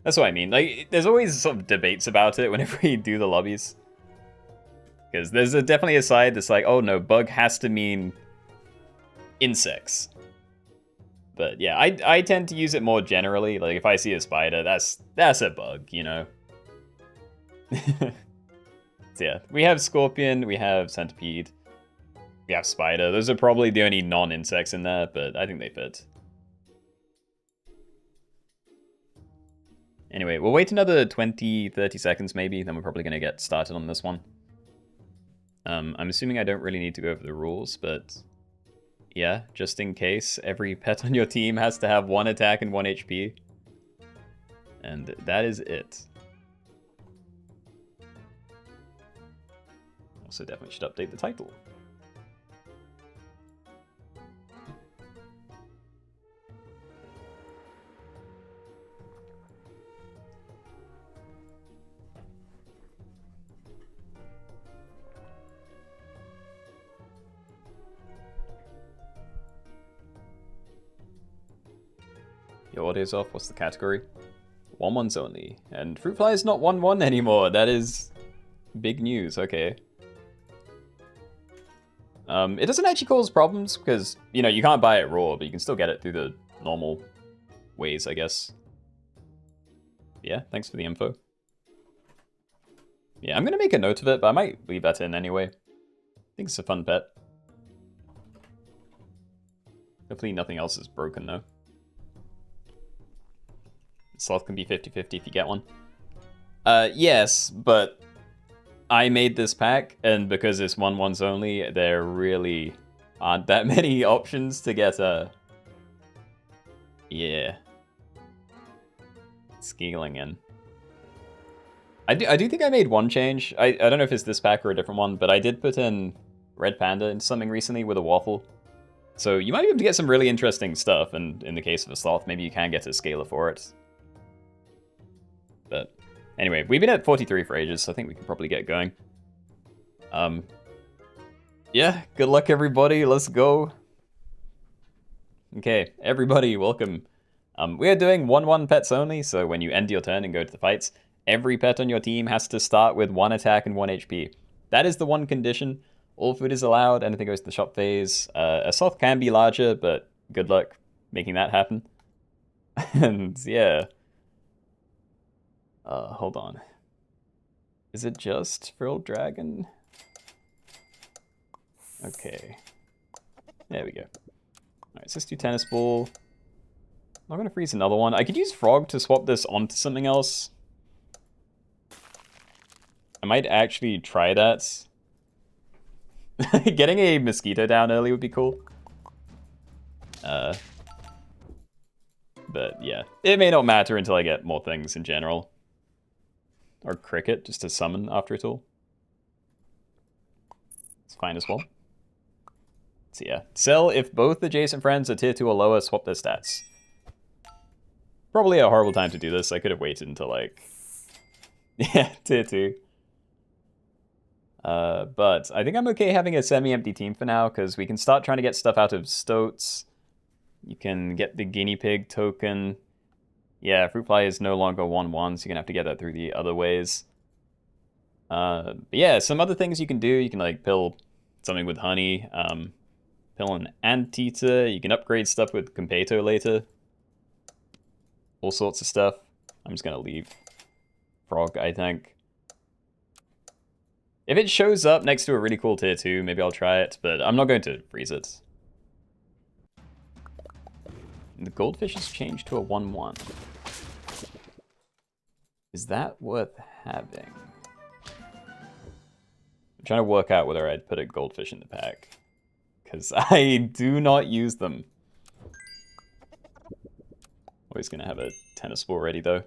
[SPEAKER 1] that's what I mean. Like, there's always sort of debates about it whenever we do the lobbies, because there's definitely a side that's like, oh no, bug has to mean insects. But yeah, I tend to use it more generally. Like, if I see a spider, that's a bug, you know. So yeah, we have scorpion, we have centipede. We have spider. Those are probably the only non-insects in there, but I think they fit. Anyway, we'll wait another 20, 30 seconds maybe, then we're probably going to get started on this one. I'm assuming I don't really need to go over the rules, but yeah, just in case, every pet on your team has to have 1 attack and 1 HP. And that is it. Also definitely should update the title. Your audio's off. What's the category? 1/1s only. And Fruit Fly is not 1/1 anymore. That is Big news, okay. It doesn't actually cause problems, because, you know, you can't buy it raw, but you can still get it through the normal ways, I guess. Yeah, thanks for the info. Yeah, I'm gonna make a note of it, but I might leave that in anyway. I think it's a fun pet. Hopefully nothing else is broken, though. Sloth can be 50-50 if you get one. Yes, but I made this pack, and because it's 1/1s only, there really aren't that many options to get a... Yeah. Scaling in. I do think I made one change. I don't know if it's this pack or a different one, but I did put in Red Panda into something recently with a waffle. So you might be able to get some really interesting stuff, and in the case of a Sloth, maybe you can get a scaler for it. But anyway, we've been at 43 for ages, so I think we can probably get going. Yeah, good luck everybody, let's go. Okay, everybody, welcome. We are doing 1/1 pets only, so when you end your turn and go to the fights, every pet on your team has to start with 1 attack and 1 HP. That is the one condition. All food is allowed, anything goes to the shop phase. A Sloth can be larger, but good luck making that happen. And yeah. Hold on. Is it just Frilled Dragon? Okay. There we go. Alright, so let's do Tennis Ball. I'm not going to freeze another one. I could use Frog to swap this onto something else. I might actually try that. Getting a Mosquito down early would be cool. But yeah, it may not matter until I get more things in general. Or Cricket, just to summon after it all. It's fine as well. So yeah, sell if both adjacent friends are tier 2 or lower, swap their stats. Probably a horrible time to do this. I could have waited until like... yeah, tier 2. But I think I'm okay having a semi-empty team for now, because we can start trying to get stuff out of Stoats. You can get the Guinea Pig token. Yeah, Fruit Fly is no longer 1/1, so you're going to have to get that through the other ways. But yeah, some other things you can do. You can like pill something with honey. Pill an Anteater. You can upgrade stuff with Competo later. All sorts of stuff. I'm just going to leave Frog, I think. If it shows up next to a really cool tier 2, maybe I'll try it, but I'm not going to freeze it. The Goldfish has changed to a 1/1. Is that worth having? I'm trying to work out whether I'd put a Goldfish in the pack, because I do not use them. Always going to have a Tennis Ball ready, though.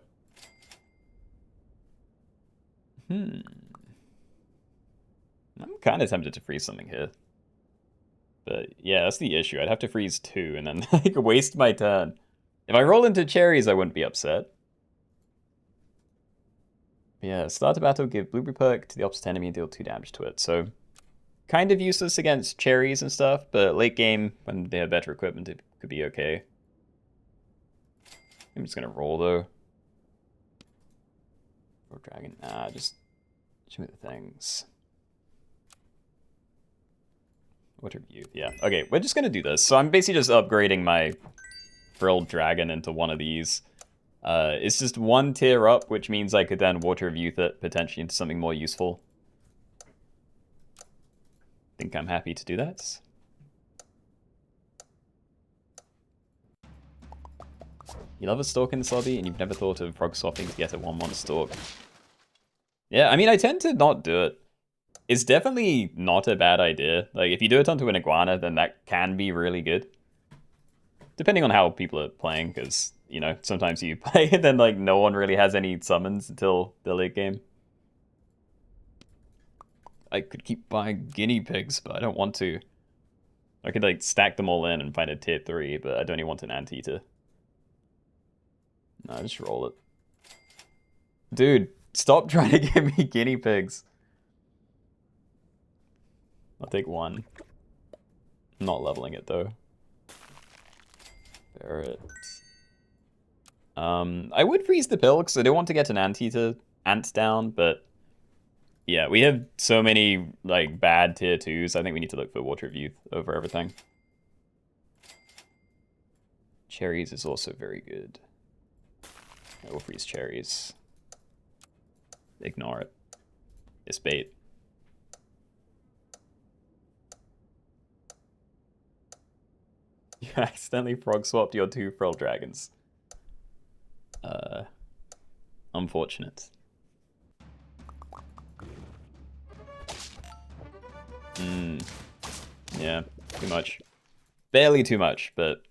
[SPEAKER 1] I'm kind of tempted to freeze something here. But yeah, that's the issue. I'd have to freeze 2 and then like waste my turn. If I roll into cherries, I wouldn't be upset. Yeah, start a battle, give Blueberry Perk to the opposite enemy and deal 2 damage to it. So kind of useless against cherries and stuff, but late game, when they have better equipment, it could be okay. I'm just gonna roll though. Or Dragon, nah, just show me the things. Water of Youth, yeah. Okay, we're just gonna do this. So I'm basically just upgrading my Frilled Dragon into one of these. It's just 1 tier up, which means I could then Water of Youth it potentially into something more useful. I think I'm happy to do that. You love a Stork in this lobby, and you've never thought of frog swapping to get a 1/1 Stork. Yeah, I mean, I tend to not do it. It's definitely not a bad idea. Like, if you do it onto an Iguana, then that can be really good. Depending on how people are playing, because, you know, sometimes you play and then, like, no one really has any summons until the late game. I could keep buying guinea pigs, but I don't want to. I could, like, stack them all in and find a tier 3, but I don't even want an Anteater. No, just roll it. Dude, stop trying to give me guinea pigs. I'll take 1. I'm not leveling it, though. Barret. I would freeze the pill, because I don't want to get an Anteater ant down, but... Yeah, we have so many like bad tier 2s. I think we need to look for Water of Youth over everything. Cherries is also very good. I will freeze cherries. Ignore it. It's bait. You accidentally frog swapped your 2 Frill Dragons. Unfortunate. Yeah, too much. Barely too much, but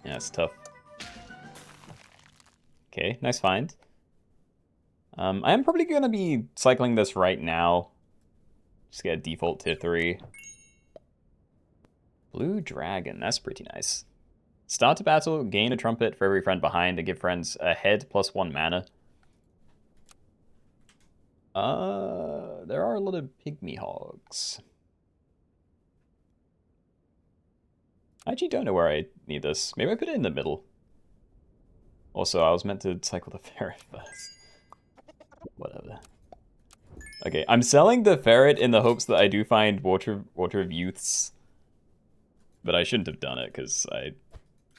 [SPEAKER 1] yeah, it's tough. Okay, nice find. I am probably going to be cycling this right now. Just get a default tier 3. Blue Dragon, that's pretty nice. Start a battle, gain a trumpet for every friend behind, and give friends a head plus 1 mana. There are a lot of pygmy hogs. I actually don't know where I need this. Maybe I put it in the middle. Also, I was meant to cycle the ferret first. Whatever. Okay, I'm selling the ferret in the hopes that I do find Water of Youths. But I shouldn't have done it, because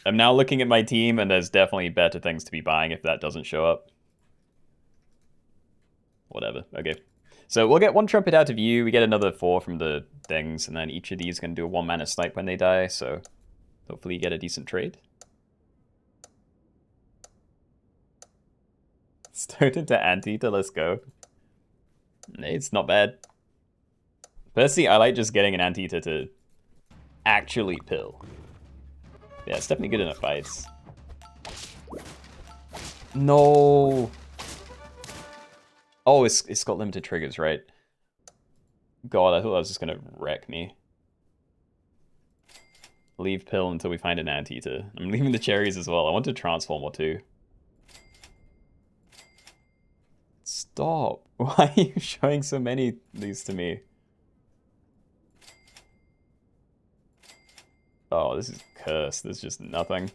[SPEAKER 1] I'm now looking at my team, and there's definitely better things to be buying if that doesn't show up. Whatever, okay. So we'll get 1 trumpet out of you, we get another 4 from the things, and then each of these can do a 1 mana snipe when they die, so hopefully you get a decent trade. Start into Anteater, let's go. It's not bad. Personally, I like just getting an Anteater to actually pill. Yeah, it's definitely good enough fights. No. Oh, it's got limited triggers, right? God, I thought that was just gonna wreck me. Leave pill until we find an Anteater. I'm leaving the cherries as well. I want to transform or 2. Stop. Why are you showing so many of these to me? Oh, this is cursed. There's just nothing.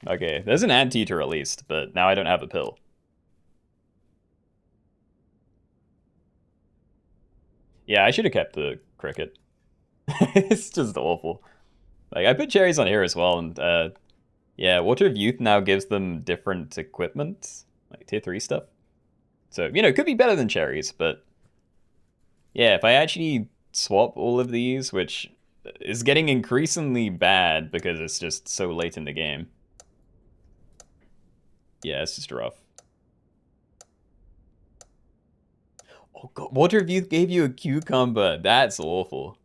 [SPEAKER 1] Okay, there's an Anteater at least, but now I don't have a pill. Yeah, I should have kept the cricket. It's just awful. Like, I put cherries on here as well, and yeah, Water of Youth now gives them different equipment, like tier 3 stuff. So, you know, it could be better than cherries, but yeah, if I actually swap all of these, which is getting increasingly bad because it's just so late in the game. Yeah, it's just rough. Oh god, Water of Youth gave you a cucumber. That's awful.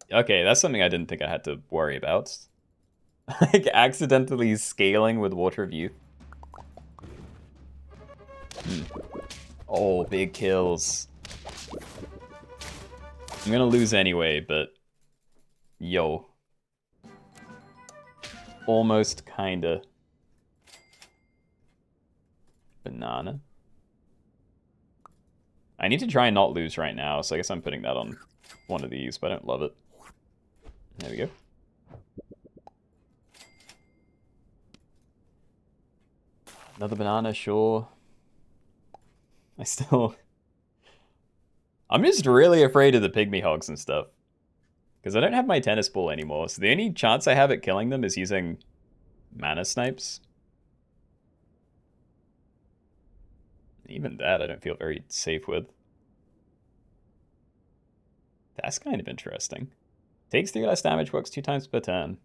[SPEAKER 1] Okay, that's something I didn't think I had to worry about. Like, accidentally scaling with Water of Youth. Oh, big kills. I'm gonna lose anyway, but... Yo. Almost, kinda. Banana. I need to try and not lose right now, so I guess I'm putting that on one of these, but I don't love it. There we go. Another banana, sure. I'm just really afraid of the pygmy hogs and stuff. Because I don't have my tennis ball anymore, so the only chance I have at killing them is using mana snipes. Even that I don't feel very safe with. That's kind of interesting. Takes 3 less damage, works 2 times per turn.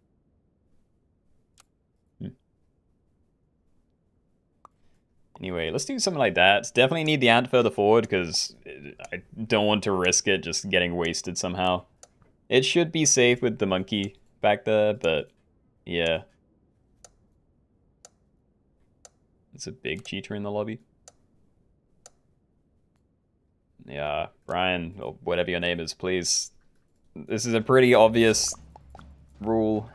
[SPEAKER 1] Anyway, let's do something like that. Definitely need the ant further forward because I don't want to risk it just getting wasted somehow. It should be safe with the monkey back there, but yeah. It's a big cheater in the lobby. Yeah, Brian, or whatever your name is, please. This is a pretty obvious rule.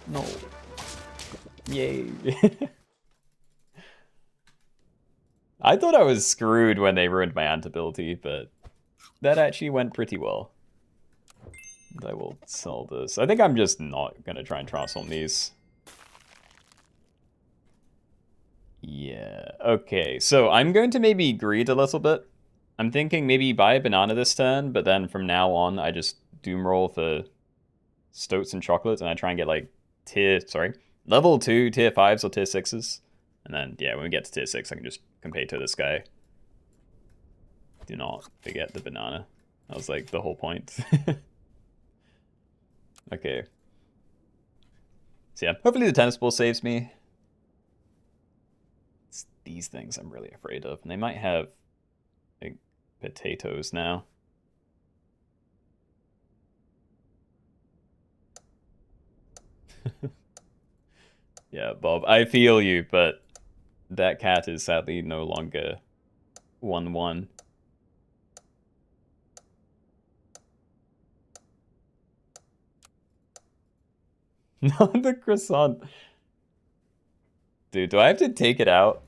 [SPEAKER 1] No. Yay. I thought I was screwed when they ruined my ant ability, but that actually went pretty well. And I will sell this. I think I'm just not going to try and transform these. Yeah, okay. So I'm going to maybe greed a little bit. I'm thinking maybe buy a banana this turn, but then from now on, I just doom roll for stoats and chocolates, and I try and get like level 2, tier 5s or tier 6s. And then, yeah, when we get to tier 6, I can just compare to this guy. Do not forget the banana. That was like the whole point. Okay. So yeah, hopefully the tennis ball saves me. It's these things I'm really afraid of. And they might have like potatoes now. Yeah, Bob, I feel you, but that cat is sadly no longer 1-1. Not the croissant. Dude, do I have to take it out?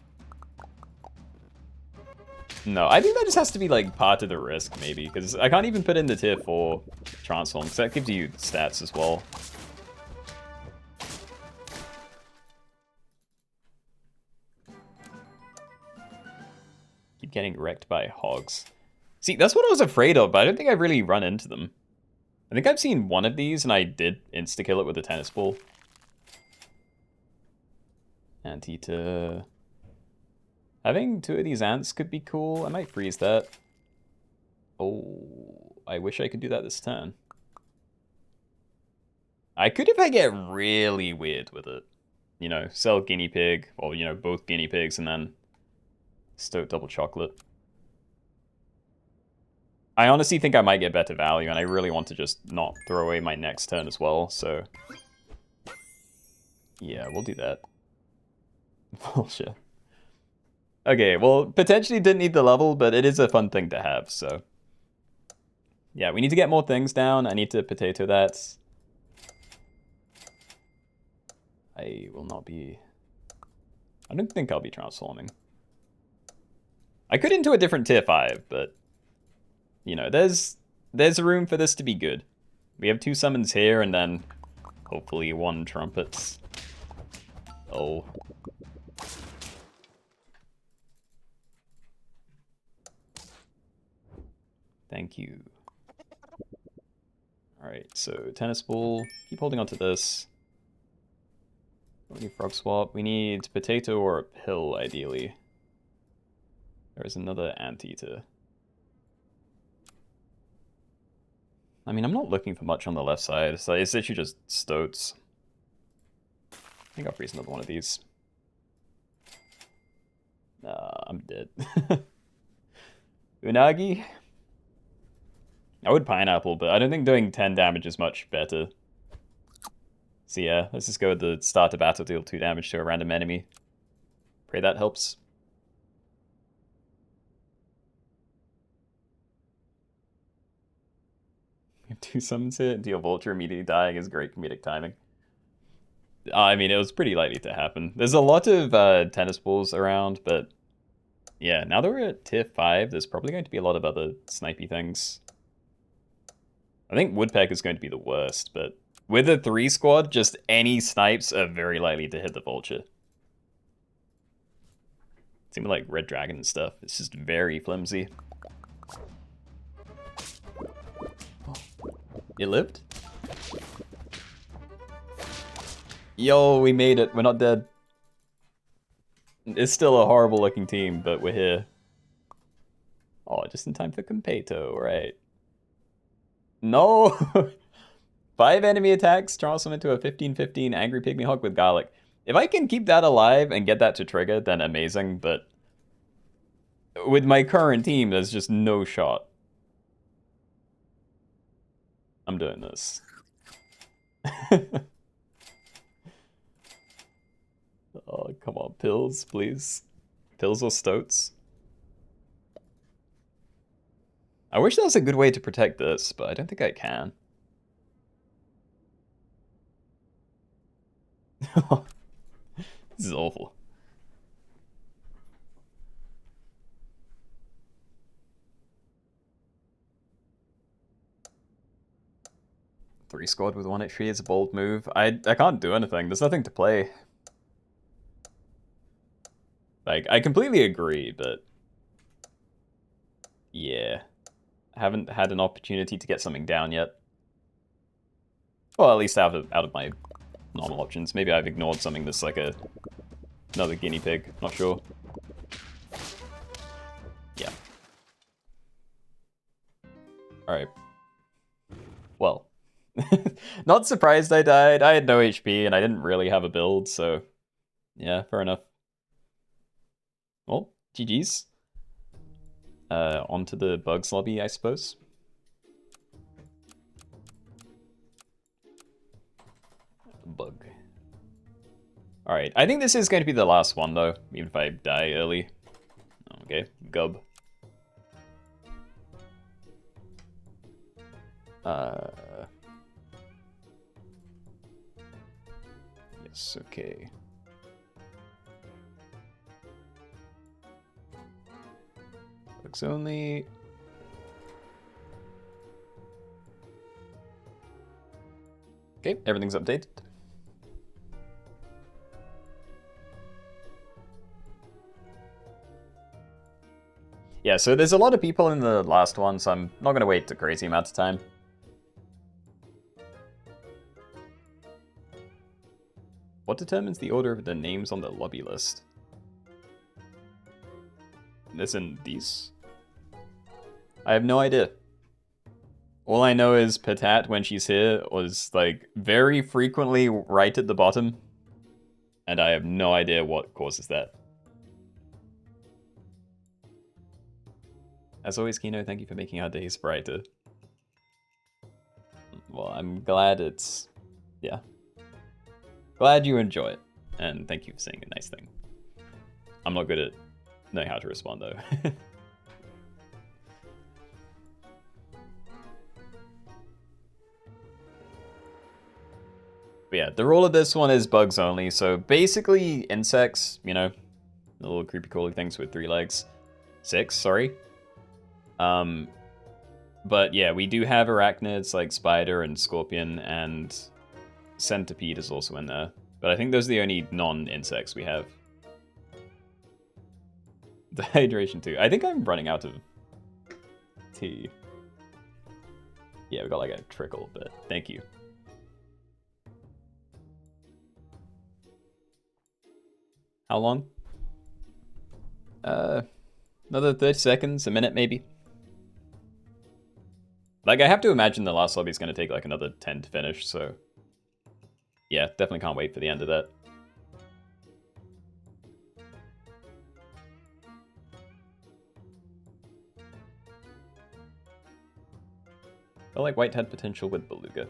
[SPEAKER 1] No, I think that just has to be like part of the risk, maybe, because I can't even put in the tier 4 transform, because that gives you stats as well. Keep getting wrecked by hogs. See, that's what I was afraid of, but I don't think I've really run into them. I think I've seen one of these, and I did insta-kill it with a tennis ball. Anteater. Having 2 of these ants could be cool. I might freeze that. Oh, I wish I could do that this turn. I could if I get really weird with it. You know, sell guinea pig, or, you know, both guinea pigs, and then stoat double chocolate. I honestly think I might get better value, and I really want to just not throw away my next turn as well, so... yeah, we'll do that. Bullshit. Okay, well, potentially didn't need the level, but it is a fun thing to have, so... yeah, we need to get more things down. I need to potato that. I will not be... I don't think I'll be transforming. I could into a different tier 5, but... you know, there's room for this to be good. We have 2 summons here, and then hopefully 1 trumpets. Oh. Thank you. Alright, so tennis ball. Keep holding on to this. We need frog swap. We need potato or a pill, ideally. There is another anteater. I mean, I'm not looking for much on the left side, so it's literally just stoats. I think I'll freeze another one of these. I'm dead. Unagi? I would pineapple, but I don't think doing 10 damage is much better. So yeah, let's just go with the start of battle, deal 2 damage to a random enemy. Pray that helps. We have 2 summons here, deal Vulture immediately dying is great comedic timing. I mean, it was pretty likely to happen. There's a lot of tennis balls around, but yeah, now that we're at tier 5, there's probably going to be a lot of other snipey things. I think Woodpeck is going to be the worst, but with a 3 squad, just any snipes are very likely to hit the Vulture. Same with like Red Dragon and stuff. It's just very flimsy. It lived? Yo, we made it. We're not dead. It's still a horrible looking team, but we're here. Oh, just in time for Competo, right. No! 5 enemy attacks, transform into a 15-15 Angry Pygmy Hawk with Garlic. If I can keep that alive and get that to trigger, then amazing, but... with my current team, there's just no shot. I'm doing this. Oh, come on, pills, please. Pills or stoats? I wish there was a good way to protect this, but I don't think I can. This is awful. Three squad with 1 HP is a bold move. I can't do anything. There's nothing to play. Like, I completely agree, but yeah, I haven't had an opportunity to get something down yet. Well, at least out of my normal options. Maybe I've ignored something that's like another guinea pig. Not sure. Yeah. All right. Well, not surprised I died. I had no HP and I didn't really have a build, so yeah, fair enough. Well, GG's. Onto the bugs lobby, I suppose. Bug. Alright, I think this is going to be the last one, though, even if I die early. Okay, gub. Yes, okay. Storks Only. Okay, everything's updated. Yeah, so there's a lot of people in the last one, so I'm not going to wait a crazy amount of time. What determines the order of the names on the lobby list? This and these? I have no idea. All I know is Patat, when she's here, was like very frequently right at the bottom. And I have no idea what causes that. As always, Keenoe, thank you for making our days brighter. Well, I'm glad it's... yeah. Glad you enjoy it. And thank you for saying a nice thing. I'm not good at knowing how to respond, though. But yeah, the rule of this one is bugs only. So basically insects, you know, the little creepy crawly things with 3 legs. 6, sorry. But yeah, we do have arachnids like spider and scorpion, and centipede is also in there. But I think those are the only non-insects we have. Dehydration too. I think I'm running out of tea. Yeah, we got like a trickle, but thank you. How long? Another 30 seconds, a minute maybe. Like, I have to imagine the last lobby is going to take like another 10 to finish, so... yeah, definitely can't wait for the end of that. I like white had potential with Beluga.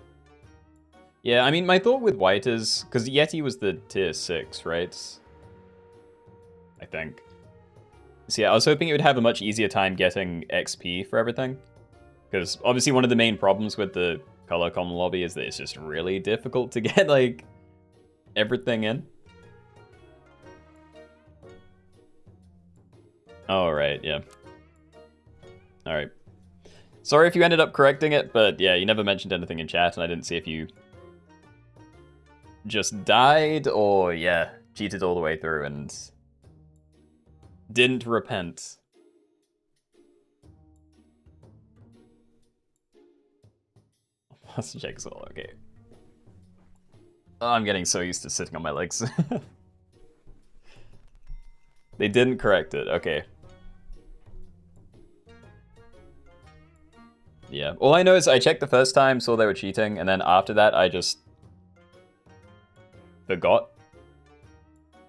[SPEAKER 1] Yeah, I mean, my thought with white is... because Yeti was the tier 6, right? I think. So yeah, I was hoping it would have a much easier time getting XP for everything. Because obviously one of the main problems with the color common lobby is that it's just really difficult to get, like, everything in. Oh, right, yeah. Alright. Sorry if you ended up correcting it, but yeah, you never mentioned anything in chat, and I didn't see if you just died or, yeah, cheated all the way through and didn't repent. Let's check as well, okay. Oh, I'm getting so used to sitting on my legs. They didn't correct it, okay. Yeah, all I know is I checked the first time, saw they were cheating, and then after that I just forgot.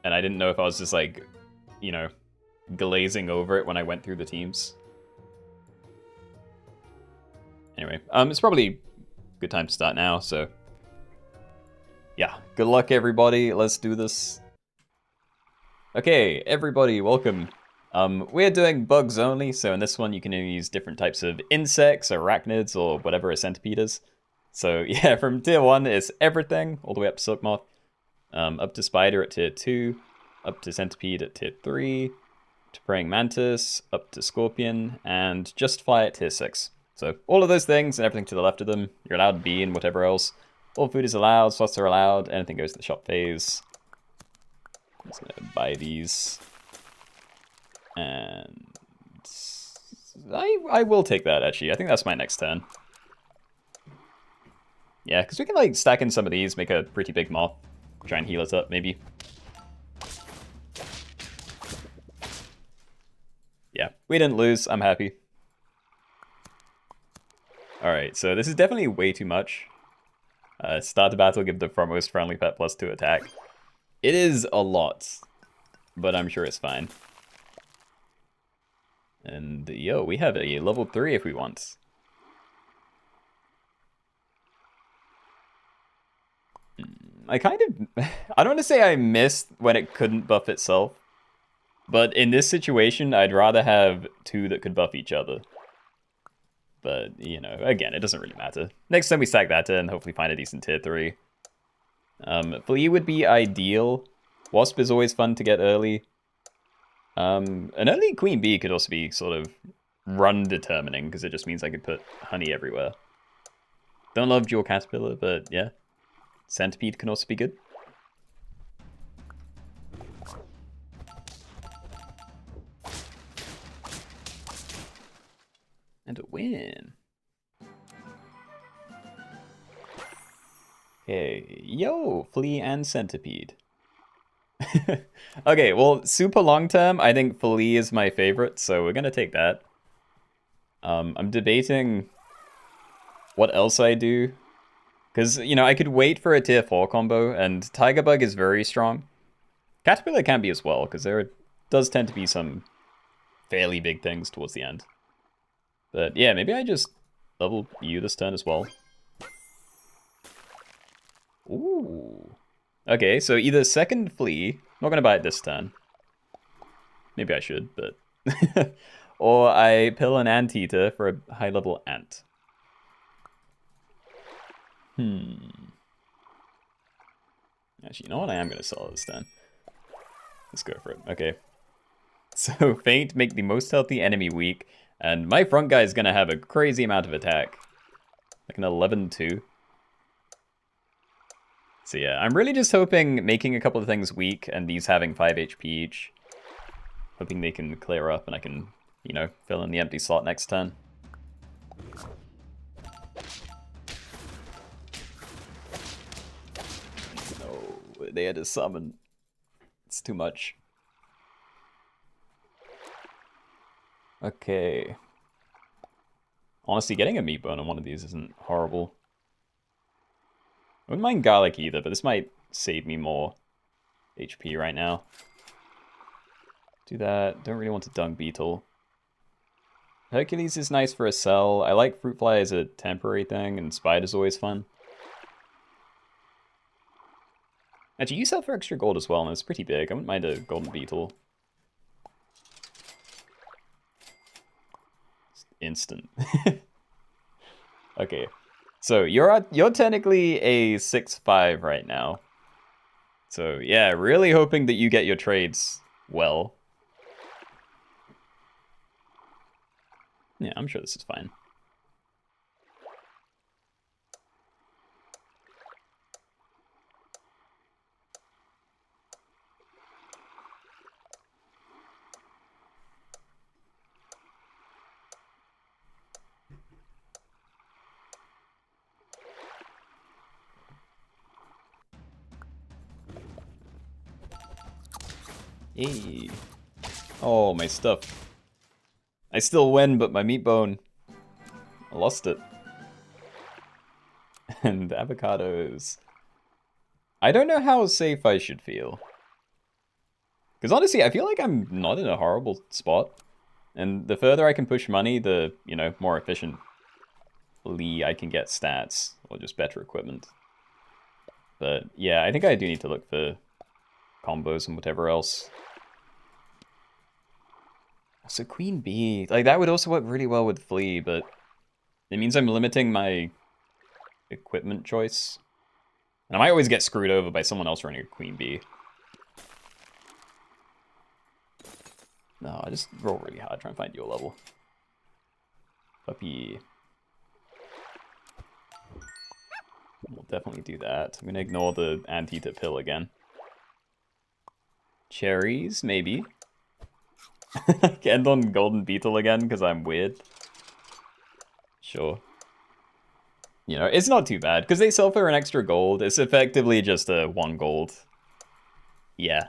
[SPEAKER 1] And I didn't know if I was just like, you know, glazing over it when I went through the teams. Anyway, it's probably a good time to start now, so... yeah, good luck everybody, let's do this. Okay, everybody, welcome. We're doing bugs only, so in this one you can use different types of insects, arachnids, or whatever a centipede is. So yeah, from tier 1 it's everything, all the way up to silk moth, up to spider at tier 2, up to centipede at tier 3, to praying mantis, up to scorpion, and just fly at tier 6. So all of those things and everything to the left of them, you're allowed bee and whatever else. All food is allowed, slots are allowed, anything goes to the shop phase. I'm just gonna buy these. And I will take that, actually. I think that's my next turn. Yeah, because we can, like, stack in some of these, make a pretty big moth. Try and heal us up, maybe. Yeah, we didn't lose. I'm happy. Alright, so this is definitely way too much. Start the battle, give the frontmost friendly pet +2 attack. It is a lot, but I'm sure it's fine. And yo, we have a level 3 if we want. I kind of... I don't want to say I missed when it couldn't buff itself. But in this situation, I'd rather have 2 that could buff each other. But, you know, again, it doesn't really matter. Next time we stack that in, hopefully find a decent tier 3. Flea would be ideal. Wasp is always fun to get early. An early Queen Bee could also be sort of run determining, because it just means I could put honey everywhere. Don't love Dual Caterpillar, but yeah. Centipede can also be good. And a win. Okay, yo, Flea and Centipede. Okay, well, super long term, I think Flea is my favorite, so we're gonna take that. I'm debating what else I do. Because, you know, I could wait for a tier 4 combo, and Tiger Bug is very strong. Caterpillar can be as well, because there does tend to be some fairly big things towards the end. But yeah, maybe I just level you this turn as well. Ooh. Okay, so either second Flea, not gonna buy it this turn. Maybe I should, but... or I pill an Anteater for a high level ant. Actually, you know what? I am gonna sell it this turn. Let's go for it. Okay. So, Feint, make the most healthy enemy weak. And my front guy is gonna have a crazy amount of attack. Like an 11-2. So yeah, I'm really just hoping making a couple of things weak and these having 5 HP each. Hoping they can clear up and I can, you know, fill in the empty slot next turn. No, they had to summon. It's too much. Okay. Honestly, getting a meat bone on one of these isn't horrible. I wouldn't mind garlic either, but this might save me more HP right now. Do that. Don't really want a dung beetle. Hercules is nice for a cell. I like fruit fly as a temporary thing, and spider's always fun. Actually, you sell for extra gold as well, and it's pretty big. I wouldn't mind a golden beetle. It's instant. Okay. So you're technically a 6-5 right now. So yeah, really hoping that you get your trades well. Yeah, I'm sure this is fine. Hey. Oh, my stuff. I still win, but my meat bone, I lost it. And avocados. I don't know how safe I should feel. Because honestly, I feel like I'm not in a horrible spot. And the further I can push money, the, you know, more efficiently I can get stats. Or just better equipment. But yeah, I think I do need to look for combos and whatever else. So Queen Bee, like that would also work really well with Flea, but it means I'm limiting my equipment choice. And I might always get screwed over by someone else running a Queen Bee. No, I just roll really hard, try and find your level. Puppy. We'll definitely do that. I'm gonna ignore the Anteater pill again. Cherries, maybe. End on Golden Beetle again because I'm weird. Sure. You know, it's not too bad because they sell for an extra gold. It's effectively just a 1 gold. Yeah.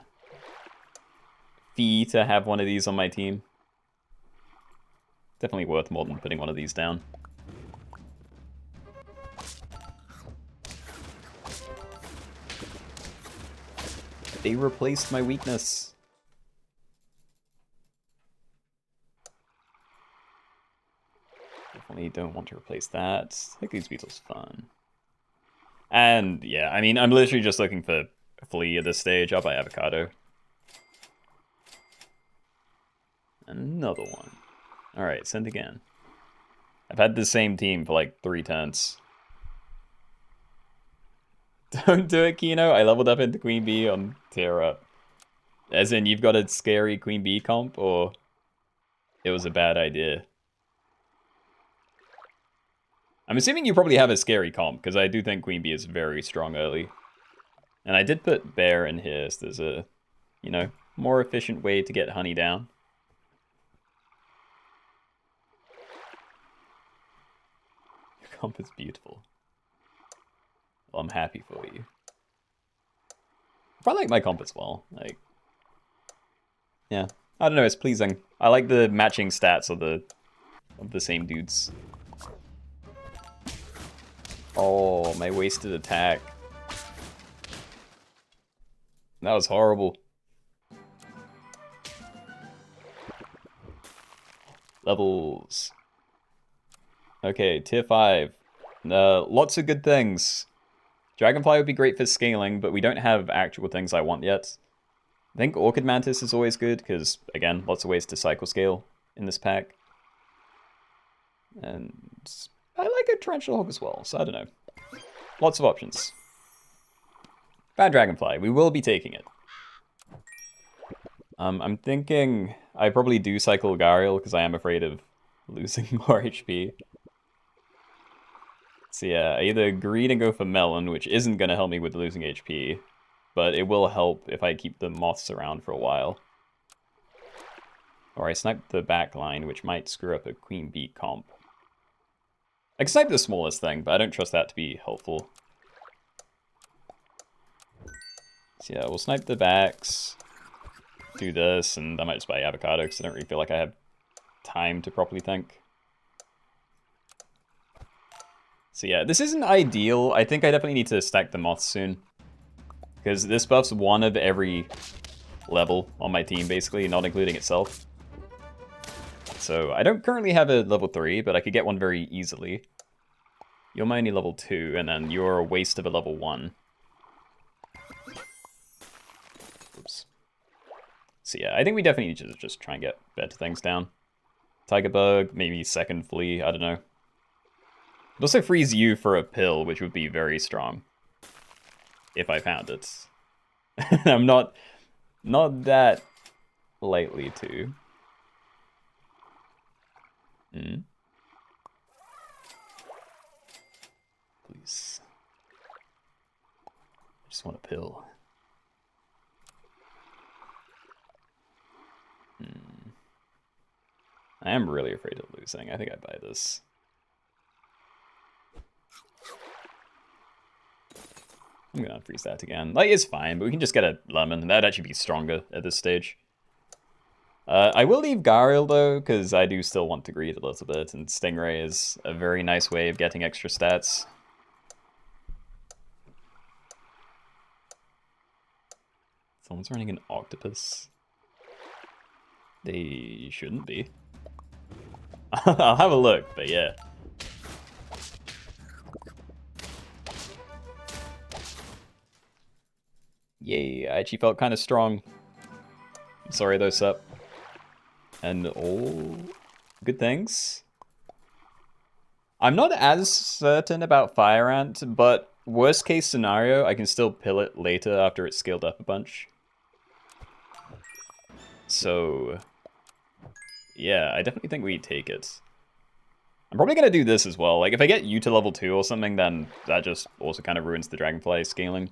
[SPEAKER 1] Fee to have one of these on my team. Definitely worth more than putting one of these down. They replaced my weakness. Definitely don't want to replace that. Hercules Beetle's fun. And yeah, I mean, I'm literally just looking for Flea at this stage. I'll buy Avocado. Another one. Alright, send again. I've had the same team for like 3 turns. Don't do it, Keenoe. I leveled up into Queen Bee on tier up. As in, you've got a scary Queen Bee comp, or it was a bad idea? I'm assuming you probably have a scary comp, because I do think Queen Bee is very strong early. And I did put Bear in here, so there's a, you know, more efficient way to get honey down. Your comp is beautiful. Well, I'm happy for you. I like my comp as well. Like, yeah, I don't know. It's pleasing. I like the matching stats of the same dudes. Oh, my wasted attack. That was horrible. Levels. Okay, tier 5. Lots of good things. Dragonfly would be great for scaling, but we don't have actual things I want yet. I think Orchid Mantis is always good, because, again, lots of ways to cycle scale in this pack. And I like a Tarantula Hog as well, so I don't know. Lots of options. Bad Dragonfly, we will be taking it. I'm thinking I probably do cycle Gariel, because I am afraid of losing more HP. So yeah, I either agree to go for Melon, which isn't going to help me with losing HP, but it will help if I keep the moths around for a while. Or I snipe the back line, which might screw up a Queen Bee comp. I can snipe the smallest thing, but I don't trust that to be helpful. So yeah, we'll snipe the backs, do this, and I might just buy Avocado, because I don't really feel like I have time to properly think. So yeah, this isn't ideal. I think I definitely need to stack the moths soon. Because this buffs one of every level on my team, basically, not including itself. So I don't currently have a level 3, but I could get one very easily. You're my only level 2, and then you're a waste of a level 1. Oops. So yeah, I think we definitely need to just try and get better things down. Tiger Bug, maybe second Flea, I don't know. It also frees you for a pill, which would be very strong. If I found it. I'm not that likely to. Please. I just want a pill. I am really afraid of losing. I think I'd buy this. I'm gonna unfreeze that again. Like, it's fine, but we can just get a lemon. That'd actually be stronger at this stage. I will leave Gariel, though, because I do still want to greed a little bit, and Stingray is a very nice way of getting extra stats. Someone's running an octopus. They shouldn't be. I'll have a look, but yeah. Yay, I actually felt kind of strong. Sorry though, Sup. And all good things. I'm not as certain about Fire Ant, but worst case scenario, I can still pill it later after it's scaled up a bunch. So, yeah, I definitely think we take it. I'm probably going to do this as well. Like, if I get you to level 2 or something, then that just also kind of ruins the Dragonfly scaling.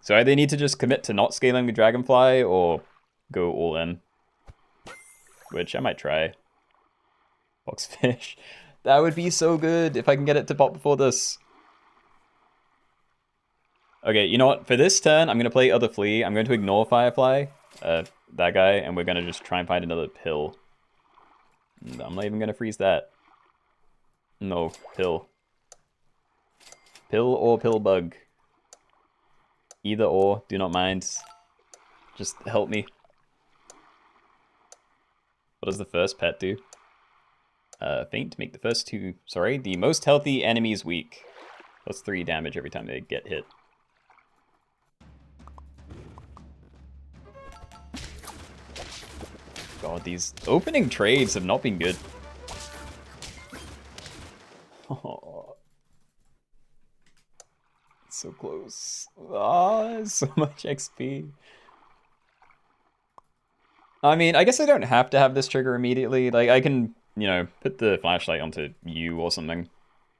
[SPEAKER 1] So I either need to just commit to not scaling the Dragonfly, or go all in. which I might try. Boxfish. That would be so good if I can get it to pop before this. Okay, you know what? For this turn, I'm going to play Other Flea. I'm going to ignore Firefly, that guy, and we're going to just try and find another pill. And I'm not even going to freeze that. No, pill. Pill or pill bug. Either or, do not mind. Just help me. What does the first pet do? Faint, make the first two, sorry, the most healthy enemies weak. Plus 3 damage every time they get hit. God, these opening trades have not been good. Oh, so close. Ah, so much XP. I mean, I guess I don't have to have this trigger immediately. Like, I can, you know, put the flashlight onto you or something.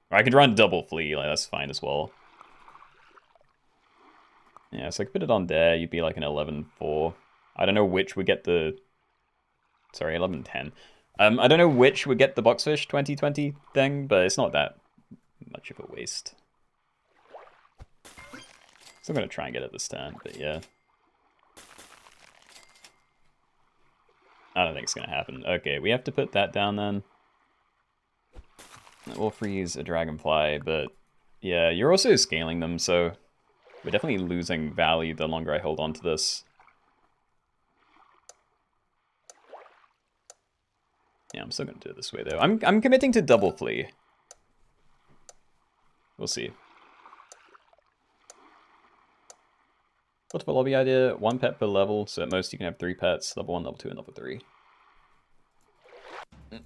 [SPEAKER 1] Or I could run double flea, like, that's fine as well. Yeah, so I could put it on there, you'd be like an 11-4. I don't know which would get the... Sorry, 11-10. I don't know which would get the Boxfish 2020 thing, but it's not that much of a waste. So I'm going to try and get it this turn, but yeah. I don't think it's going to happen. Okay, we have to put that down then. We'll freeze a Dragonfly, but yeah, you're also scaling them, so we're definitely losing value the longer I hold on to this. Yeah, I'm still going to do it this way, though. I'm committing to double flea. We'll see. What's the lobby idea? 1 pet per level, so at most you can have 3 pets. Level 1, level 2, and level 3.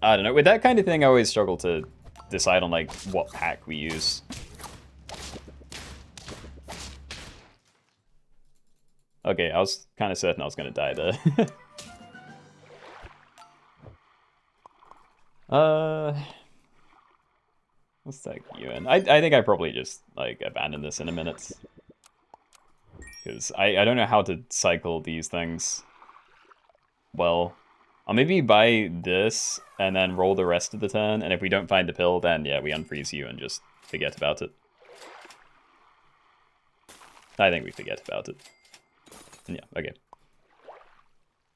[SPEAKER 1] I don't know. With that kind of thing, I always struggle to decide on, like, what pack we use. Okay, I was kind of certain I was going to die there. Let's take you in. I think I probably just, like, abandon this in a minute. Because I don't know how to cycle these things well. I'll maybe buy this and then roll the rest of the turn, and if we don't find the pill, then yeah, we unfreeze you and just forget about it. I think we forget about it. Yeah, okay.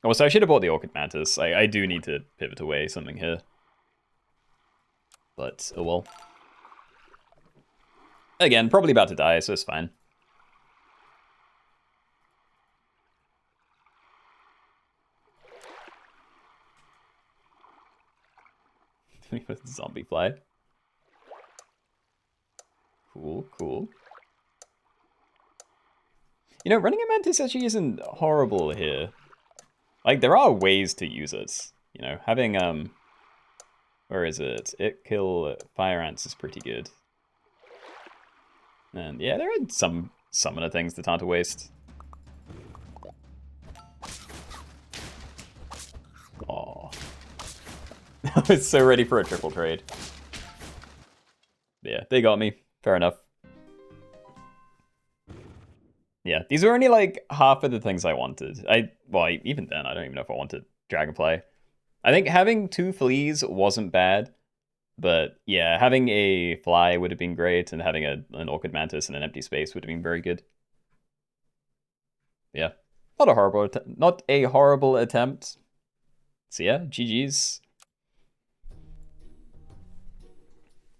[SPEAKER 1] Oh, so I should have bought the Orchid Mantis. I do need to pivot away something here. But, oh well. Again, probably about to die, so it's fine. With Zombie Fly. Cool, cool. You know, running a Mantis actually isn't horrible here. Like, there are ways to use it. You know, having, where is it? It kill fire ants is pretty good. And yeah, there are some summoner things that aren't a waste. Aww. I was so ready for a triple trade. Yeah, they got me. Fair enough. Yeah, these are only like half of the things I wanted. Well, even then, I don't even know if I wanted Dragonfly. I think having 2 fleas wasn't bad, but yeah, having a fly would have been great, and having an Orchid Mantis and an empty space would have been very good. Yeah, not a horrible attempt. So yeah, GG's.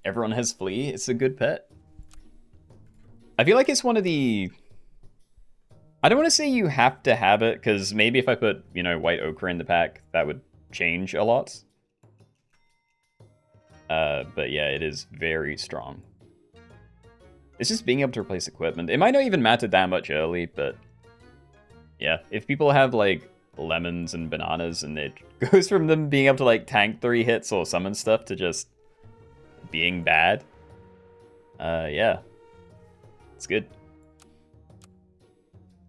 [SPEAKER 1] Everyone has flea. It's a good pet. I feel like it's one of the... I don't want to say you have to have it, because maybe if I put, you know, white ochre in the pack, that would change a lot. But yeah, it is very strong. It's just being able to replace equipment. It might not even matter that much early, but yeah, if people have like lemons and bananas and it goes from them being able to like tank 3 hits or summon stuff to just being bad, yeah, it's good.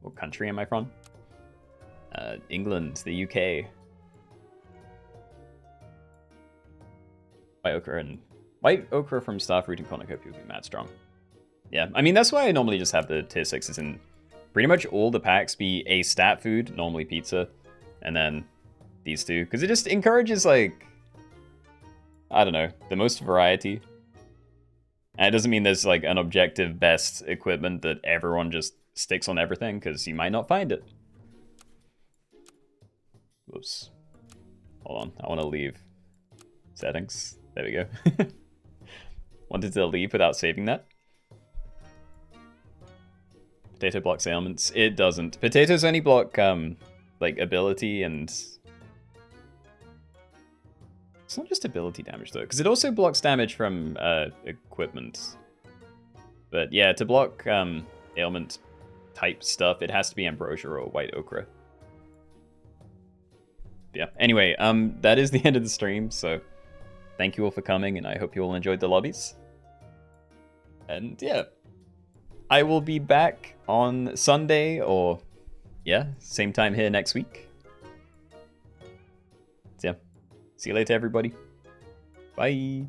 [SPEAKER 1] What country am I from? England, the UK. White ochre from Starfruit and Cornucopia would be mad strong. Yeah, I mean, that's why I normally just have the tier 6s in pretty much all the packs be a stat food, normally pizza, and then these two, because it just encourages, like, I don't know, the most variety. And it doesn't mean there's, like, an objective best equipment that everyone just sticks on everything, because you might not find it. Whoops. Hold on, I want to leave settings. There we go. Wanted to leave without saving that. Potato blocks ailments. It doesn't. Potatoes only block, like, ability and... It's not just ability damage, though, because it also blocks damage from equipment. But yeah, to block ailment type stuff, it has to be ambrosia or white ochre. Yeah. Anyway, that is the end of the stream, so thank you all for coming, and I hope you all enjoyed the lobbies. And yeah, I will be back on Sunday, or yeah, same time here next week. So yeah, see you later, everybody. Bye.